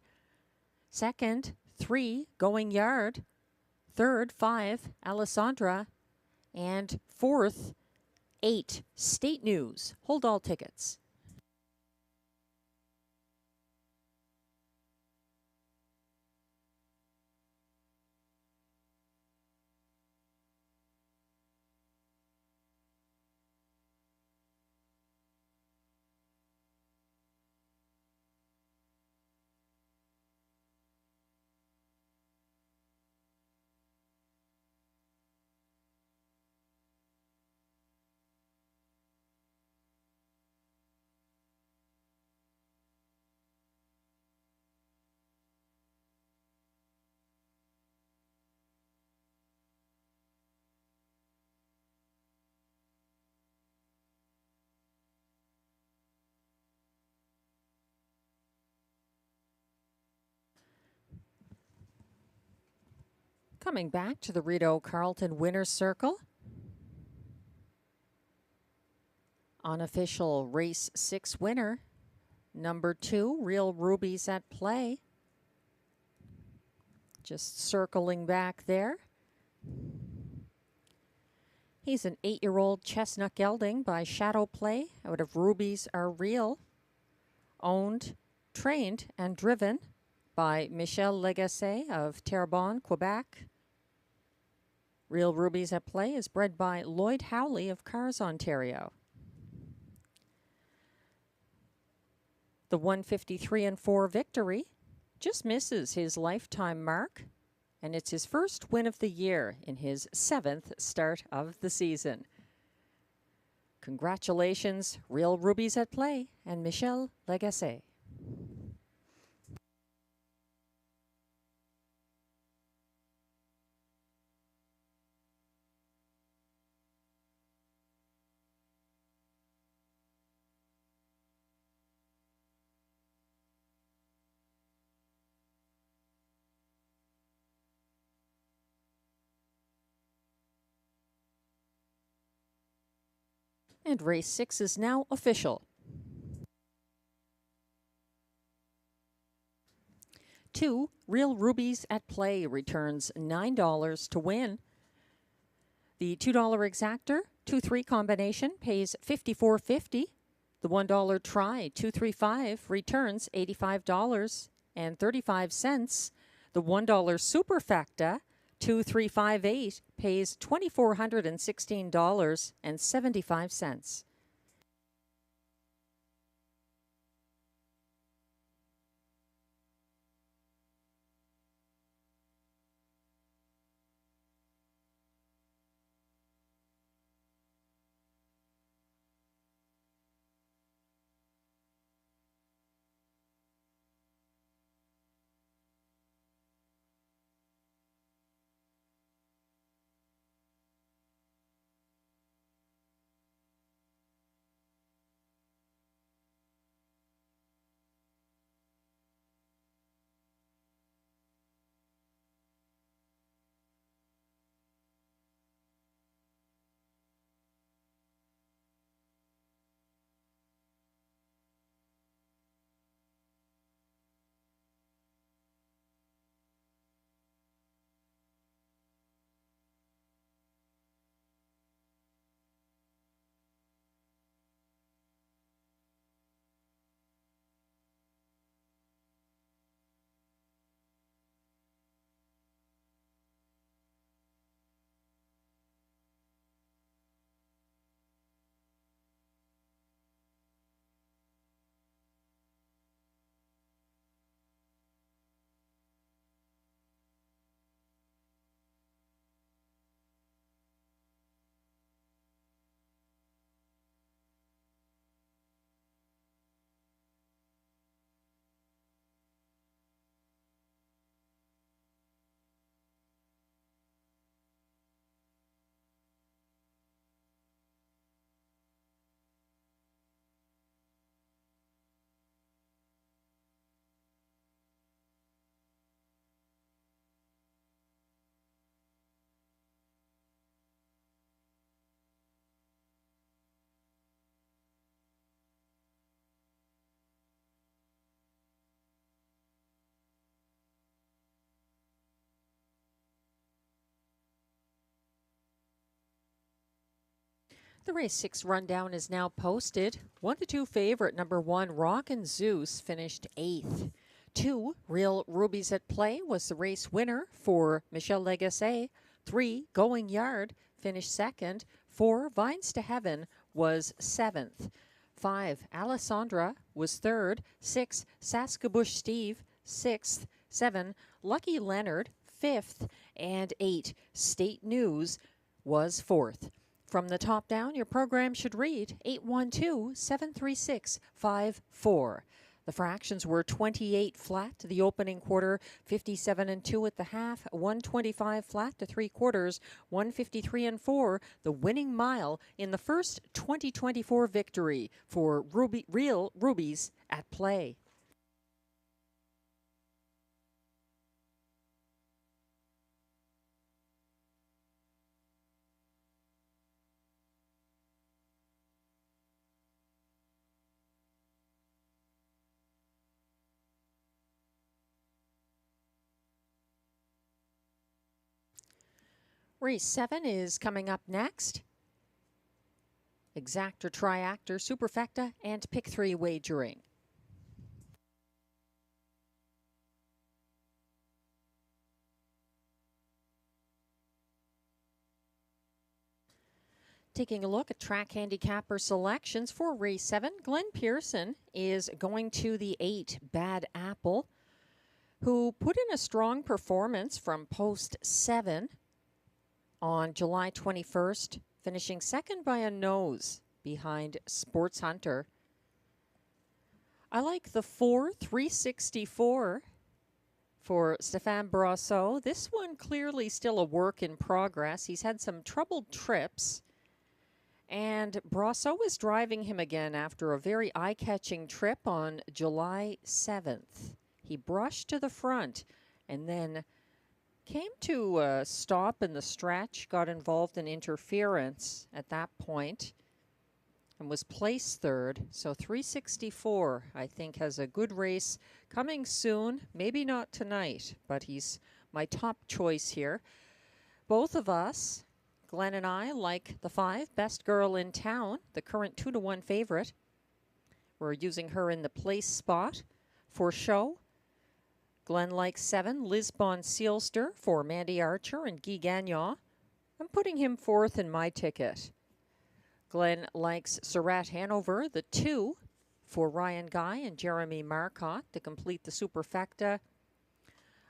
Second, 3 Going Yard. Third, 5 Alessandra. And fourth, 8 State News. Hold all tickets. Coming back to the Rideau Carleton Winner's Circle. Unofficial race 6 winner, number 2, Real Rubies at Play. Just circling back there. He's an 8-year-old chestnut gelding by Shadow Play out of Rubies Are Real. Owned, trained, and driven by Michel Legasse of Terrebonne, Quebec. Real Rubies at Play is bred by Lloyd Howley of Cars, Ontario. The 153-4 victory just misses his lifetime mark, and it's his first win of the year in his 7th start of the season. Congratulations, Real Rubies at Play and Michel Legasse. And race 6 is now official. 2, Real Rubies at Play returns $9 to win. The $2 exactor 2-3 combination pays $54.50. The $1 try 2-3-5 returns $85.35. The $1 superfecta 2-3-5-8 pays $2,416.75. The race 6 rundown is now posted. 1-2 favorite number 1, Rockin' Zeus, finished 8th. 2, Real Rubies at Play, was the race winner for Michel Legasse. 3, Going Yard, finished 2nd. 4, Vines to Heaven, was 7th. 5, Alessandra was 3rd. 6, Saskabush Steve, 6th. 7, Lucky Leonard, 5th. And 8, State News, was 4th. From the top down, your program should read 812-736-54. The fractions were 28 flat to the opening quarter, 57-2 at the half, 125 flat to 3/4, 153-4, the winning mile in the first 2024 victory for Real Rubies at Play. Race 7 is coming up next. Exactor, Triactor, Superfecta, and Pick 3 wagering. Taking a look at track handicapper selections for race 7, Glenn Pearson is going to the 8 Bad Apple, who put in a strong performance from post 7 on July 21st, finishing second by a nose behind Sports Hunter. I like the 4 364 for Stéphane Brosseau. This one clearly still a work in progress. He's had some troubled trips. And Brosseau is driving him again after a very eye-catching trip on July 7th. He brushed to the front and then came to a stop in the stretch, got involved in interference at that point, and was placed third. So 364, I think, has a good race coming soon. Maybe not tonight, but he's my top choice here. Both of us, Glenn and I, like the 5, Best Girl in Town, the current 2-1 favorite. We're using her in the place spot for show. Glenn likes 7, Lisbon Sealster for Mandy Archer and Guy Gagnon. I'm putting him 4th in my ticket. Glenn likes Surratt Hanover, the 2 for Ryan Guy and Jeremy Marcotte to complete the Superfecta.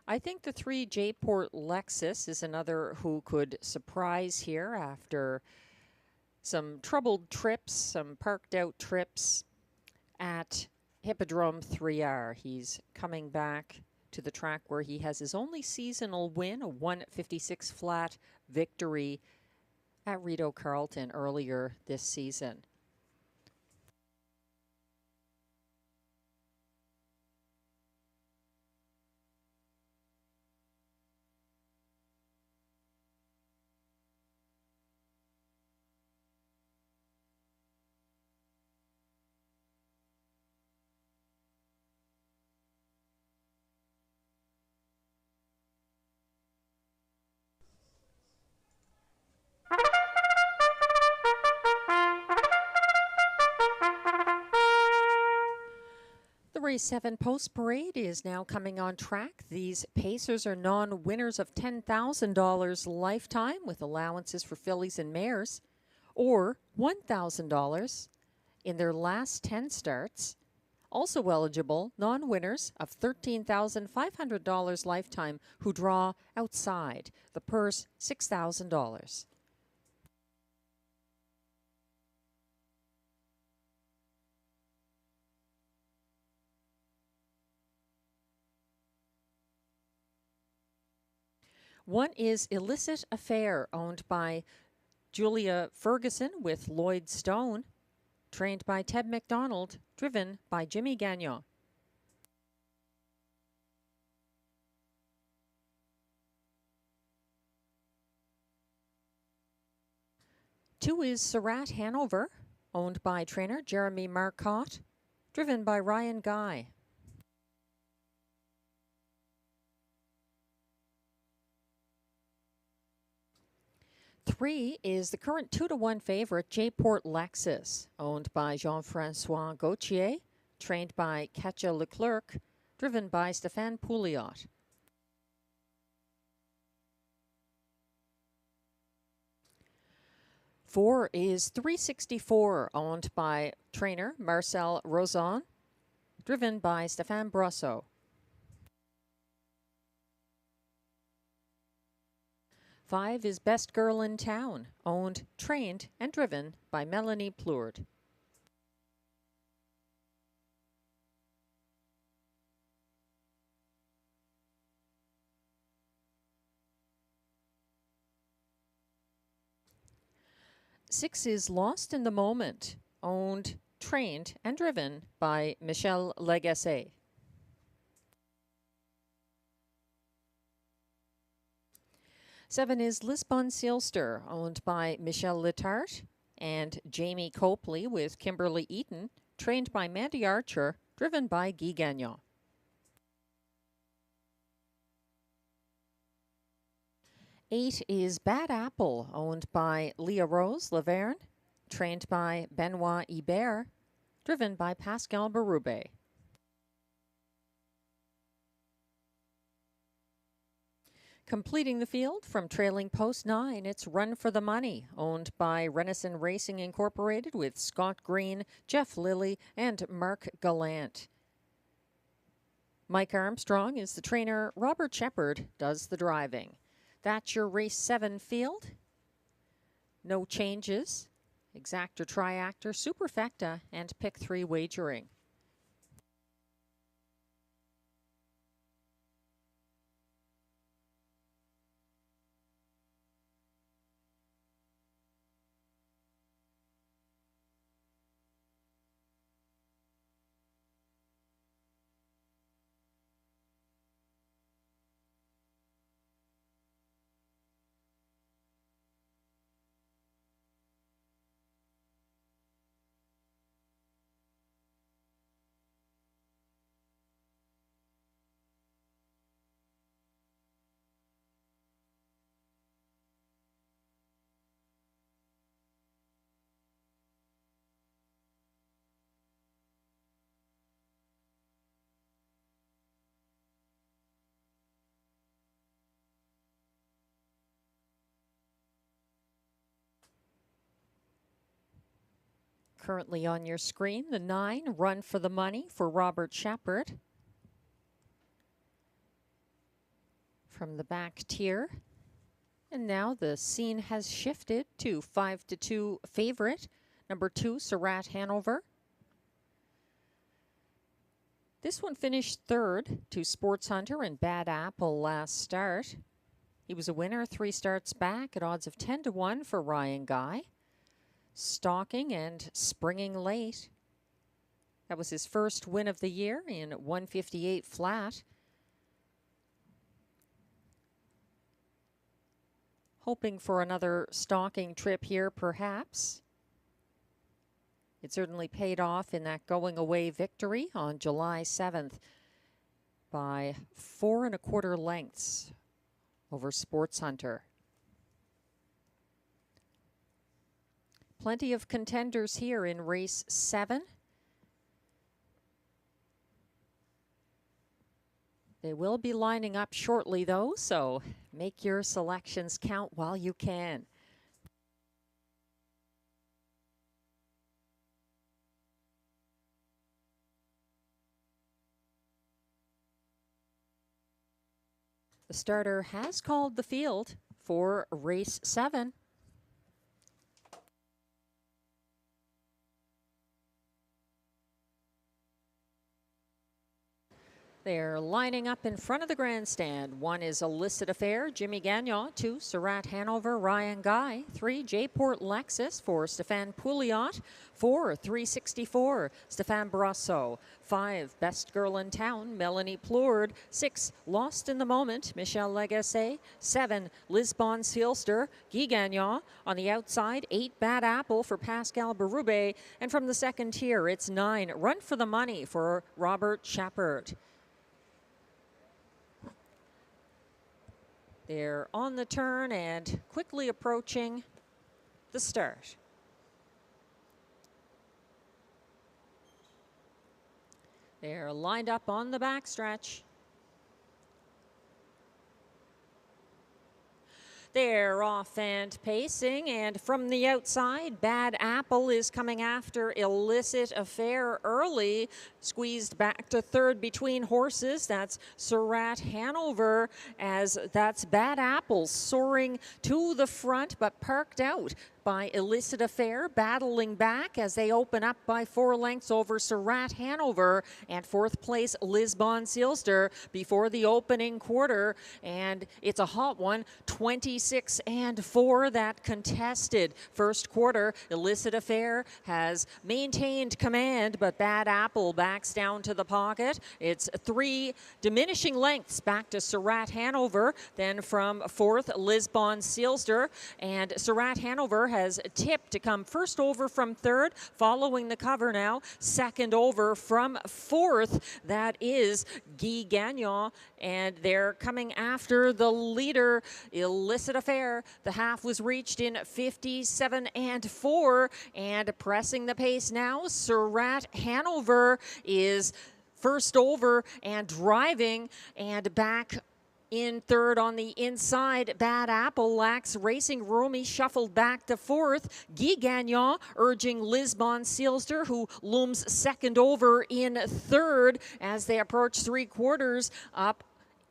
I think the 3 J-Port Lexus is another who could surprise here after some troubled trips, some parked out trips at Hippodrome 3R. He's coming back to the track where he has his only seasonal win, a 156 flat victory at Rideau Carleton earlier this season. The Race 7 Post Parade is now coming on track. These Pacers are non-winners of $10,000 lifetime with allowances for fillies and mares, or $1,000 in their last 10 starts. Also eligible, non-winners of $13,500 lifetime who draw outside. The purse, $6,000. One is Illicit Affair, owned by Julia Ferguson with Lloyd Stone, trained by Ted McDonald, driven by Jimmy Gagnon. Two is Surratt Hanover, owned by trainer Jeremy Marcotte, driven by Ryan Guy. 3 is the current 2-1 favorite, J-Port Lexus, owned by Jean-Francois Gauthier, trained by Katja Leclerc, driven by Stéphane Pouliot. Four is 364, owned by trainer Marcel Rozon, driven by Stéphane Brosseau. 5 is Best Girl in Town, owned, trained, and driven by Melanie Plourde. Six is Lost in the Moment, owned, trained, and driven by Michel Legasse. 7 is Lisbon Sealster, owned by Michel Letarte and Jamie Copley with Kimberly Eaton, trained by Mandy Archer, driven by Guy Gagnon. 8 is Bad Apple, owned by Leah Rose Laverne, trained by Benoit Ibert, driven by Pascal Berube. Completing the field from trailing post 9, it's Run for the Money, owned by Renison Racing Incorporated with Scott Green, Jeff Lilly, and Mark Gallant. Mike Armstrong is the trainer. Robert Shepard does the driving. That's your race 7 field. No changes. Exactor, Triactor, Superfecta, and Pick 3 wagering. Currently on your screen, the 9, Run for the Money for Robert Shepard. From the back tier. And now the scene has shifted to 5-2 favorite, number 2, Surratt Hanover. This one finished 3rd to Sports Hunter and Bad Apple last start. He was a winner 3 starts back at odds of 10-1 for Ryan Guy. Stalking and springing late. That was his first win of the year in 158 flat. Hoping for another stalking trip here, perhaps. It certainly paid off in that going away victory on July 7th by 4 1/4 lengths over Sports Hunter. Plenty of contenders here in race 7. They will be lining up shortly, though, so make your selections count while you can. The starter has called the field for race 7. They're lining up in front of the grandstand. 1 is Illicit Affair, Jimmy Gagnon. 2, Surratt Hanover, Ryan Guy. 3, J-Port Lexus for Stéphane Pouliot. 4, 364, Stéphane Brasso. 5, Best Girl in Town, Melanie Plourde. 6, Lost in the Moment, Michelle Lagacé. 7, Lisbon Sealster, Guy Gagnon. On the outside, 8, Bad Apple for Pascal Berube. And from the second tier, it's 9, Run for the Money for Robert Shepard. They're on the turn and quickly approaching the start. They're lined up on the backstretch. They're off and pacing, and from the outside, Bad Apple is coming after Illicit Affair early. Squeezed back to 3rd between horses. That's Surratt Hanover, as that's Bad Apple soaring to the front, but parked out by Illicit Affair, battling back as they open up by 4 lengths over Surratt Hanover, and 4th place Lisbon Sealster before the opening quarter. And it's a hot one, 26-4 that contested first quarter. Illicit Affair has maintained command, but Bad Apple backs down to the pocket. It's 3 diminishing lengths back to Surratt Hanover, then from 4th Lisbon Sealster, and Surratt Hanover has tipped to come first over from third, following the cover now. Second over from fourth, that is Guy Gagnon, and they're coming after the leader, Illicit Affair. The half was reached in 57 and 4, and pressing the pace now, Surratt Hanover is first over and driving, and back in third on the inside. Bad Apple lacks racing room. He shuffled back to fourth. Guy Gagnon urging Lisbon Sealster, who looms second over in third as they approach three quarters. Up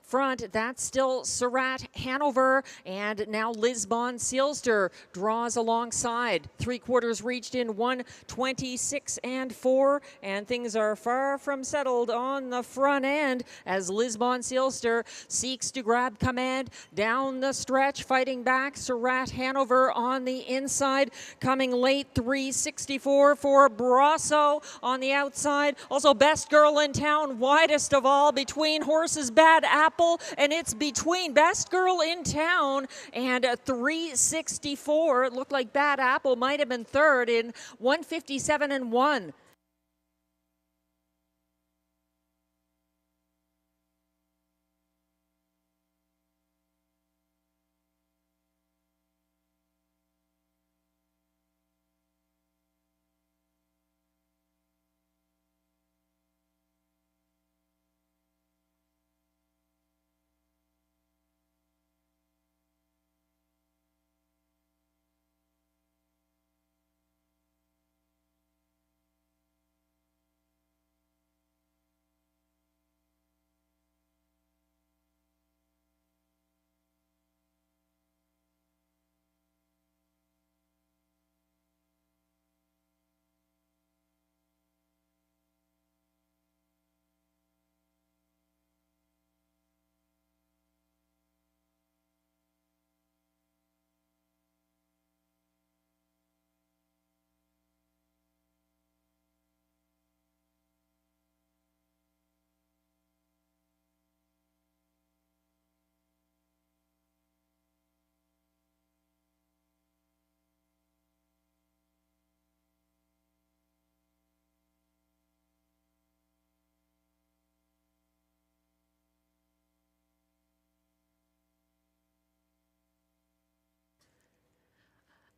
front, that's still Surratt Hanover, and now Lisbon Sealster draws alongside. Three quarters reached in 1:26 and 4, and things are far from settled on the front end as Lisbon Sealster seeks to grab command down the stretch, fighting back. Surratt Hanover on the inside, coming late. 3:64 for Brasso on the outside. Also Best Girl in Town, widest of all between horses. Bad Apple, and it's between Best Girl in Town and 3:64. It looked like Bad Apple might have been third in 1:57 and 1.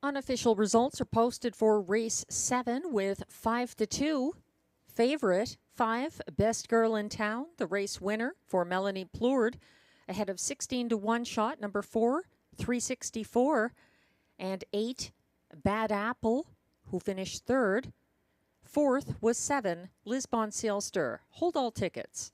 Unofficial results are posted for race 7 with 5-2. Favorite 5, Best Girl in Town, the race winner for Melanie Plourde, ahead of 16-1 shot number 4, 364, and 8, Bad Apple, who finished third. Fourth was 7, Lisbon Sealster. Hold all tickets.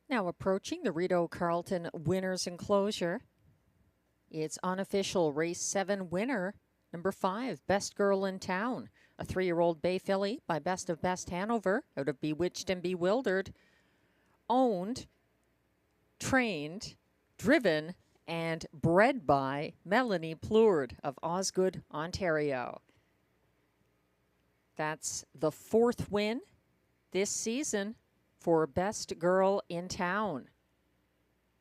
Now approaching the Rideau Carleton winners enclosure. It's unofficial race 7 winner, number 5, Best Girl in Town, a 3-year-old bay filly by Best of Best Hanover out of Bewitched and Bewildered, owned, trained, driven, and bred by Melanie Plourde of Osgood, Ontario. That's the 4th win this season for Best Girl in Town.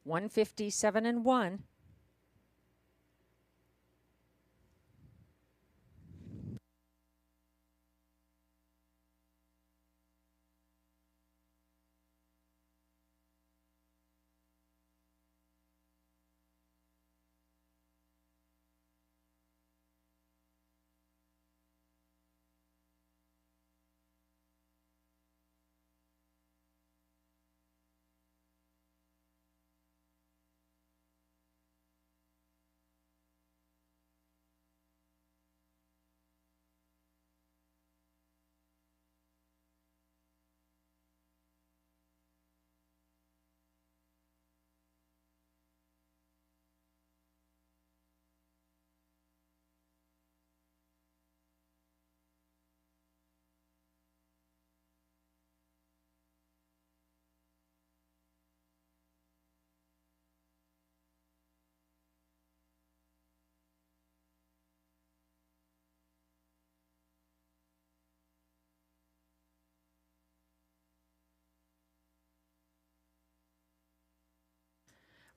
157 and 1.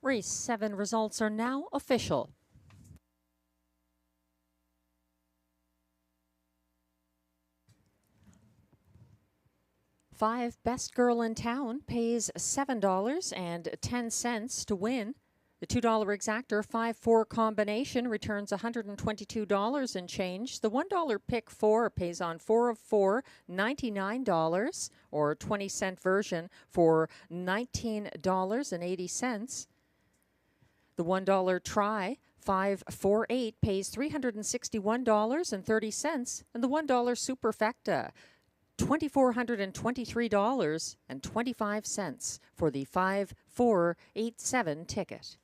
Race 7 results are now official. Five Best Girl in Town pays $7.10 to win. The $2 exactor 5-4 combination returns $122 and change. The $1 pick 4 pays on 4 of 4, $99, or 20-cent version for $19.80. The $1 try 5-4-8 pays $361.30, and the $1 superfecta $2,423.25 for the 5-4-8-7 ticket.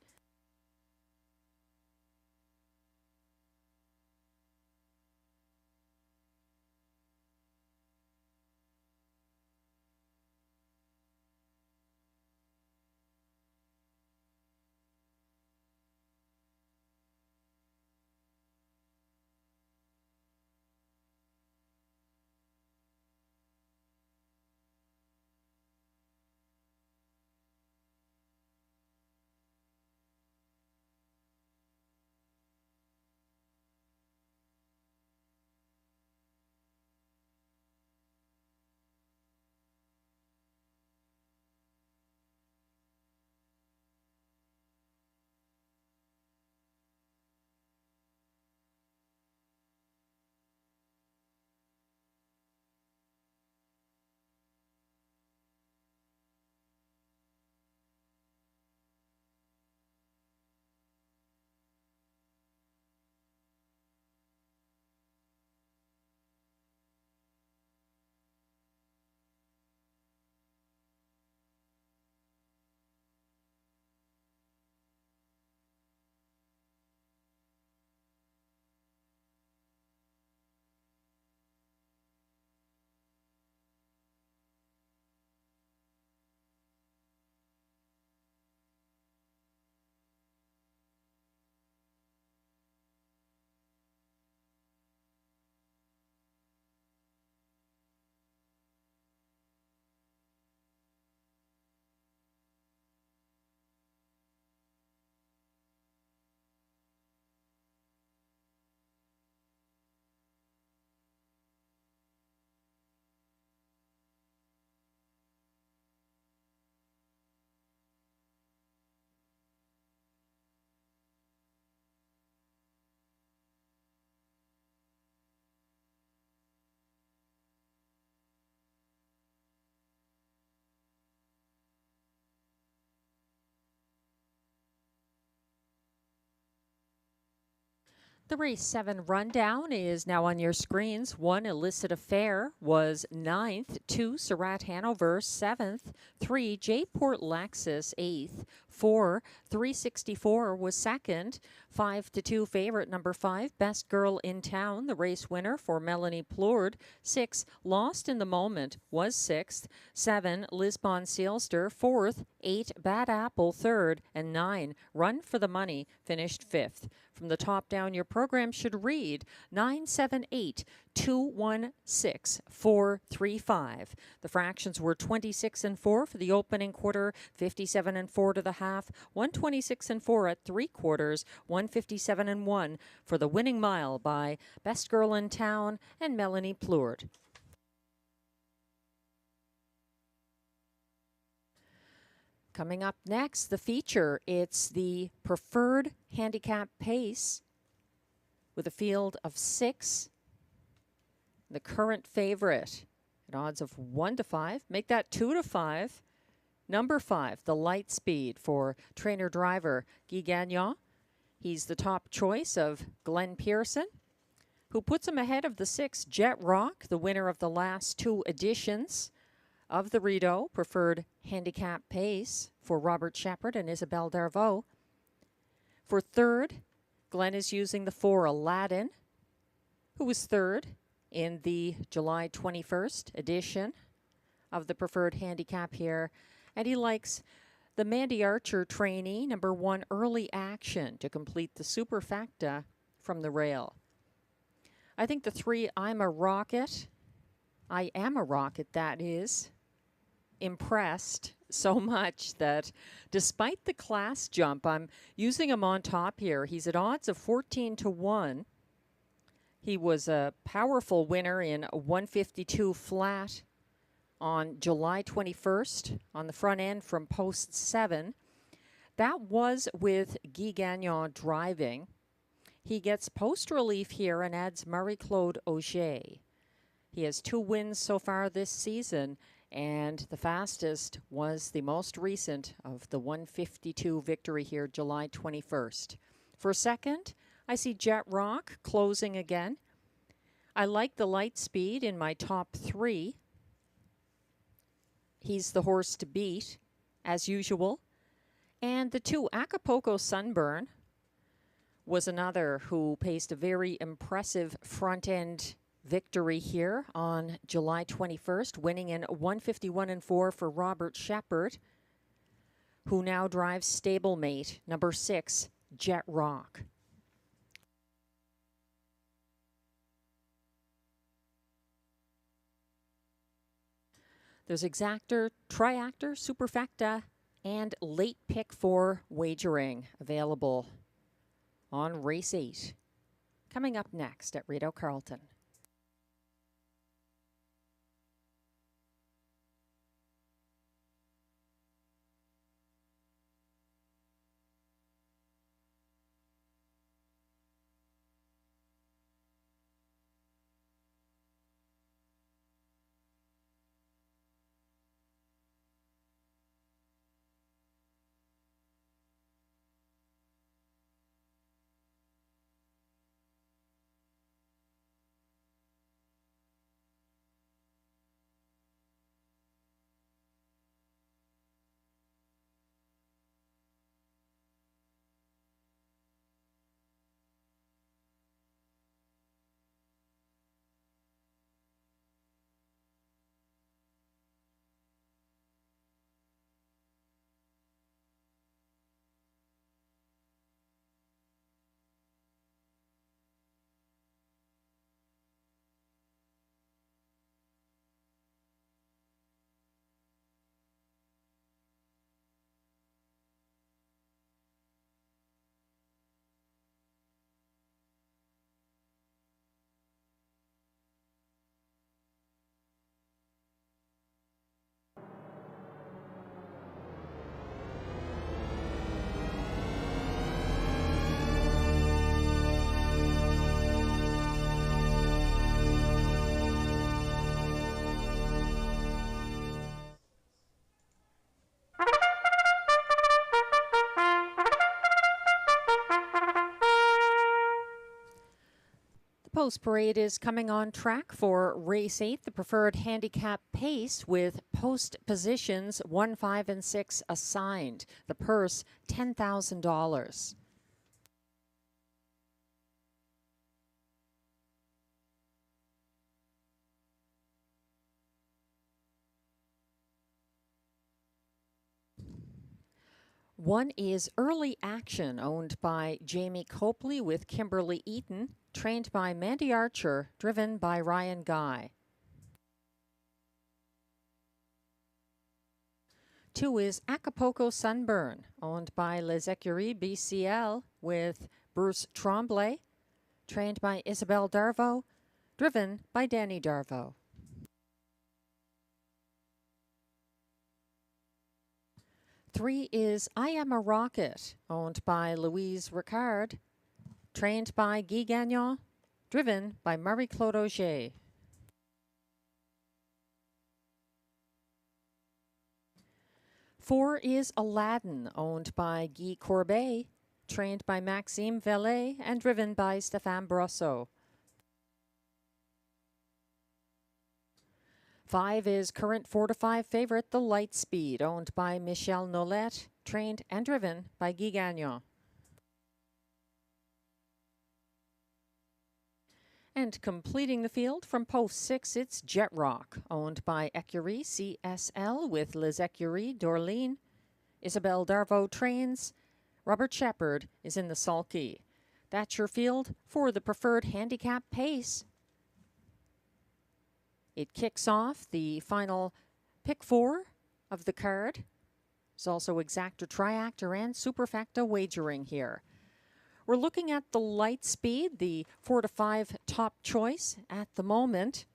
The race 7 rundown is now on your screens. 1, Illicit Affair, was 9th. 2, Surratt Hanover, 7th. 3, J-Port Lexus, 8th. 4, 364 was 2nd. 5-2 favorite number 5, Best Girl in Town, the race winner for Melanie Plourde. 6, Lost in the Moment, was 6th. 7, Lisbon Seelster, 4th. 8, Bad Apple, 3rd. And 9, Run for the Money, finished 5th. From the top down, your program should read 978-216-435. The fractions were 26 and 4 for the opening quarter, 57 and 4 to the half, 126 and 4 at 3/4, 157 and 1 for the winning mile by Best Girl in Town and Melanie Plourde. Coming up next, the feature. It's the preferred handicap pace with a field of 6. The current favorite at odds of 1-5. Make that 2-5. Number 5, the Light Speed for trainer-driver Guy Gagnon. He's the top choice of Glenn Pearson, who puts him ahead of the 6, Jet Rock, the winner of the last 2 editions of the Rideau preferred handicap pace for Robert Shepard and Isabelle Darvaux. For 3rd, Glenn is using the 4, Aladdin, who was 3rd in the July 21st edition of the preferred handicap here. And he likes the Mandy Archer trainee, number 1, Early Action, to complete the superfecta from the rail. I think the 3, I Am a Rocket, that is, impressed so much that despite the class jump, I'm using him on top here. He's at odds of 14-1. He was a powerful winner in 152 flat on July 21st on the front end from post 7. That was with Guy Gagnon driving. He gets post relief here and adds Marie-Claude Auger. He has 2 wins so far this season, and the fastest was the most recent of the 152 victory here, July 21st. For second, I see Jet Rock closing again. I like the light speed in my top 3. He's the horse to beat, as usual. And the 2, Acapulco Sunburn, was another who paced a very impressive front-end victory here on July 21st, winning in 151-4 for Robert Shepard, who now drives stablemate number 6, Jet Rock. There's Exactor, Triactor, Superfecta, and Late Pick 4 wagering available on race 8. Coming up next at Rideau Carleton. Post Parade is coming on track for race 8, the preferred handicap pace with post positions 1, 5, and 6 assigned. The purse, $10,000. One is Early Action, owned by Jamie Copley with Kimberly Eaton, trained by Mandy Archer, driven by Ryan Guy. 2 is Acapulco Sunburn, owned by Les Écuries BCL with Bruce Tremblay, trained by Isabelle Darvaux, driven by Danny Darvaux. 3 is I Am a Rocket, owned by Louise Ricard, trained by Guy Gagnon, driven by Marie-Claude Auger. 4 is Aladdin, owned by Guy Courbet, trained by Maxime Vellet, and driven by Stéphane Brosseau. 5 is current 4-5 favorite, The Light Speed, owned by Michel Nollet, trained and driven by Guy Gagnon. And completing the field from post 6, it's Jet Rock, owned by Écurie CSL with Les Écuries d'Orléans. Isabelle Darvaux trains. Robert Shepard is in the sulky. That's your field for the preferred handicap pace. It kicks off the final pick 4 of the card There's also exactor, triactor, and superfecta wagering here. We're looking at the light speed, the 4 to 5 top choice at the moment.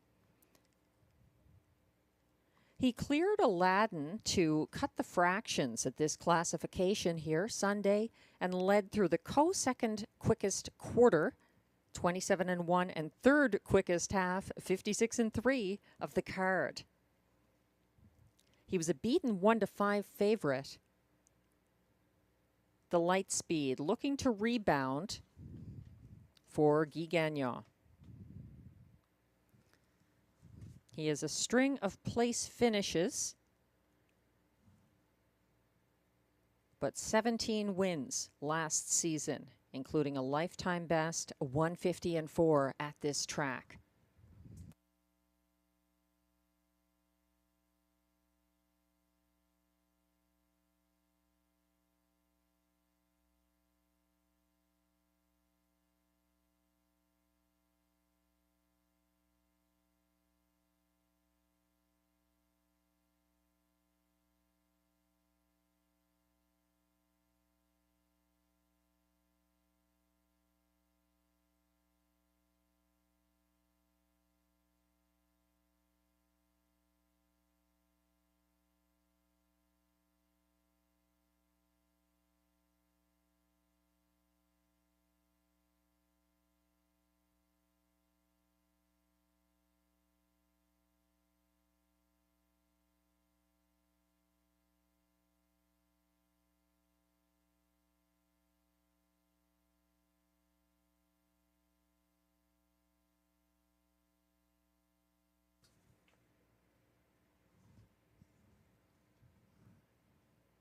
He cleared Aladdin to cut the fractions at this classification here Sunday and led through the co-second quickest quarter, 27-1, and third quickest half, 56-3 of the card. He was a beaten 1 to 5 favorite. The light speed looking to rebound for Guy Gagnon. He has a string of place finishes, but 17 wins last season, including a lifetime best, 150-4 at this track.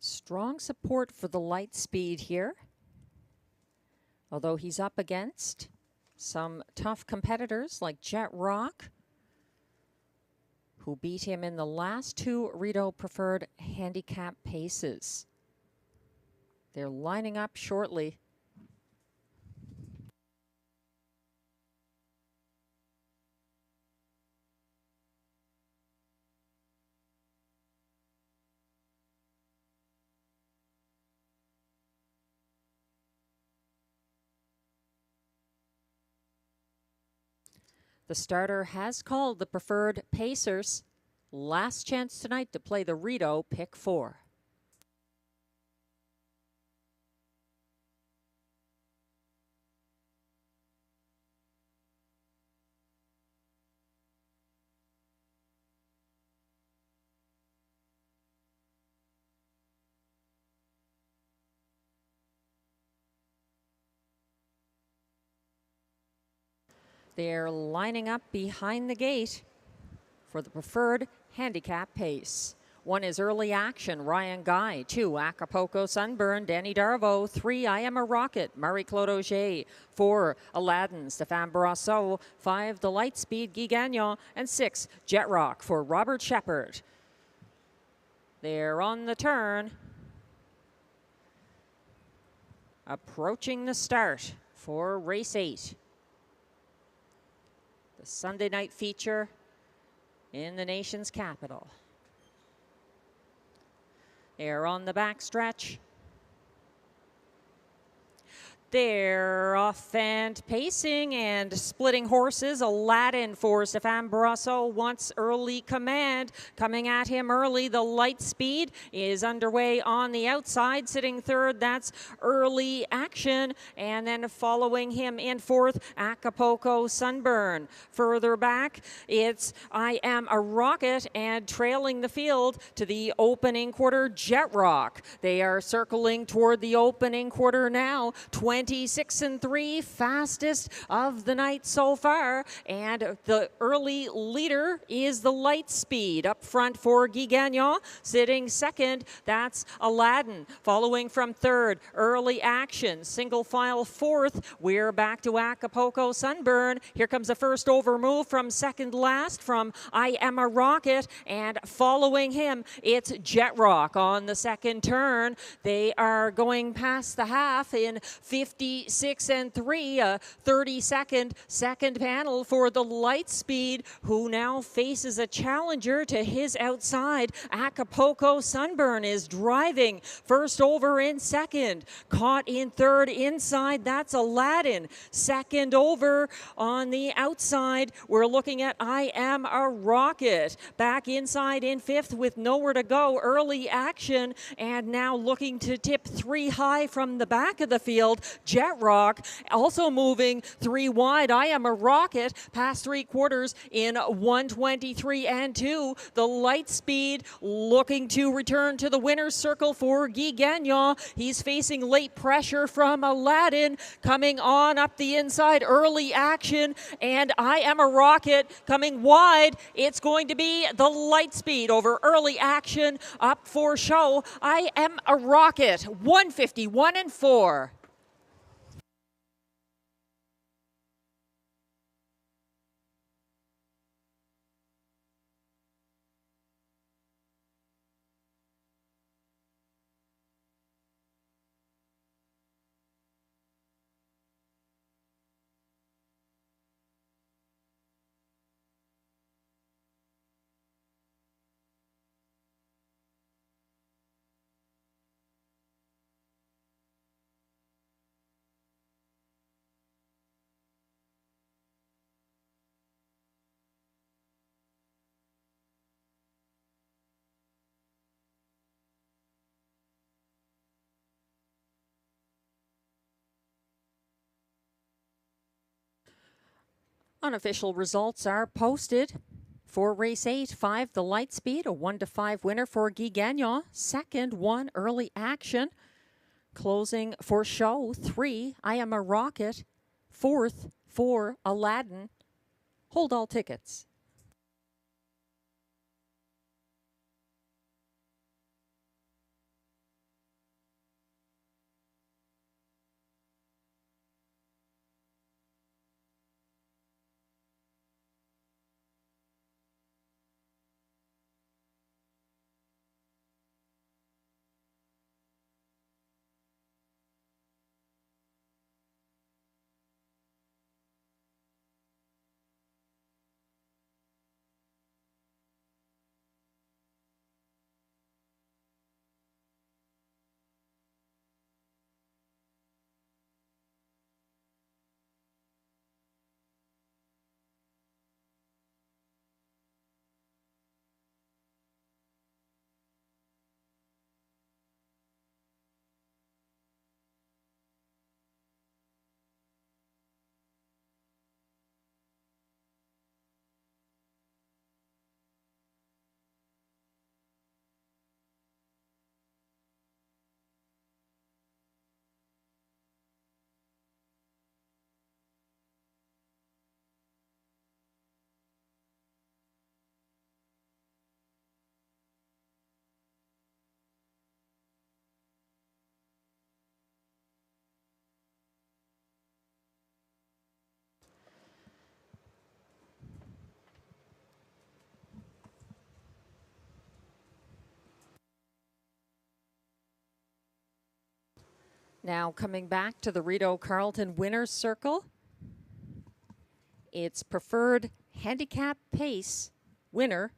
Strong support for the light speed here, although he's up against some tough competitors like Jet Rock, who beat him in the last 2 Rideau preferred handicap paces. They're lining up shortly. The starter has called the preferred pacers. Last chance tonight to play the Rideau pick 4. They're lining up behind the gate for the preferred handicap pace. 1 is Early Action, Ryan Guy. 2, Acapulco Sunburn, Danny Darvo. 3, I Am a Rocket, Marie-Claude Auger. 4, Aladdin, Stéphane Brasseau. 5, The Light Speed, Guy Gagnon. And 6, Jet Rock for Robert Shepard. They're on the turn. Approaching the start for race 8. The Sunday night feature in the nation's capital. They're on the back stretch. They're off and pacing and splitting horses. Aladdin for Stéphane Brasseau wants early command. Coming at him early, the light speed is underway on the outside. Sitting third, that's Early Action. And then following him in fourth, Acapulco Sunburn. Further back, it's I Am a Rocket, and trailing the field to the opening quarter, Jet Rock. They are circling toward the opening quarter now. 26-3, fastest of the night so far. And the early leader is the Light Speed. Up front for Guy Gagnon. Sitting second, that's Aladdin. Following from third, Early Action. Single file fourth, we're back to Acapulco Sunburn. Here comes the first over move from second last from I Am a Rocket. And following him, it's Jet Rock on the second turn. They are going past the half in 50 56 and 3, a 30-second second panel for the Lightspeed, who now faces a challenger to his outside. Acapulco Sunburn is driving first over in second. Caught in third inside, that's Aladdin. Second over on the outside, we're looking at I Am a Rocket. Back inside in fifth with nowhere to go, Early Action, and now looking to tip 3 high from the back of the field, Jet Rock. Also moving 3 wide, I Am a Rocket, past 3/4 in 1:23 and 2. The Lightspeed looking to return to the winner's circle for Guy Gagnon. He's facing late pressure from Aladdin. Coming on up the inside, Early Action, and I Am a Rocket coming wide. It's going to be the Lightspeed over Early Action. Up for show, I Am a Rocket, 151 and 4. Unofficial results are posted. For race 8, 5, the Lightspeed, a 1-5 winner for Guy Gagnon. Second, 1, Early Action. Closing for show, 3, I Am a Rocket. Fourth, 4, Aladdin. Hold all tickets. Now coming back to the Rideau Carleton winner's circle. It's preferred handicap pace winner,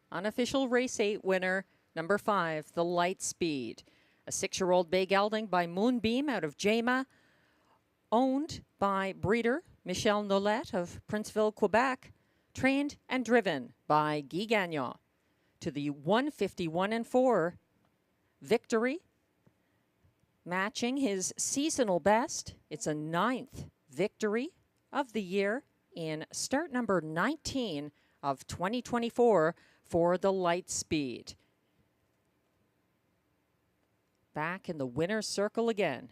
unofficial race 8 winner, number 5, the Lightspeed. A 6-year-old bay gelding by Moonbeam out of Jama, owned by breeder Michel Nolette of Princeville, Quebec, trained and driven by Guy Gagnon. To the 151 and 4 victory, matching his seasonal best. It's a 9th victory of the year in start number 19 of 2024 for the Lightspeed. Back in the winner's circle again.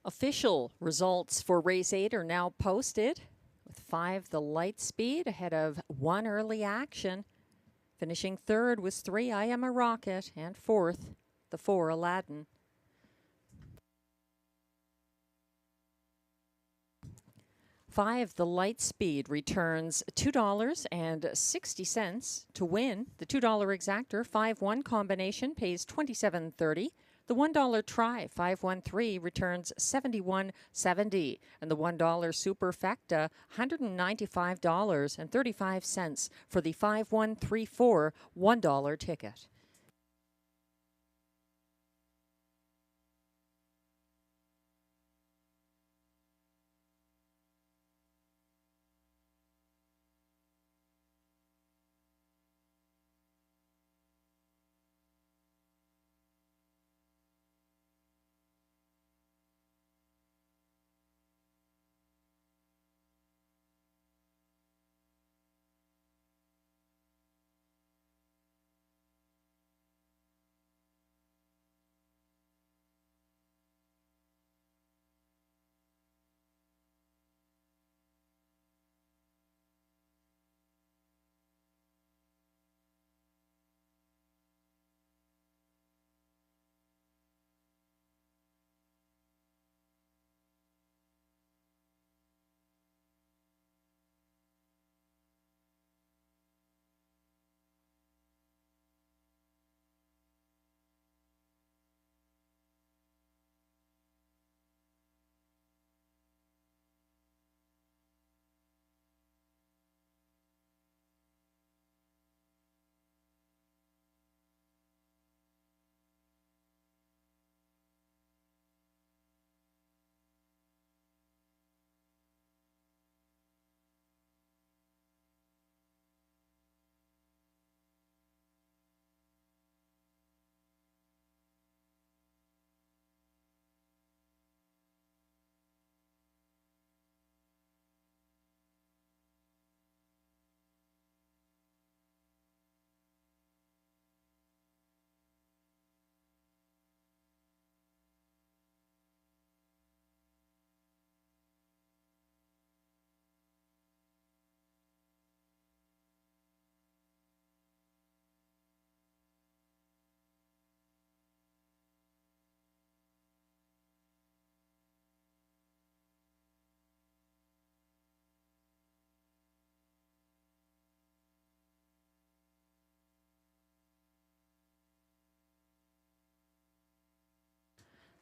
Official results for race 8 are now posted, with 5 the light speed ahead of 1 early action. Finishing third was 3 I Am a Rocket, and fourth the 4 Aladdin. Five, the light speed returns $2.60 to win. The $2 exactor 5-1 combination pays $27.30. The $1 try 513 returns $71.70, and the $1 superfecta $195.35 for the 5134 $1 ticket.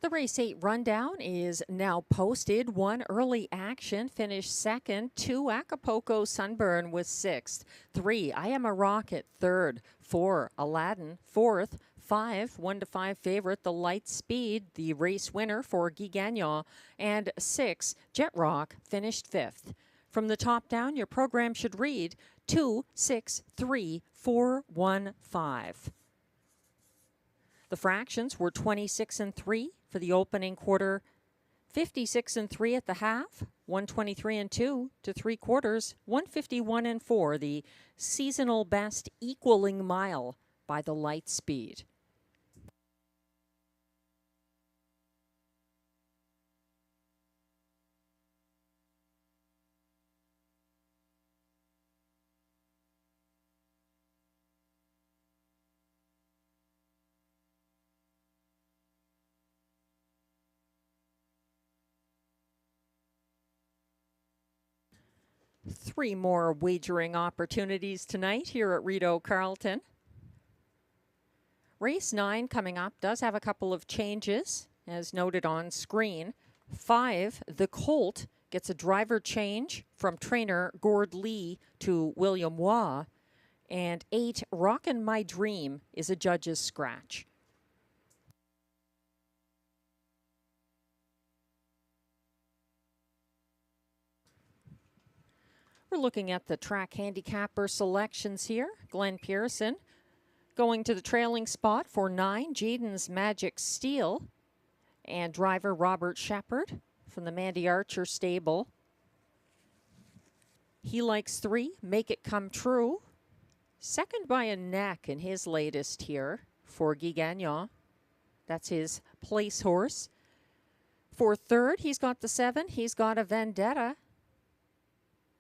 The race 8 rundown is now posted. 1 early action finished second. 2 Acapulco Sunburn was sixth. 3 I Am a Rocket third. 4 Aladdin fourth. 5 1-5 favorite the light speed, the race winner for Guy Gagnon, and 6 Jet Rock finished fifth. From the top down, your program should read 2 6 3 4 1 5. The fractions were 26 and 3 for the opening quarter, 56 and 3 at the half, 123 and 2 to 3 quarters, 151 and 4, the seasonal best equaling mile by the light speed. Three more wagering opportunities tonight here at Rideau Carleton. Race 9 coming up does have a couple of changes, as noted on screen. 5, the Colt gets a driver change from trainer Gord Lee to William Waugh. And 8, Rockin' My Dream is a judge's scratch. We're looking at the track handicapper selections here. Glenn Pearson going to the trailing spot for 9, Jaden's Magic Steel, and driver Robert Shepard from the Mandy Archer stable. He likes 3, Make It Come True. Second by a neck in his latest here for Guy Gagnon. That's his place horse. For third, he's got the 7. He's got a Vendetta.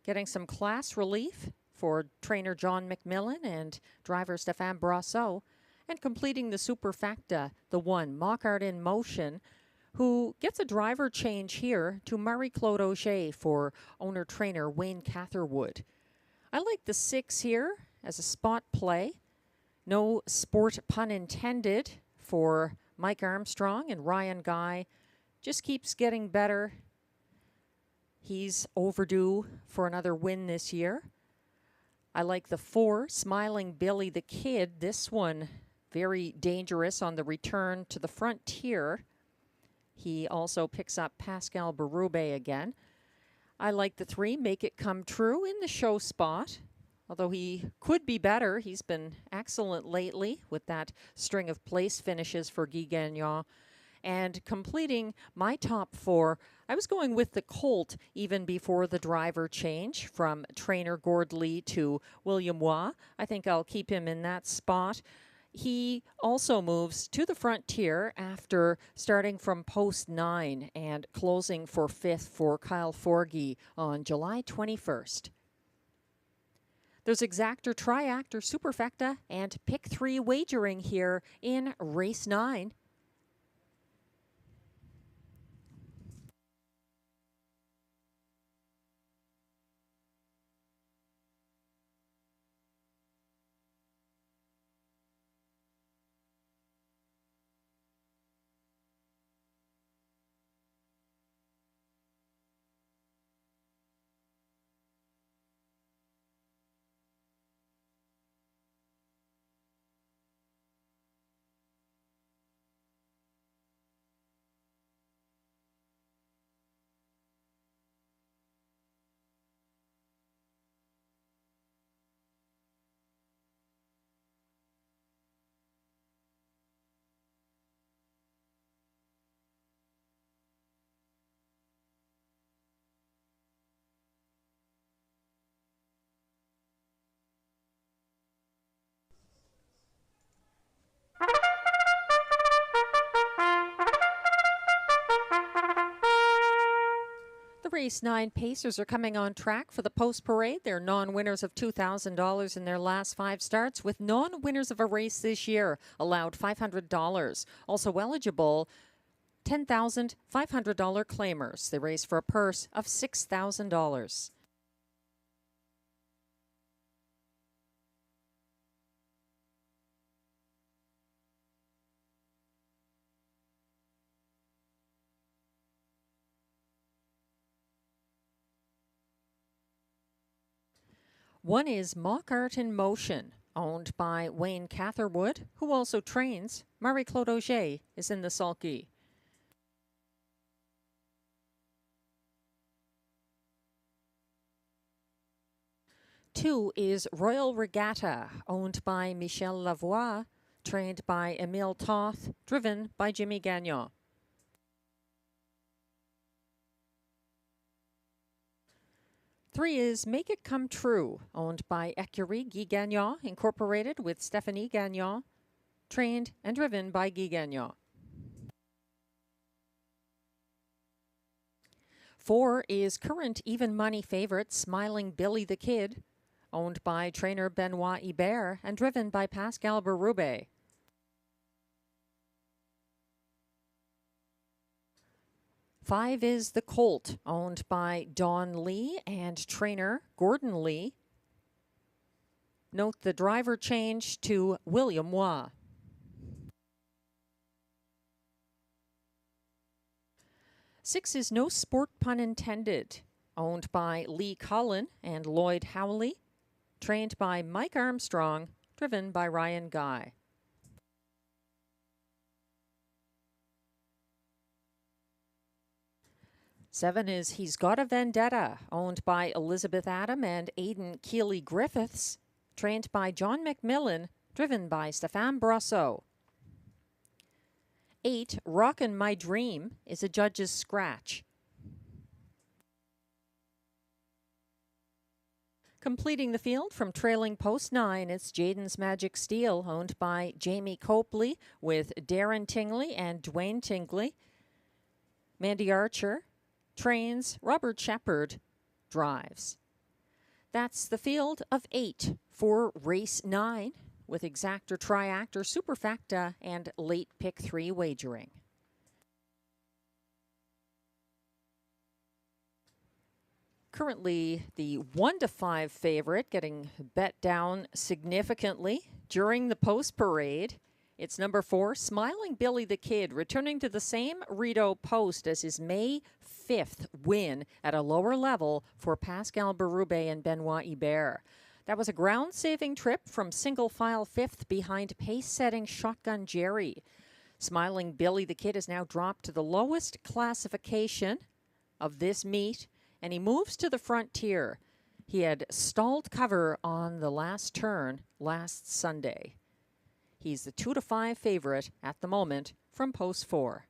Getting some class relief for trainer John McMillan and driver Stéphane Brosseau. And completing the superfecta, the 1, Mockart in Motion, who gets a driver change here to Marie-Claude Auger for owner-trainer Wayne Catherwood. I like the 6 here as a spot play. No sport pun intended for Mike Armstrong, and Ryan Guy just keeps getting better. He's overdue for another win this year. I like the 4, Smiling Billy the Kid. This one very dangerous on the return to the frontier. He also picks up Pascal Berube again. I like the 3, Make It Come True, in the show spot. Although he could be better, he's been excellent lately with that string of place finishes for Guy Gagnon. And completing my top 4, I was going with the Colt even before the driver change from trainer Gord Lee to William Waugh. I think I'll keep him in that spot. He also moves to the frontier after starting from post 9 and closing for 5th for Kyle Forgy on July 21st. There's exactor, triactor, superfecta, and pick 3 wagering here in race 9. Race 9 Pacers are coming on track for the post parade. They're non-winners of $2,000 in their last 5 starts, with non-winners of a race this year allowed $500. Also eligible, $10,500 claimers. They race for a purse of $6,000. One is Mockart in Motion, owned by Wayne Catherwood, who also trains. Marie-Claude Auger is in the sulky. Two is Royal Regatta, owned by Michel Lavoie, trained by Emile Toth, driven by Jimmy Gagnon. Three is Make It Come True, owned by Écurie Guy Gagnon, incorporated with Stéphanie Gagnon, trained and driven by Guy Gagnon. 4 is current even money favorite Smiling Billy the Kid, owned by trainer Benoit Hébert and driven by Pascal Berube. 5 is the Colt, owned by Don Lee and trainer Gordon Lee. Note the driver change to William Waugh. 6 is No Sport Pun Intended, owned by Lee Cullen and Lloyd Howley, trained by Mike Armstrong, driven by Ryan Guy. 7 is He's Got a Vendetta, owned by Elizabeth Adam and Aidan Keeley Griffiths, trained by John McMillan, driven by Stéphane Brosseau. 8, Rockin' My Dream, is a judge's scratch. Completing the field from trailing post 9, it's Jaden's Magic Steel, owned by Jamie Copley with Darren Tingley and Dwayne Tingley. Mandy Archer trains, Robert Shepard drives. That's the field of 8 for race 9 with exactor, triactor, superfecta, and late pick 3 wagering. Currently the 1-5 favorite getting bet down significantly during the post parade. It's number 4, Smiling Billy the Kid, returning to the same Rideau post as his May 5th win at a lower level for Pascal Berube and Benoit Hébert. That was a ground-saving trip from single file 5th behind pace-setting Shotgun Jerry. Smiling Billy the Kid has now dropped to the lowest classification of this meet, and he moves to the frontier. He had stalled cover on the last turn last Sunday. He's the 2-5 favorite at the moment from post 4.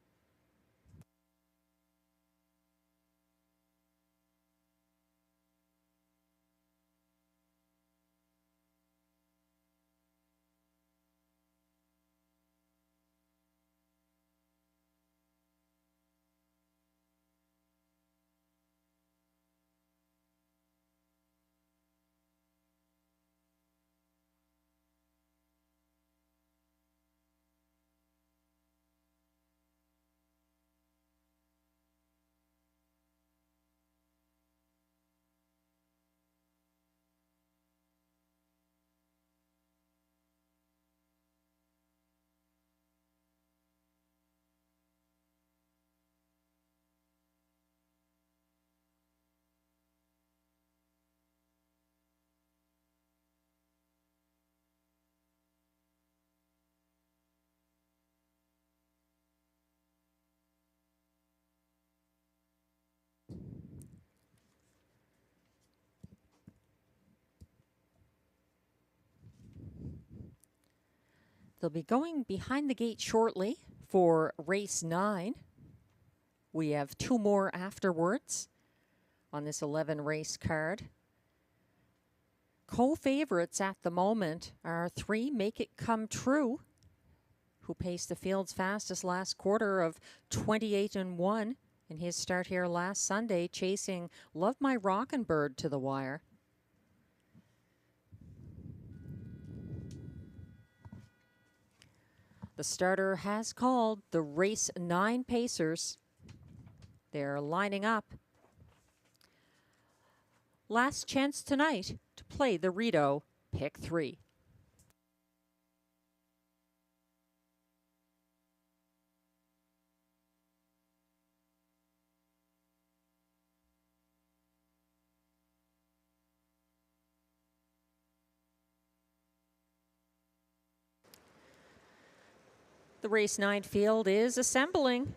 They'll be going behind the gate shortly for race 9. We have 2 more afterwards on this 11 race card. Co-favorites at the moment are 3 Make It Come True, who paced the field's fastest last quarter of 28-1 in his start here last Sunday, chasing Love My Rockin' Bird to the wire. The starter has called the race 9 pacers. They're lining up. Last chance tonight to play the Rideau pick 3. The race 9 field is assembling.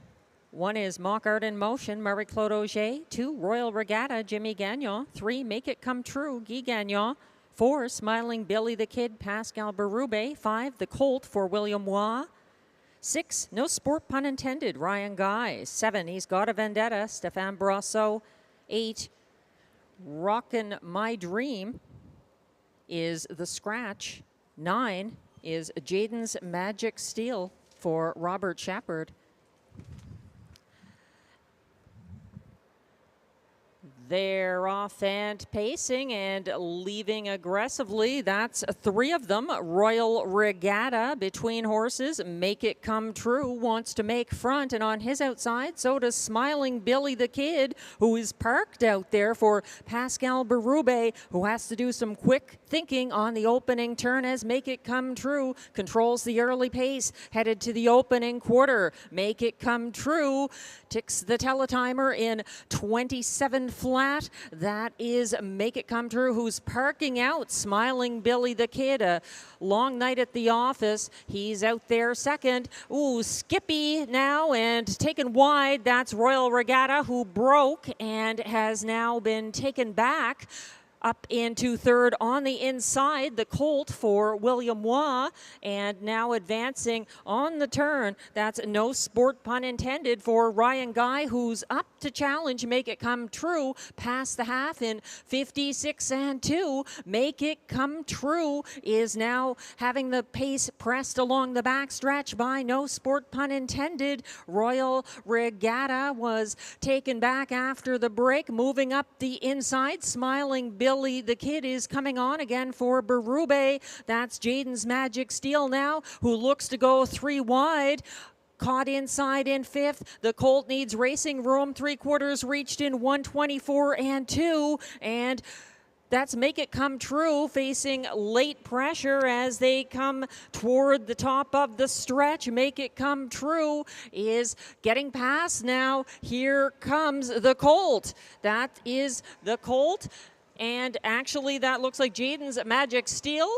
1 is Mock Art in Motion, Marie-Claude Auger. 2, Royal Regatta, Jimmy Gagnon. 3, Make It Come True, Guy Gagnon. 4, Smiling Billy the Kid, Pascal Berube. 5, The Colt for William Waugh. 6, No Sport Pun Intended, Ryan Guy. 7, He's Got a Vendetta, Stéphane Brosseau. 8, Rockin' My Dream is the scratch. 9 is Jaden's Magic Steel for Robert Shepard. They're off and pacing and leaving aggressively. That's 3 of them. Royal Regatta between horses. Make It Come True wants to make front, and on his outside, so does Smiling Billy the Kid, who is parked out there for Pascal Berube, who has to do some quick thinking on the opening turn as Make It Come True controls the early pace, headed to the opening quarter. Make It Come True ticks the teletimer in 27 flat. That is Make It Come True, who's parking out Smiling Billy the Kid. A long night at the office. He's out there second. Ooh, Skippy now and taken wide. That's Royal Regatta, who broke and has now been taken back Up into third on the inside, the Colt for William Waugh. And now advancing on the turn, that's no sport pun intended for Ryan Guy, who's up to challenge Make It Come True. Past the half in 56 and 2. Make It Come True is now having the pace pressed along the backstretch by no sport pun intended. Royal Regatta was taken back after the break, moving up the inside. Smiling Billy the Kid is coming on again for Berube. That's Jaden's Magic Steel now, who looks to go 3 wide. Caught inside in 5th. The Colt needs racing room. 3/4 reached in 124 and 2. And that's Make It Come True facing late pressure as they come toward the top of the stretch. Make It Come True is getting past now. Here comes the Colt. That is the Colt. And actually that looks like Jaden's Magic Steel.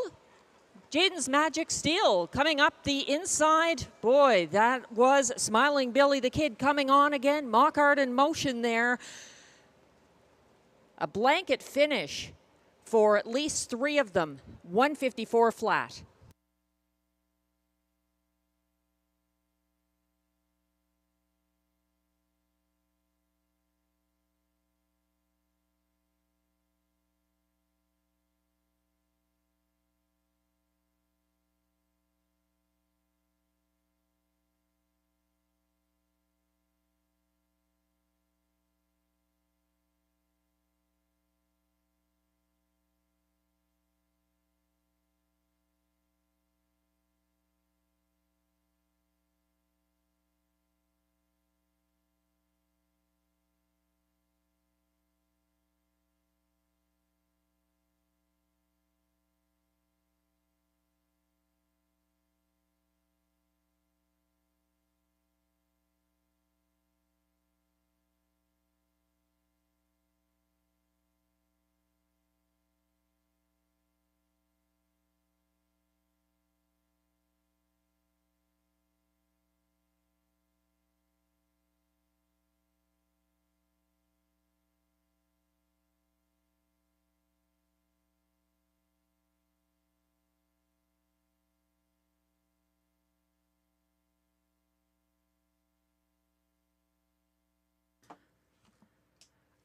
Jaden's Magic Steel coming up the inside. Boy, that was Smiling Billy the Kid coming on again. Mockart in motion there. A blanket finish for at least 3 of them. 154 flat.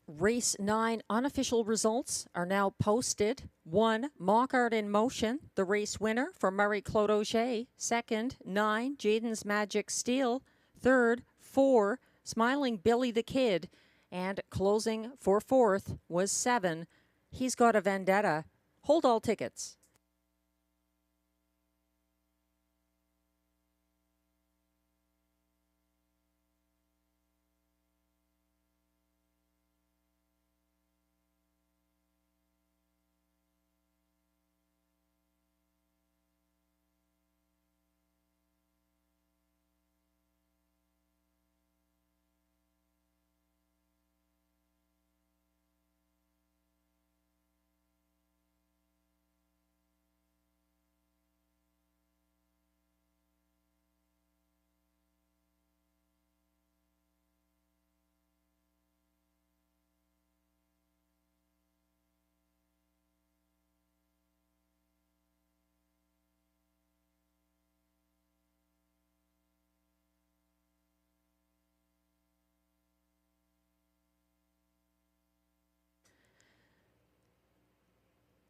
Race 9 unofficial results are now posted. 1, Mockart in Motion, the race winner for Murray Claude Auger. 2nd, 9, Jaden's Magic Steel. 3rd, 4, Smiling Billy the Kid. And closing for 4th was 7, He's Got a Vendetta. Hold all tickets.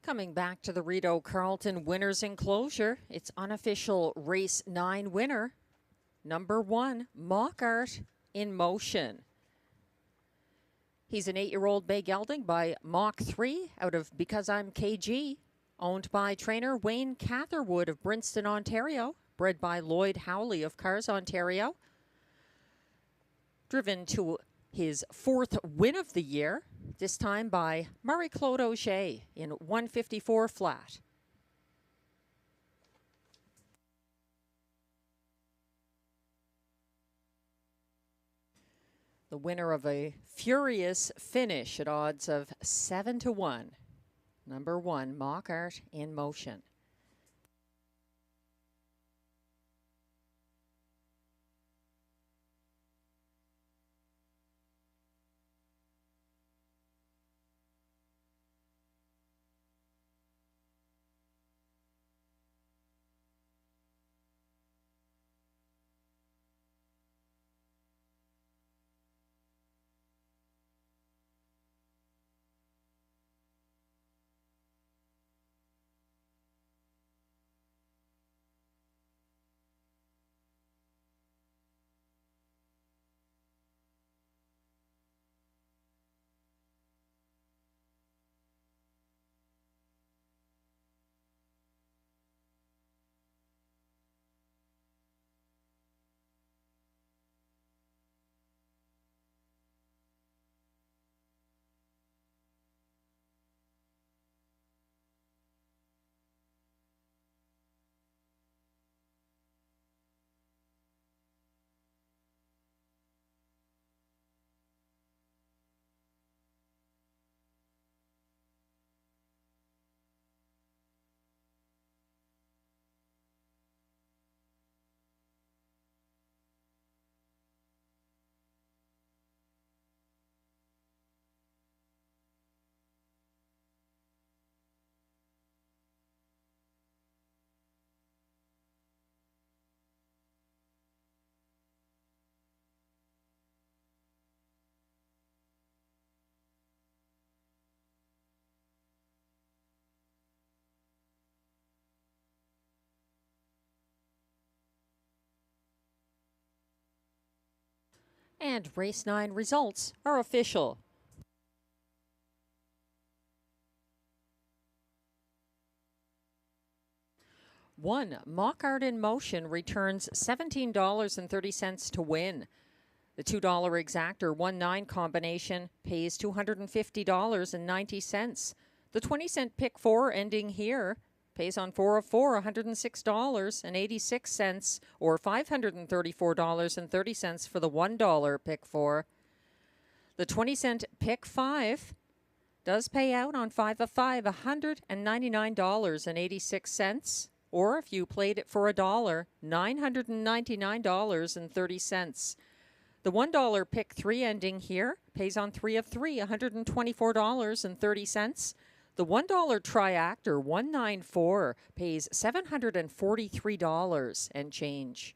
Coming back to the Rideau Carleton winners enclosure, it's unofficial race 9 winner, number 1, Mockart in Motion. He's an 8-year-old bay gelding by Mach 3 out of Because I'm KG, owned by trainer Wayne Catherwood of Brinston, Ontario, bred by Lloyd Howley of Cars, Ontario. Driven to his 4th win of the year, this time by Murray Claude Auger in 154 flat. The winner of a furious finish at odds of 7-1. Number 1, Mockart in Motion. And race 9 results are official. One, Mock Art in Motion returns $17.30 to win. The $2 exactor 1-9 combination pays $250.90. The 20-cent pick 4 ending here pays on 4 of 4, $106.86, or $534.30 for the $1 pick 4. The 20-cent pick 5 does pay out on 5 of 5, $199.86, or if you played it for $1, $999.30. The $1 pick 3 ending here pays on 3 of 3, $124.30. The $1 triactor 194 pays $743 and change.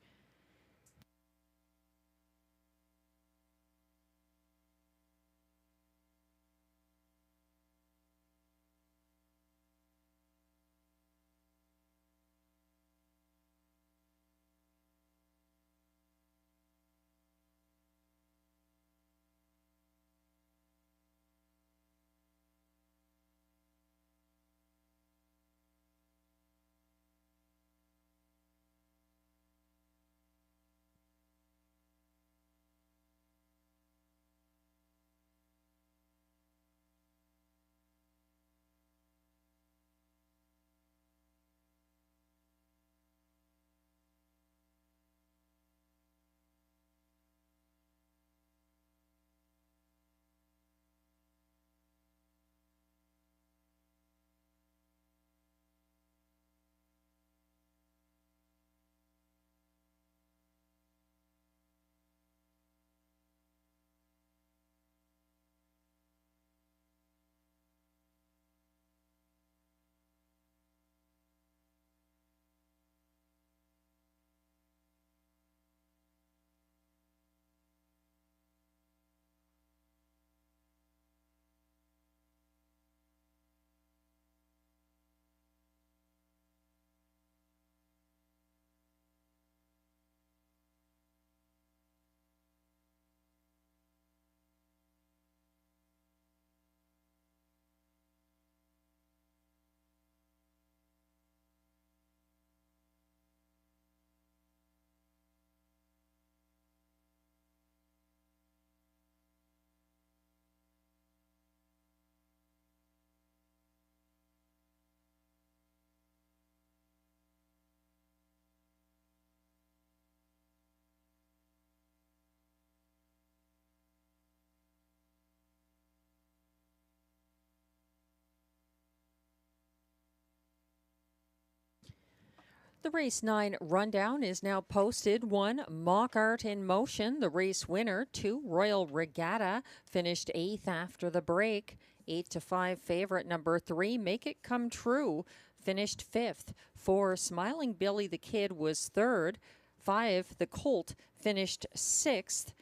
The race 9 rundown is now posted. 1, Mock Art in Motion, the race winner. 2, Royal Regatta, finished 8th after the break. 8-5 favorite number 3, Make It Come True, finished 5th. 4, Smiling Billy the Kid was 3rd. 5, The Colt, finished 6th.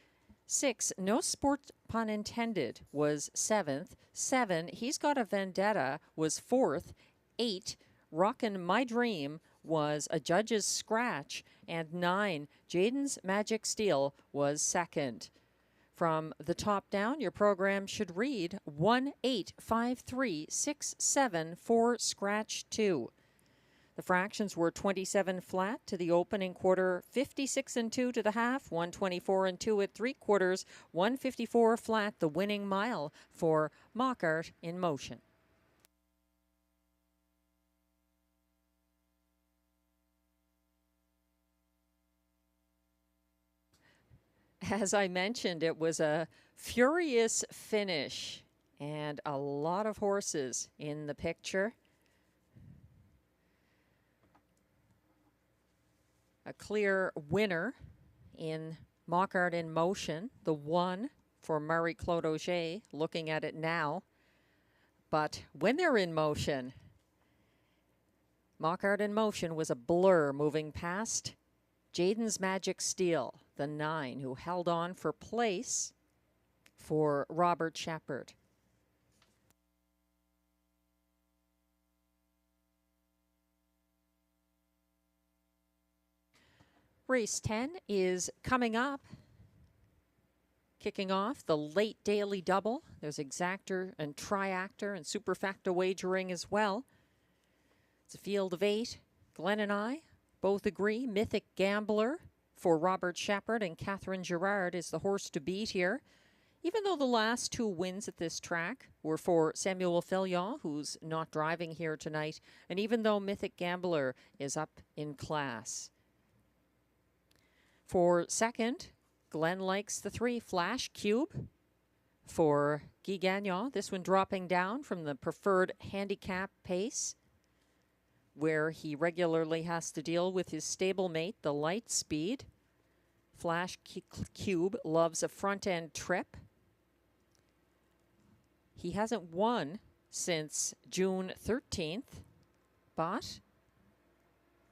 6, No Sport Pun Intended, was 7th. 7, He's Got a Vendetta, was 4th. 8, Rockin' My Dream was a judge's scratch, and 9, Jaden's Magic Steel, was 2nd. From the top down, your program should read 1-8-5-3-6-7 for scratch 2. The fractions were 27 flat to the opening quarter, 56 and 2 to the half, 124 and 2 at 3/4, 154 flat the winning mile for Mock Art in Motion. As I mentioned, it was a furious finish and a lot of horses in the picture. A clear winner in Mock Art in Motion, the 1 for Marie-Claude Auger, looking at it now. But when they're in motion, Mock Art in Motion was a blur moving past Jaden's Magic Steel, the 9, who held on for place for Robert Shepard. Race 10 is coming up. Kicking off the late daily double. There's exactor and triactor and superfecta wagering as well. It's a field of 8. Glenn and I both agree Mythic Gambler for Robert Shepard and Catherine Girard is the horse to beat here. Even though the last 2 wins at this track were for Samuel Filion, who's not driving here tonight, and even though Mythic Gambler is up in class. For second, Glenn likes the 3 Flash Cube for Guy Gagnon. This one dropping down from the preferred handicap pace, where he regularly has to deal with his stablemate, the Light Speed. Flash Cube loves a front-end trip. He hasn't won since June 13th, but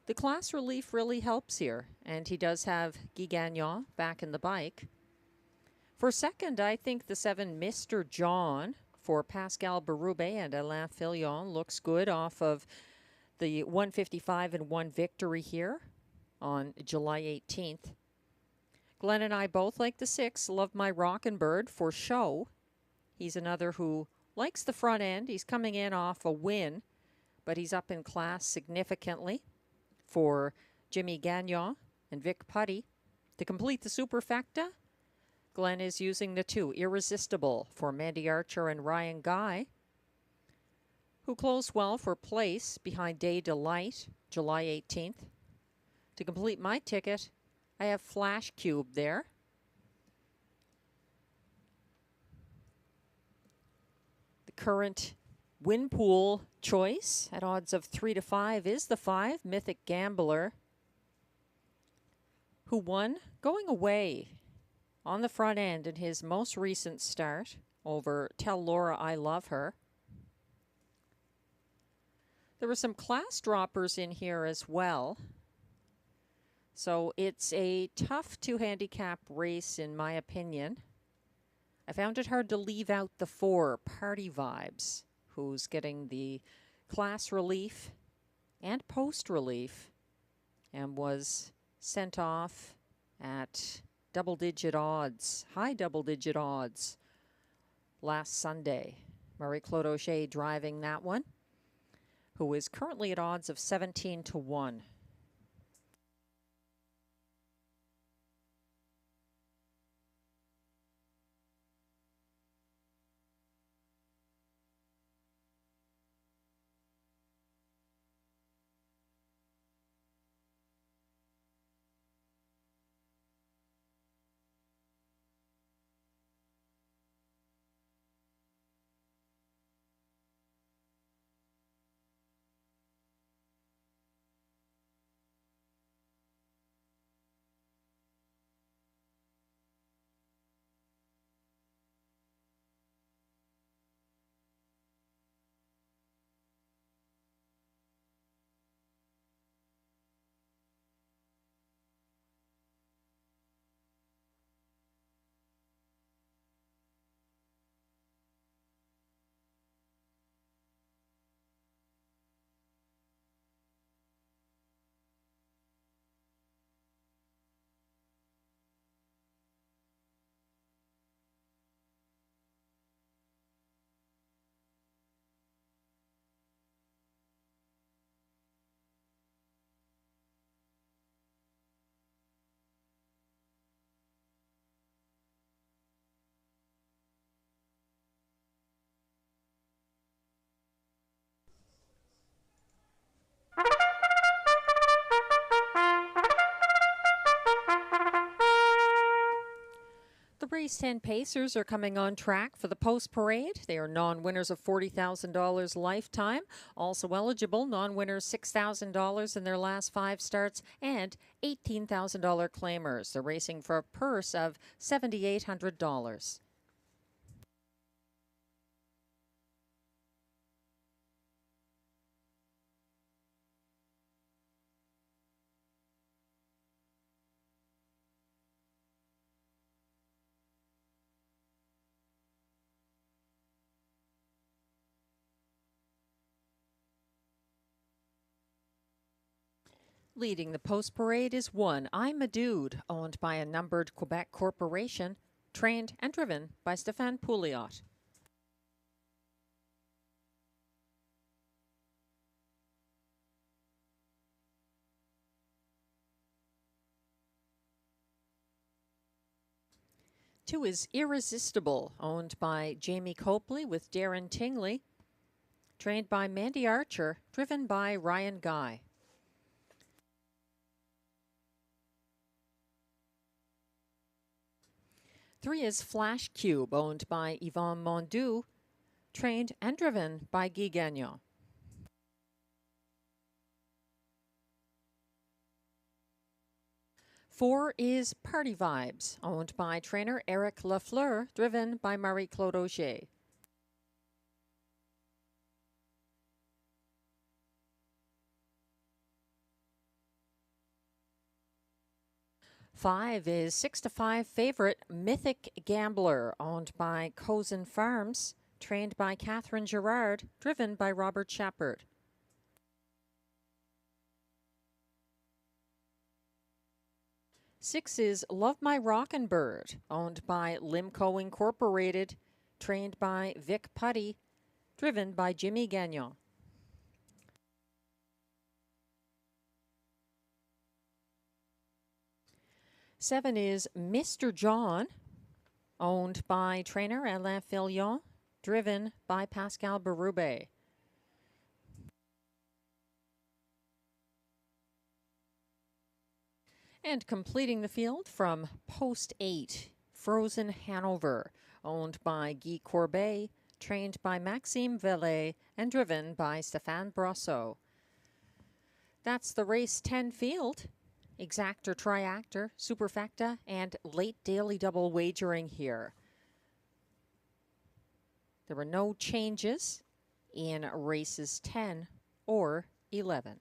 the class relief really helps here, and he does have Guy Gagnon back in the bike. For second, I think the 7 Mr. John for Pascal Berube and Alain Filion looks good off of the 155-1 victory here on July 18th. Glenn and I both like the 6, Love My Rockin' Bird for show. He's another who likes the front end. He's coming in off a win, but he's up in class significantly for Jimmy Gagnon and Vic Putty. To complete the superfecta, Glenn is using the 2 Irresistible for Mandy Archer and Ryan Guy, who closed well for place behind Day Delight, July 18th. To complete my ticket, I have Flash Cube there. The current win pool choice at odds of 3 to 5 is the 5 Mythic Gambler, who won going away on the front end in his most recent start over Tell Laura I Love Her. There were some class droppers in here as well. So it's a tough 2 handicap race in my opinion. I found it hard to leave out the 4 Party Vibes, who's getting the class relief and post relief and was sent off at double-digit odds, high double-digit odds last Sunday. Marie-Claude Auger driving that one, who is currently at odds of 17 to 1. The Race 10 Pacers are coming on track for the post parade. They are non-winners of $40,000 lifetime. Also eligible, non-winners $6,000 in their last 5 starts and $18,000 claimers. They're racing for a purse of $7,800. Leading the post parade is 1 I'm a Dude, owned by a numbered Quebec corporation. trained and driven by Stéphane Pouliot. Two is Irresistible, owned by Jamie Copley with Darren Tingley, trained by Mandy Archer, driven by Ryan Guy. Three is Flash Cube, owned by Yvonne Mondu, trained and driven by Guy Gagnon. Four is Party Vibes, owned by trainer Eric Lafleur, driven by Marie-Claude Auger. Five is 6-5 favorite Mythic Gambler, owned by Cozen Farms, trained by Catherine Girard, driven by Robert Shepard. Six is Love My Rockin' Bird, owned by Limco Incorporated, trained by Vic Putty, driven by Jimmy Gagnon. Seven is Mr. John, owned by trainer Alain Fillion, driven by Pascal Berube. And completing the field from post 8, Frozen Hanover, owned by Guy Courbet, trained by Maxime Vellet, and driven by Stéphane Brosseau. That's the race 10 field. Exactor, Triactor, Superfecta, and late daily double wagering here. There were no changes in races 10 or 11.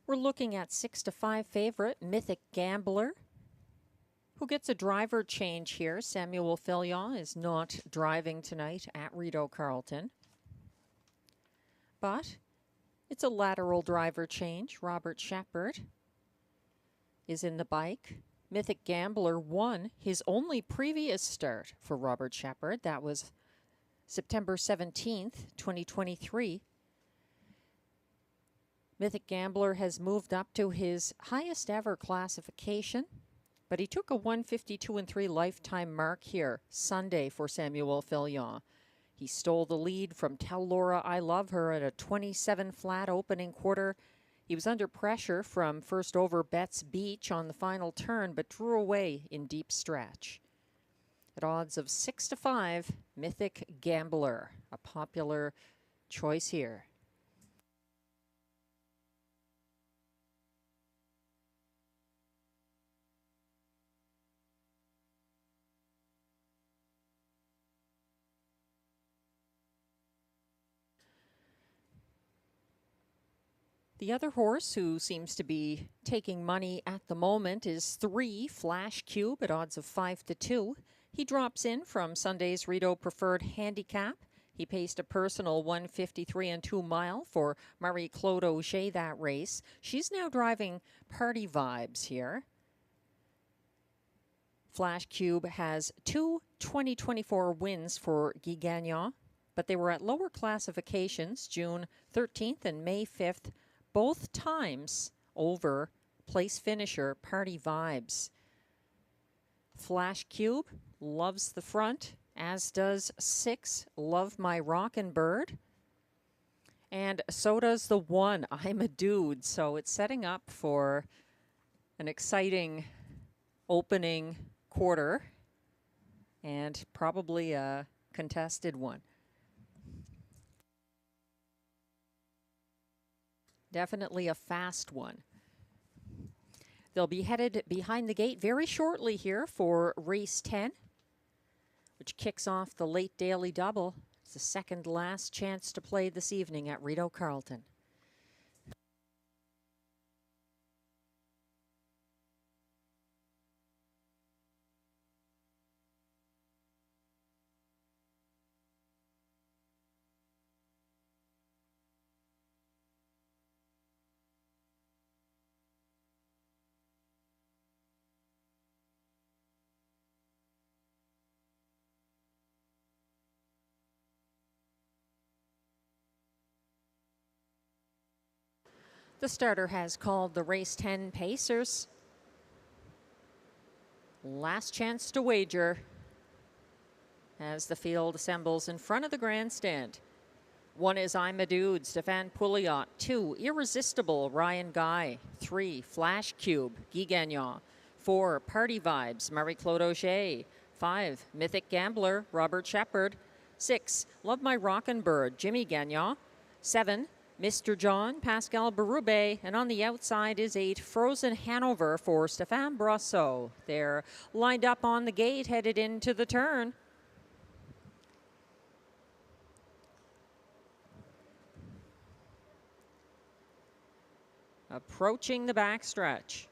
We're looking at 6-5 favorite Mythic Gambler, who gets a driver change here. Samuel Fillion is not driving tonight at Rideau Carleton, but it's a lateral driver change. Robert Shepard is in the bike. Mythic Gambler won his only previous start for Robert Shepard. That was September 17th, 2023. Mythic Gambler has moved up to his highest ever classification, but he took a 152-3 lifetime mark here Sunday for Samuel Fillion. He stole the lead from Tell Laura I Love Her at a 27 flat opening quarter. He was under pressure from first over Betts Beach on the final turn, but drew away in deep stretch. At odds of 6-5, Mythic Gambler, a popular choice here. The other horse who seems to be taking money at the moment is 3, Flash Cube, at odds of 5-2. He drops in from Sunday's Rideau Preferred Handicap. He paced a personal 153 2 mile for Marie-Claude Auger that race. She's now driving Party Vibes here. Flash Cube has 2 2024 wins for Guy Gagnon, but they were at lower classifications, June 13th and May 5th, both times over place finisher Party Vibes. Flash Cube loves the front, as does 6, Love My Rockin' Bird. And so does the 1, I'm a Dude. So it's setting up for an exciting opening quarter and probably a contested one. Definitely a fast one. They'll be headed behind the gate very shortly here for race 10, which kicks off the late daily double. It's the second last chance to play this evening at Rideau Carleton. The starter has called the race 10 pacers. Last chance to wager as the field assembles in front of the grandstand. 1 is I'm a Dude, Stefan Pouliot. 2, Irresistible, Ryan Guy. 3, Flash Cube, Guy Gagnon. 4, Party Vibes, Marie-Claude Auger. 5, Mythic Gambler, Robert Shepard. 6, Love My Rockin' Bird, Jimmy Gagnon. 7, Mr. John, Pascal Berube. And on the outside is 8, Frozen Hanover for Stéphane Brosseau. They're lined up on the gate, headed into the turn. Approaching the backstretch.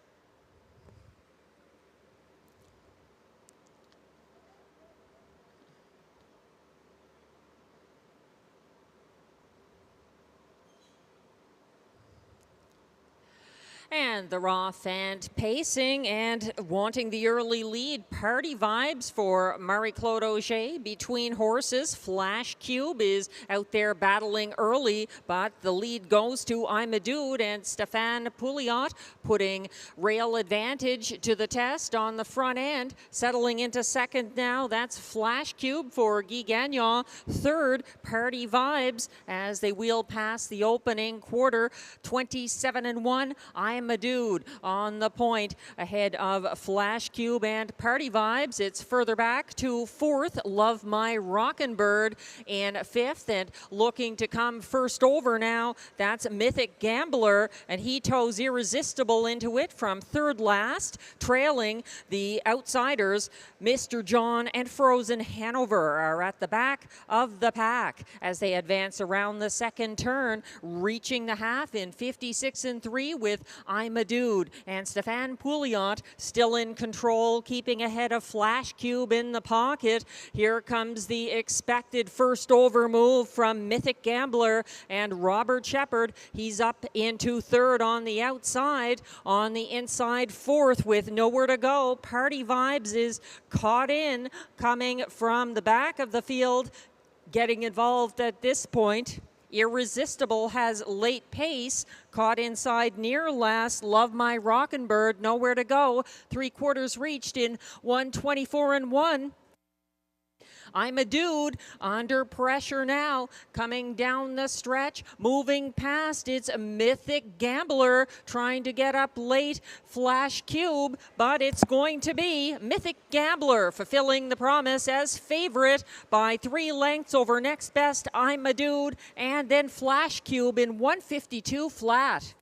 And they're off and pacing and wanting the early lead. Party Vibes for Marie-Claude Auger. Between horses, Flash Cube is out there battling early, but the lead goes to I'm a Dude and Stéphane Pouliot, putting rail advantage to the test on the front end. Settling into second now, that's Flash Cube for Guy Gagnon. Third, Party Vibes as they wheel past the opening quarter. 27-1, I'm a Dude on the point ahead of Flash Cube and Party Vibes. It's further back to fourth, Love My Rockin' Bird in fifth, and looking to come first over now, that's Mythic Gambler, and he toes Irresistible into it from third last, trailing the outsiders. Mr. John and Frozen Hanover are at the back of the pack as they advance around the second turn, reaching the half in 56-3 with I'm a Dude and Stéphane Pouliot still in control, keeping ahead of Flash Cube in the pocket. Here comes the expected first over move from Mythic Gambler and Robert Shepard. He's up into third on the outside. On the inside, fourth with nowhere to go. Party Vibes is caught in, coming from the back of the field, getting involved at this point. Irresistible has late pace, caught inside near last. Love My Rockin' Bird, nowhere to go. 3/4 reached in 1:24-1. I'm a Dude under pressure now, coming down the stretch, moving past. It's a Mythic Gambler trying to get up late. Flash Cube, but it's going to be Mythic Gambler fulfilling the promise as favorite by 3 lengths over next best I'm a Dude, and then Flash Cube in 152 flat.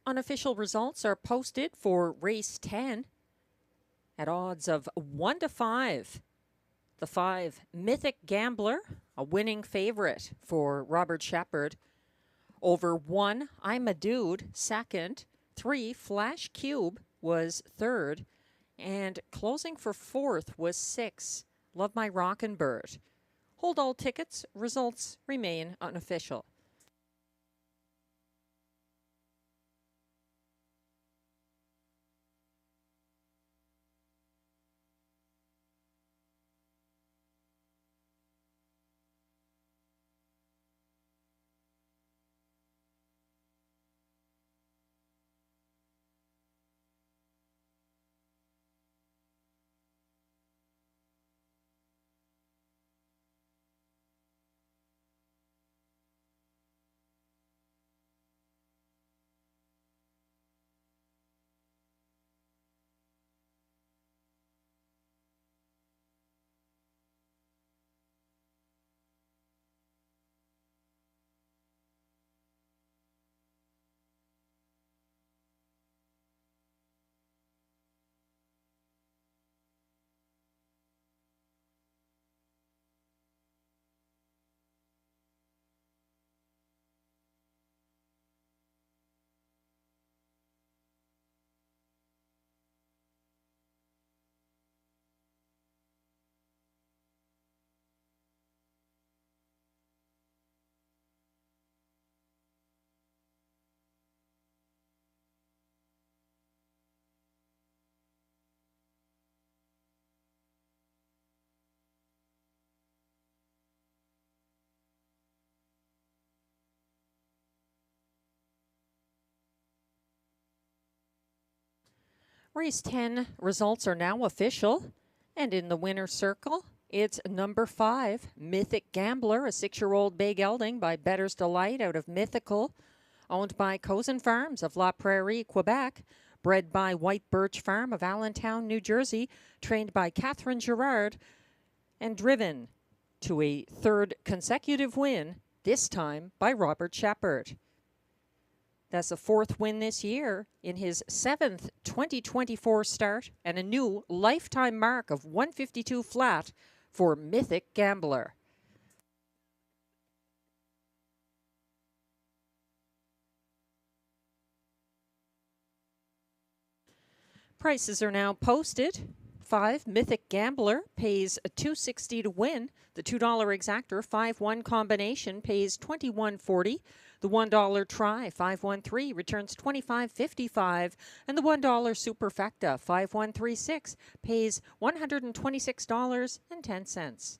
Unofficial results are posted for race 10 at odds of 1-5. The 5, Mythic Gambler, a winning favorite for Robert Shepard. Over 1, I'm a Dude, second. 3, Flash Cube was third. And closing for fourth was 6, Love My Rockin' Bird. Hold all tickets. Results remain unofficial. Race 10 results are now official. And in the winner's circle, it's number 5, Mythic Gambler, a 6-year-old bay gelding by Bettor's Delight out of Mythical, owned by Cozen Farms of La Prairie, Quebec, bred by White Birch Farm of Allentown, New Jersey, trained by Catherine Girard, and driven to a 3rd consecutive win, this time by Robert Shepard. That's a 4th win this year in his 7th 2024 start and a new lifetime mark of 152 flat for Mythic Gambler. Prices are now posted. 5 Mythic Gambler pays $2.60 to win. The $2 exactor 5-1 combination pays $21.40. The $1 try 5-1-3 returns $25.55, and the $1 superfecta 5-1-3-6 pays $126.10.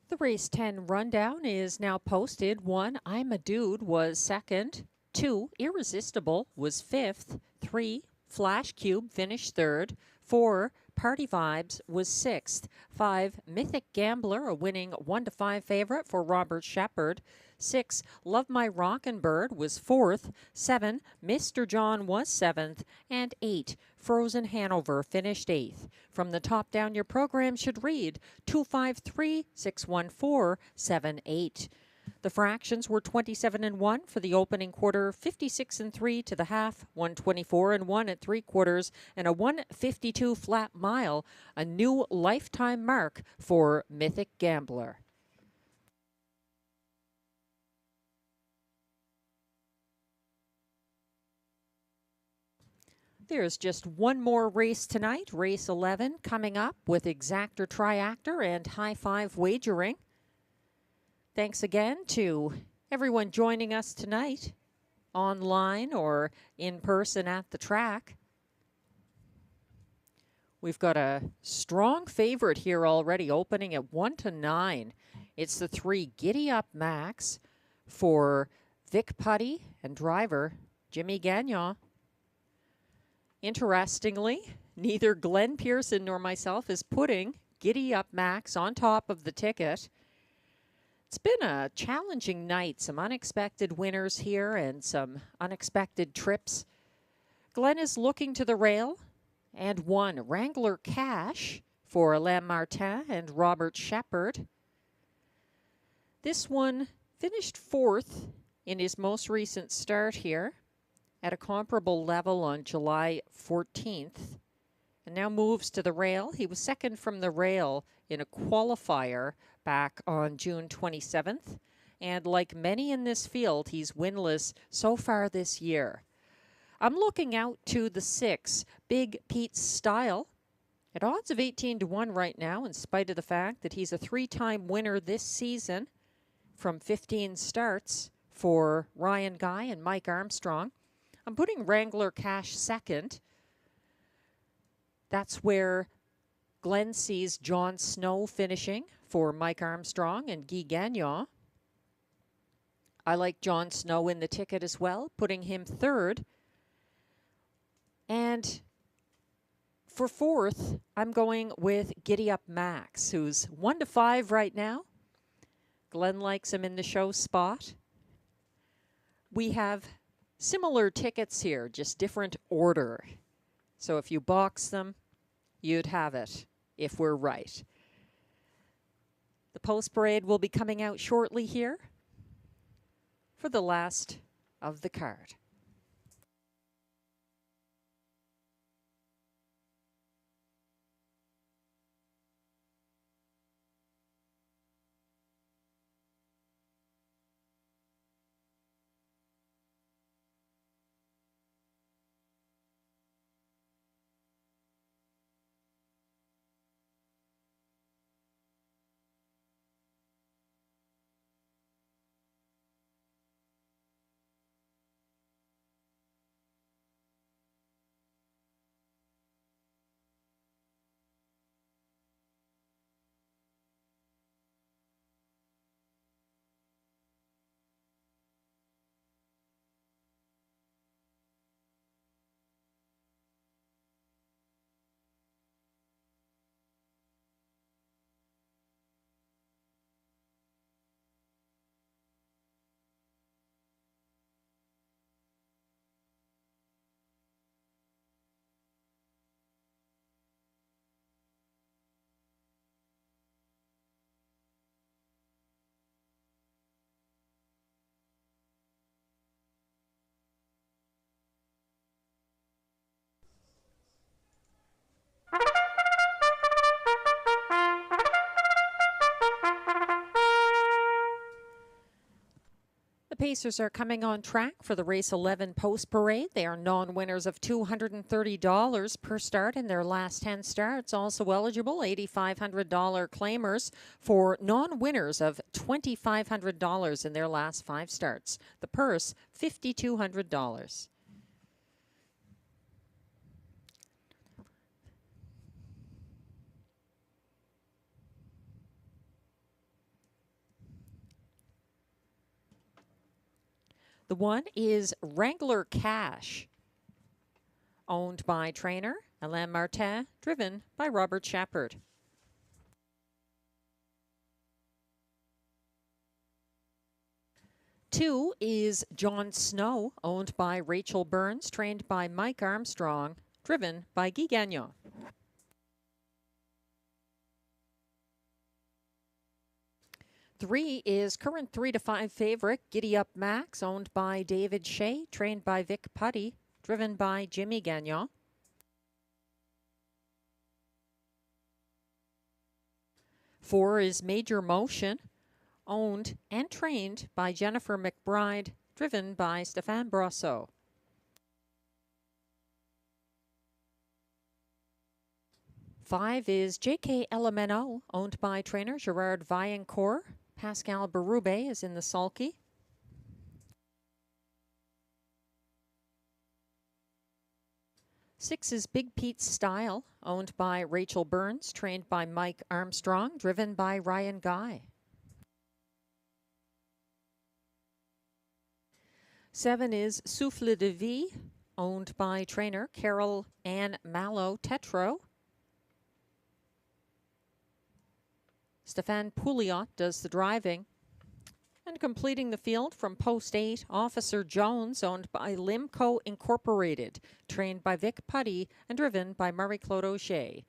The race 10 rundown is now posted. 1, I'm a Dude was 2nd. 2, Irresistible was 5th. 3, Flash Cube finished 3rd. 4, Party Vibes was 6th. 5, Mythic Gambler, a winning 1-5 favorite for Robert Shepard. 6, Love My Rockin' Bird was 4th. 7, Mr. John was 7th. And 8, Frozen Hanover finished 8th. From the top down, your program should read 253-614-78. The fractions were 27-1 for the opening quarter, 56-3 to the half, 124-1 at 3/4, and a 152 flat mile, a new lifetime mark for Mythic Gambler. There's just one more race tonight, race 11, coming up with exactor, triactor, and high five wagering. Thanks again to everyone joining us tonight, online or in person at the track. We've got a strong favorite here already, opening at 1-9. It's the 3 Giddy Up Max for Vic Putty and driver Jimmy Gagnon. Interestingly, neither Glenn Pearson nor myself is putting Giddy Up Max on top of the ticket. It's been a challenging night, some unexpected winners here and some unexpected trips. Glenn is looking to the rail and 1 Wrangler Cash for Alain Martin and Robert Shepard. This one finished 4th in his most recent start here at a comparable level on July 14th, and now moves to the rail. He was second from the rail in a qualifier back on June 27th, and like many in this field, he's winless so far this year. I'm looking out to the 6, Big Pete Style, at odds of 18-1 right now, in spite of the fact that he's a 3-time winner this season from 15 starts for Ryan Guy and Mike Armstrong. I'm putting Wrangler Cash second. That's where Glenn sees John Snow finishing for Mike Armstrong and Guy Gagnon. I like John Snow in the ticket as well, putting him third. And for 4th, I'm going with Giddy Up Max, who's 1-5 right now. Glenn likes him in the show spot. We have similar tickets here, just different order. So if you box them, you'd have it, if we're right. The post parade will be coming out shortly here for the last of the card. Pacers are coming on track for the race 11 post parade. They are non-winners of $230 per start in their last 10 starts. Also eligible $8,500 claimers for non-winners of $2,500 in their last 5 starts. The purse $5,200. The one is Wrangler Cash, owned by trainer Alain Martin, driven by Robert Shepard. Two is John Snow, owned by Rachel Burns, trained by Mike Armstrong, driven by Guy Gagnon. Three is current 3-5 favorite, Giddy Up Max, owned by David Shea, trained by Vic Putty, driven by Jimmy Gagnon. 4 is Major Motion, owned and trained by Jennifer McBride, driven by Stéphane Brosseau. 5 is JK Elemento, owned by trainer Gerard Vaillancourt. Pascal Berube is in the sulky. 6 is Big Pete Style, owned by Rachel Burns, trained by Mike Armstrong, driven by Ryan Guy. 7 is Souffle de Vie, owned by trainer Carol Ann Mallow Tetro. Stéphane Pouliot does the driving. And completing the field from post 8, Officer Jones, owned by Limco Incorporated, trained by Vic Putty and driven by Marie-Claude Auger.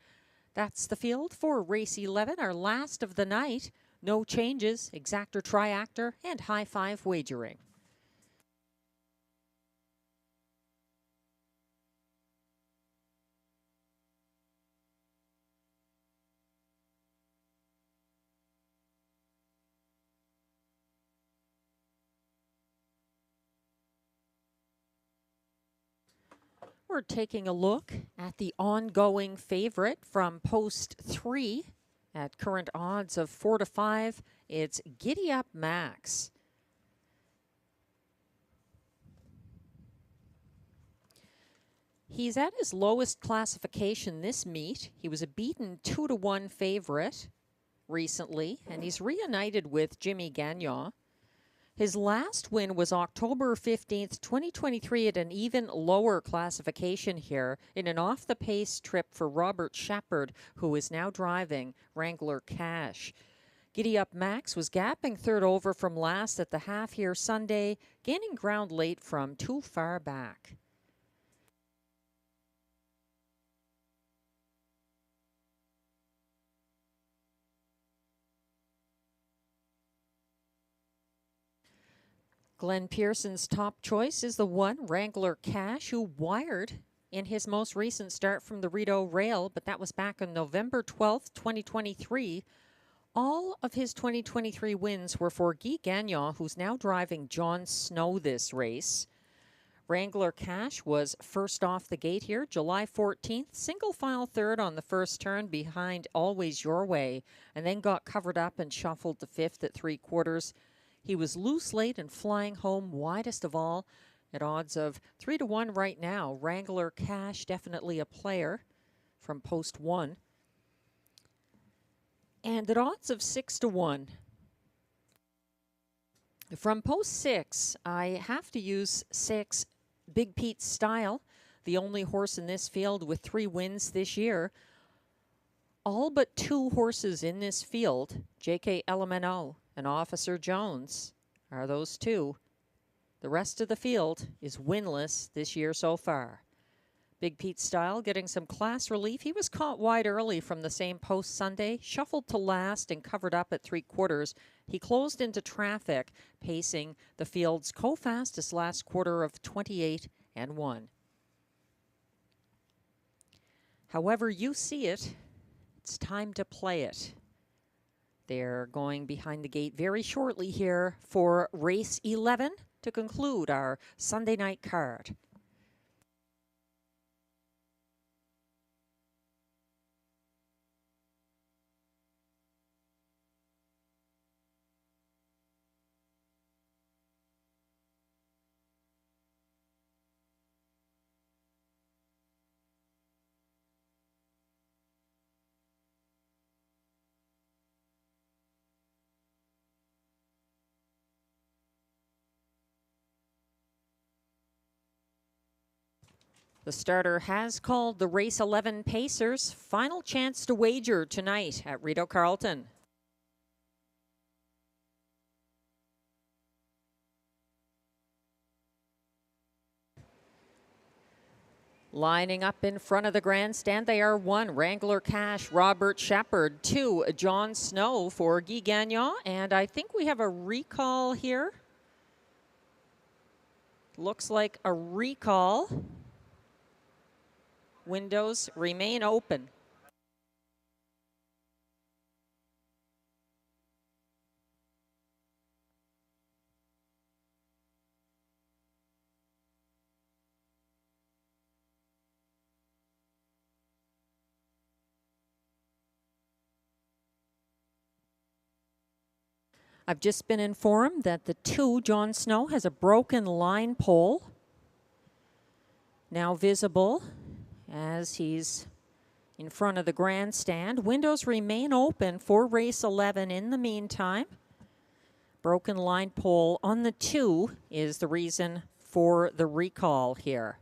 That's the field for race 11, our last of the night. No changes, exactor, triactor, and high five wagering. We're taking a look at the ongoing favorite from post 3 at current odds of 4 to 5. It's Giddy Up Max. He's at his lowest classification this meet. He was a beaten 2 to 1 favorite recently, and he's reunited with Jimmy Gagnon. His last win was October 15th, 2023 at an even lower classification here in an off-the-pace trip for Robert Shepard, who is now driving Wrangler Cash. Giddy Up Max was gapping third over from last at the half here Sunday, gaining ground late from too far back. Glenn Pearson's top choice is the one, Wrangler Cash, who wired in his most recent start from the Rideau rail, but that was back on November 12th, 2023. All of his 2023 wins were for Guy Gagnon, who's now driving John Snow this race. Wrangler Cash was first off the gate here, July 14th, single file third on the first turn behind Always Your Way, and then got covered up and shuffled to fifth at 3/4. He was loose late and flying home widest of all at odds of 3 to 1 right now. Wrangler Cash, definitely a player from post 1. And at odds of 6 to 1. From post 6, I have to use 6 Big Pete Style, the only horse in this field with 3 wins this year. All but 2 horses in this field, J.K. Elemento and Officer Jones, are those 2. The rest of the field is winless this year so far. Big Pete Style getting some class relief. He was caught wide early from the same post Sunday, shuffled to last and covered up at 3/4. He closed into traffic, pacing the field's co-fastest last quarter of 28-1. However you see it, it's time to play it. They're going behind the gate very shortly here for race 11 to conclude our Sunday night card. The starter has called the race 11 Pacers. Final chance to wager tonight at Rideau Carleton. Lining up in front of the grandstand, they are 1, Wrangler Cash, Robert Shepard, 2, John Snow for Guy Gagnon, and I think we have a recall here. Looks like a recall. Windows remain open. I've just been informed that the 2, John Snow, has a broken line pole. Now visible as he's in front of the grandstand. Windows remain open for race 11 in the meantime. Broken line pole on the 2 is the reason for the recall here.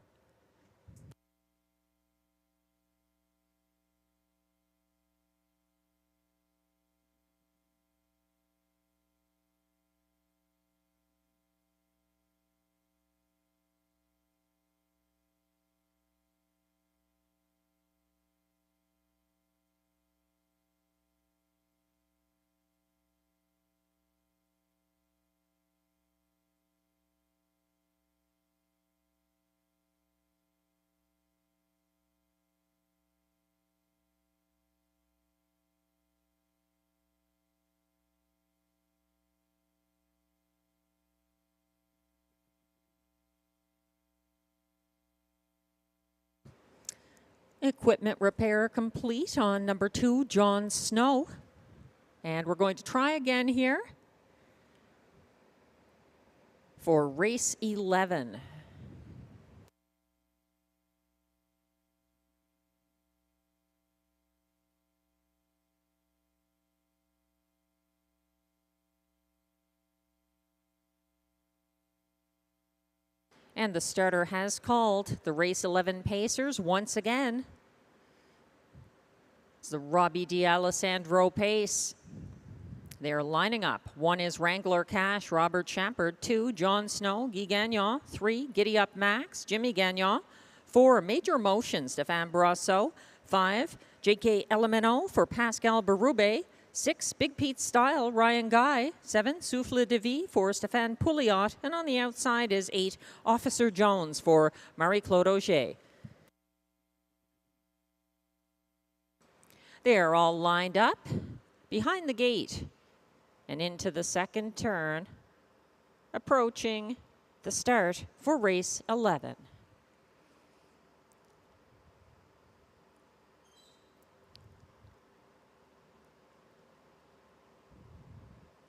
Equipment repair complete on number 2, John Snow. And we're going to try again here for race 11. And the starter has called the race 11 pacers once again. It's the Robbie D'Alessandro pace. They're lining up. 1 is Wrangler Cash, Robert Shepard. 2, John Snow, Guy Gagnon. 3, Giddy Up Max, Jimmy Gagnon. 4, Major Motion, Stéphane Brosseau. 5, J.K. Elemento for Pascal Berube. 6, Big Pete Style, Ryan Guy. 7, Souffle de Vie for Stéphane Pouliot. And on the outside is 8, Officer Jones for Marie-Claude Auger. They're all lined up behind the gate and into the second turn, approaching the start for race 11.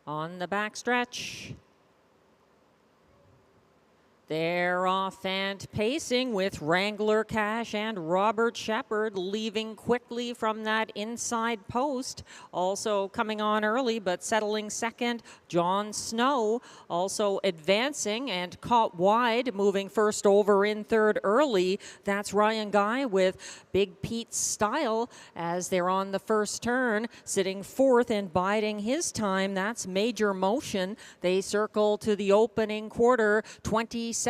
On the backstretch, they're off and pacing with Wrangler Cash and Robert Shepard leaving quickly from that inside post. Also coming on early but settling second, John Snow also advancing and caught wide, moving first over in third early. That's Ryan Guy with Big Pete Style as they're on the first turn, sitting fourth and biding his time. That's Major Motion. They circle to the opening quarter, 27-3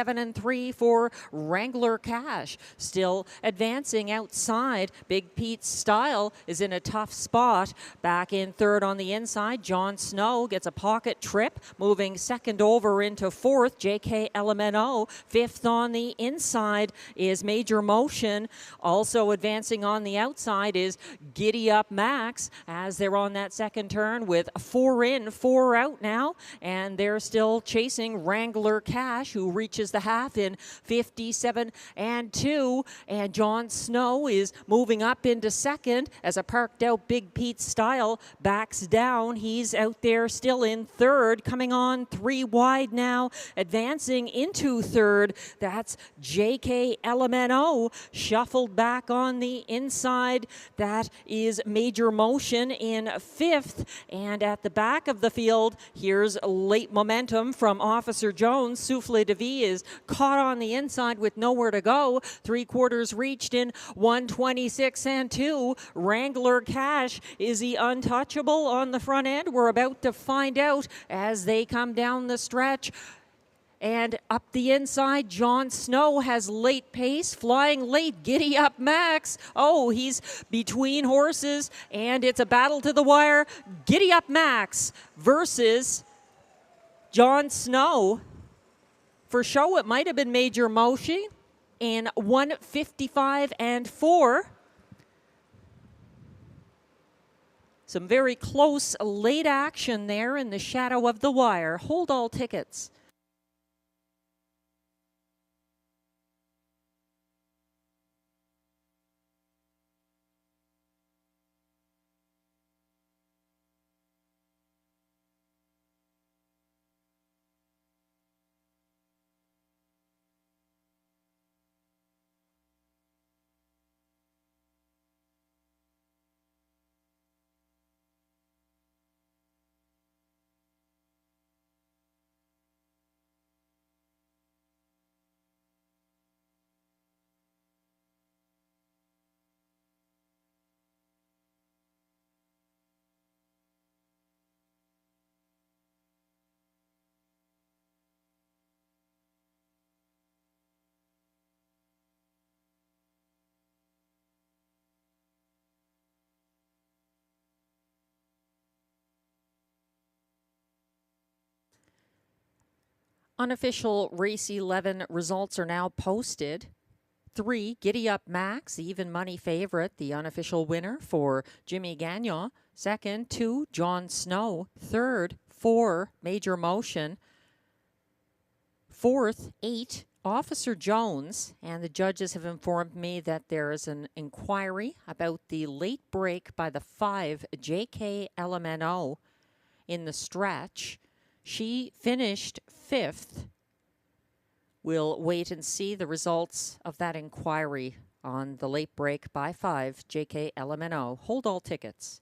for Wrangler Cash. Still advancing outside. Big Pete Style is in a tough spot. Back in third on the inside, John Snow gets a pocket trip, moving second over into fourth. J.K. Elemento. Fifth on the inside is Major Motion. Also advancing on the outside is Giddy Up Max as they're on that second turn with 4 in, 4 out now. And they're still chasing Wrangler Cash, who reaches the half in 57-2. And John Snow is moving up into second as a parked out Big Pete Style backs down. He's out there still in third, coming on 3 wide now, advancing into third. That's J.K. Elemento, shuffled back on the inside. That is Major Motion in fifth. And at the back of the field, here's late momentum from Officer Jones. Souffle de Vie is caught on the inside with nowhere to go. 3/4 reached in 126-2. Wrangler Cash, is he untouchable on the front end? We're about to find out as they come down the stretch. And up the inside, John Snow has late pace, flying late, Giddy Up Max. Oh, he's between horses, and it's a battle to the wire. Giddy Up Max versus John Snow. For show, it might have been Major Motion in 155-4. Some very close late action there in the shadow of the wire. Hold all tickets. Unofficial race 11 results are now posted. 3, Giddy Up Max, even money favorite, the unofficial winner for Jimmy Gagnon. Second, 2, John Snow. Third, 4, Major Motion. Fourth, 8, Officer Jones and the judges have informed me that there is an inquiry about the late break by the 5 JK LMNO in the stretch. She finished 5th. We'll wait and see the results of that inquiry on the late break by 5 JK LMNO. Hold all tickets.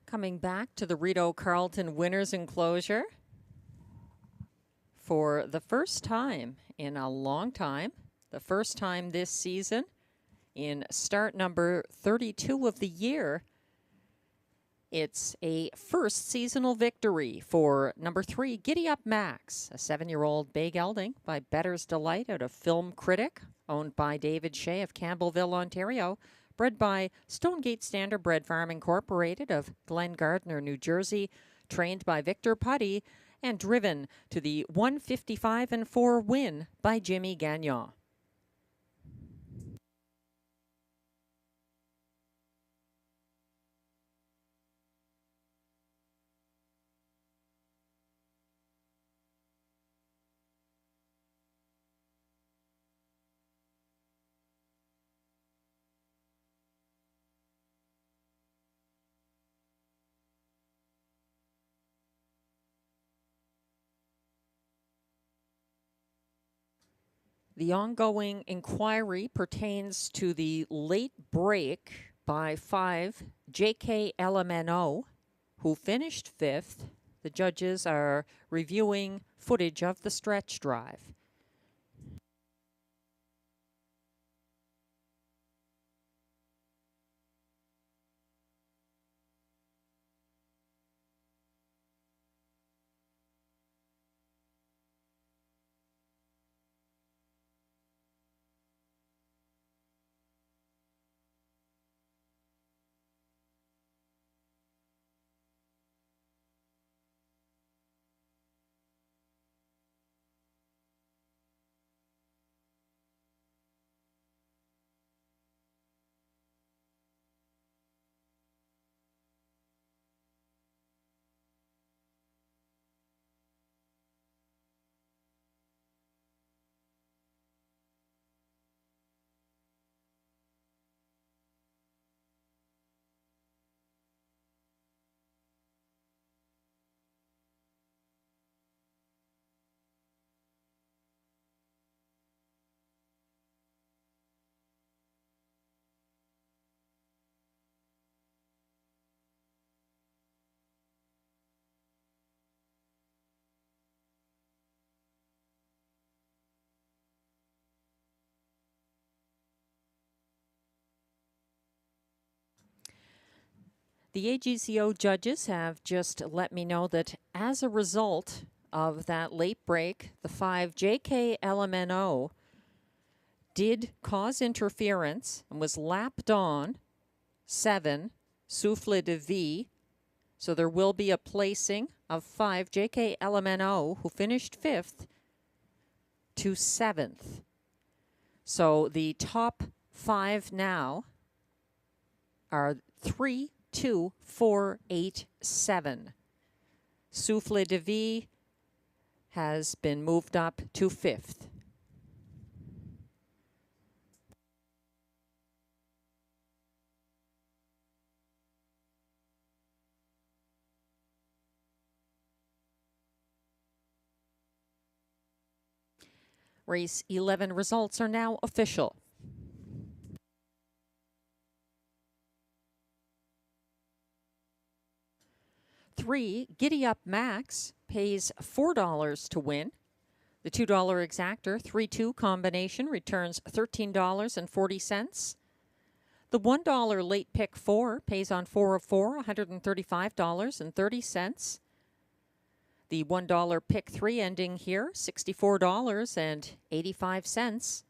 Coming back to the Rideau Carleton Winners Enclosure for the first time in a long time, the first time this season in start number 32 of the year. It's a first seasonal victory for number 3, Giddy Up Max, a 7-year-old bay gelding by Better's Delight out of Film Critic, owned by David Shea of Campbellville, Ontario. Bred by Stonegate Standardbred Farm Incorporated of Glen Gardner, New Jersey, trained by Victor Putty, and driven to the 155-4 win by Jimmy Gagnon. The ongoing inquiry pertains to the late break by 5 JK LMNO, who finished 5th. The judges are reviewing footage of the stretch drive. The AGCO judges have just let me know that as a result of that late break, the 5 JK LMNO did cause interference and was lapped on 7 Souffle de Vie. So there will be a placing of 5 JK LMNO, who finished 5th, to 7th. So the top 5 now are 3, 2, 4, 8, 7. Souffle de Vie has been moved up to 5th. Race 11 results are now official. Three, Giddy Up Max pays $4 to win. The $2 exactor 3-2 combination returns $13.40. The $1 late pick 4 pays on 4 of 4, $135.30. The $1 pick 3 ending here, $64.85.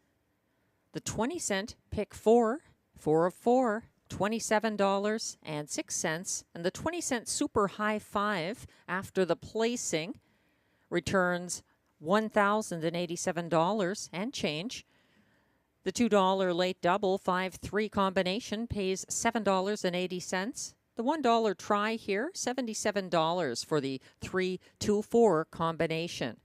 The 20-cent pick 4, 4 of 4, $27.06. And the 20-cent super high 5 after the placing returns $1,087 and change. The $2 late double 5-3 combination pays $7.80. The $1 try here, $77 for the 3-2-4 combination.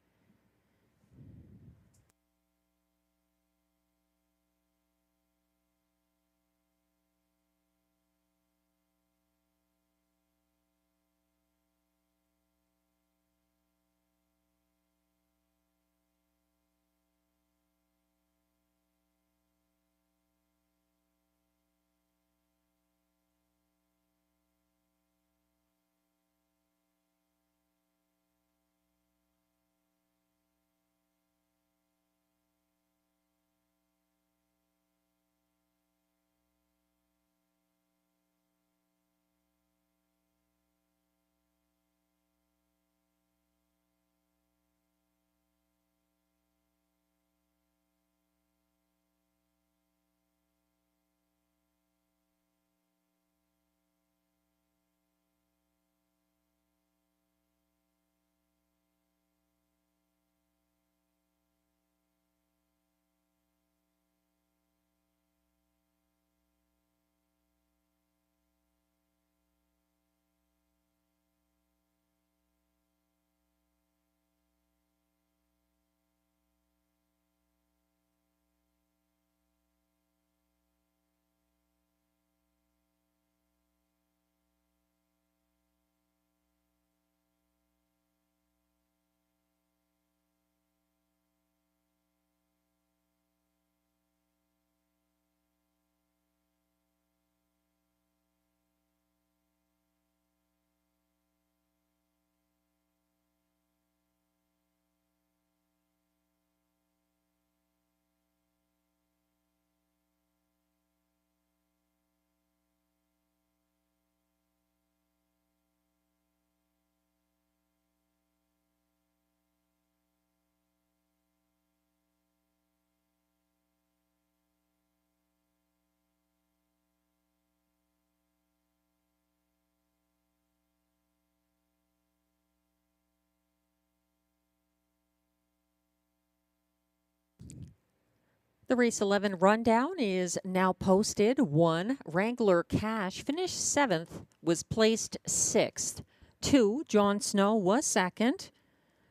The Race 11 rundown is now posted. 1, Wrangler Cash finished 7th, was placed 6th. 2, John Snow was 2nd.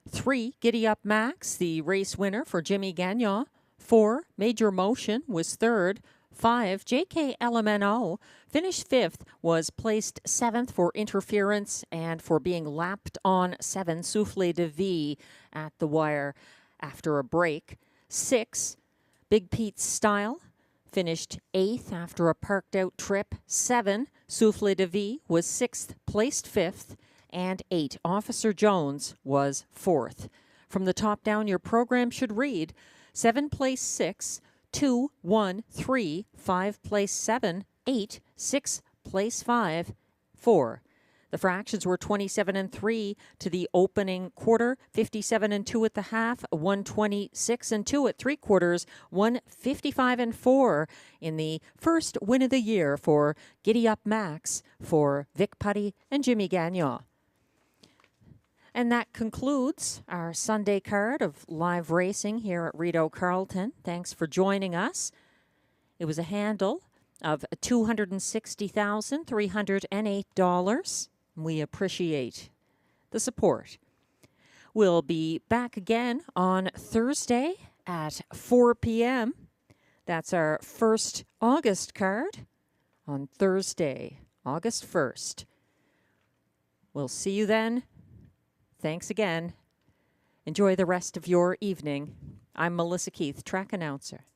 3, Giddy Up Max, the race winner for Jimmy Gagnon. 4, Major Motion was 3rd. 5, JK LMNO finished 5th, was placed 7th for interference and for being lapped on 7, Souffle de Vie at the wire after a break. 6, Big Pete's Style finished 8th after a parked out trip. 7, Souffle de Vie was 6th, placed 5th. And 8, Officer Jones was 4th. From the top down, your program should read 7 place 6, 2, 1, 3, 5 place 7, 8, 6 place 5, 4. The fractions were 27 and 3 to the opening quarter, 57 and 2 at the half, 126 and 2 at 3/4, 155 and 4 in the first win of the year for Giddy Up Max for Vic Putty and Jimmy Gagnon. And that concludes our Sunday card of live racing here at Rideau Carleton. Thanks for joining us. It was a handle of $260,308. We appreciate the support. We'll be back again on Thursday at 4 p.m. That's our first August card on Thursday, August 1st. We'll see you then. Thanks again. Enjoy the rest of your evening. I'm Melissa Keith, track announcer.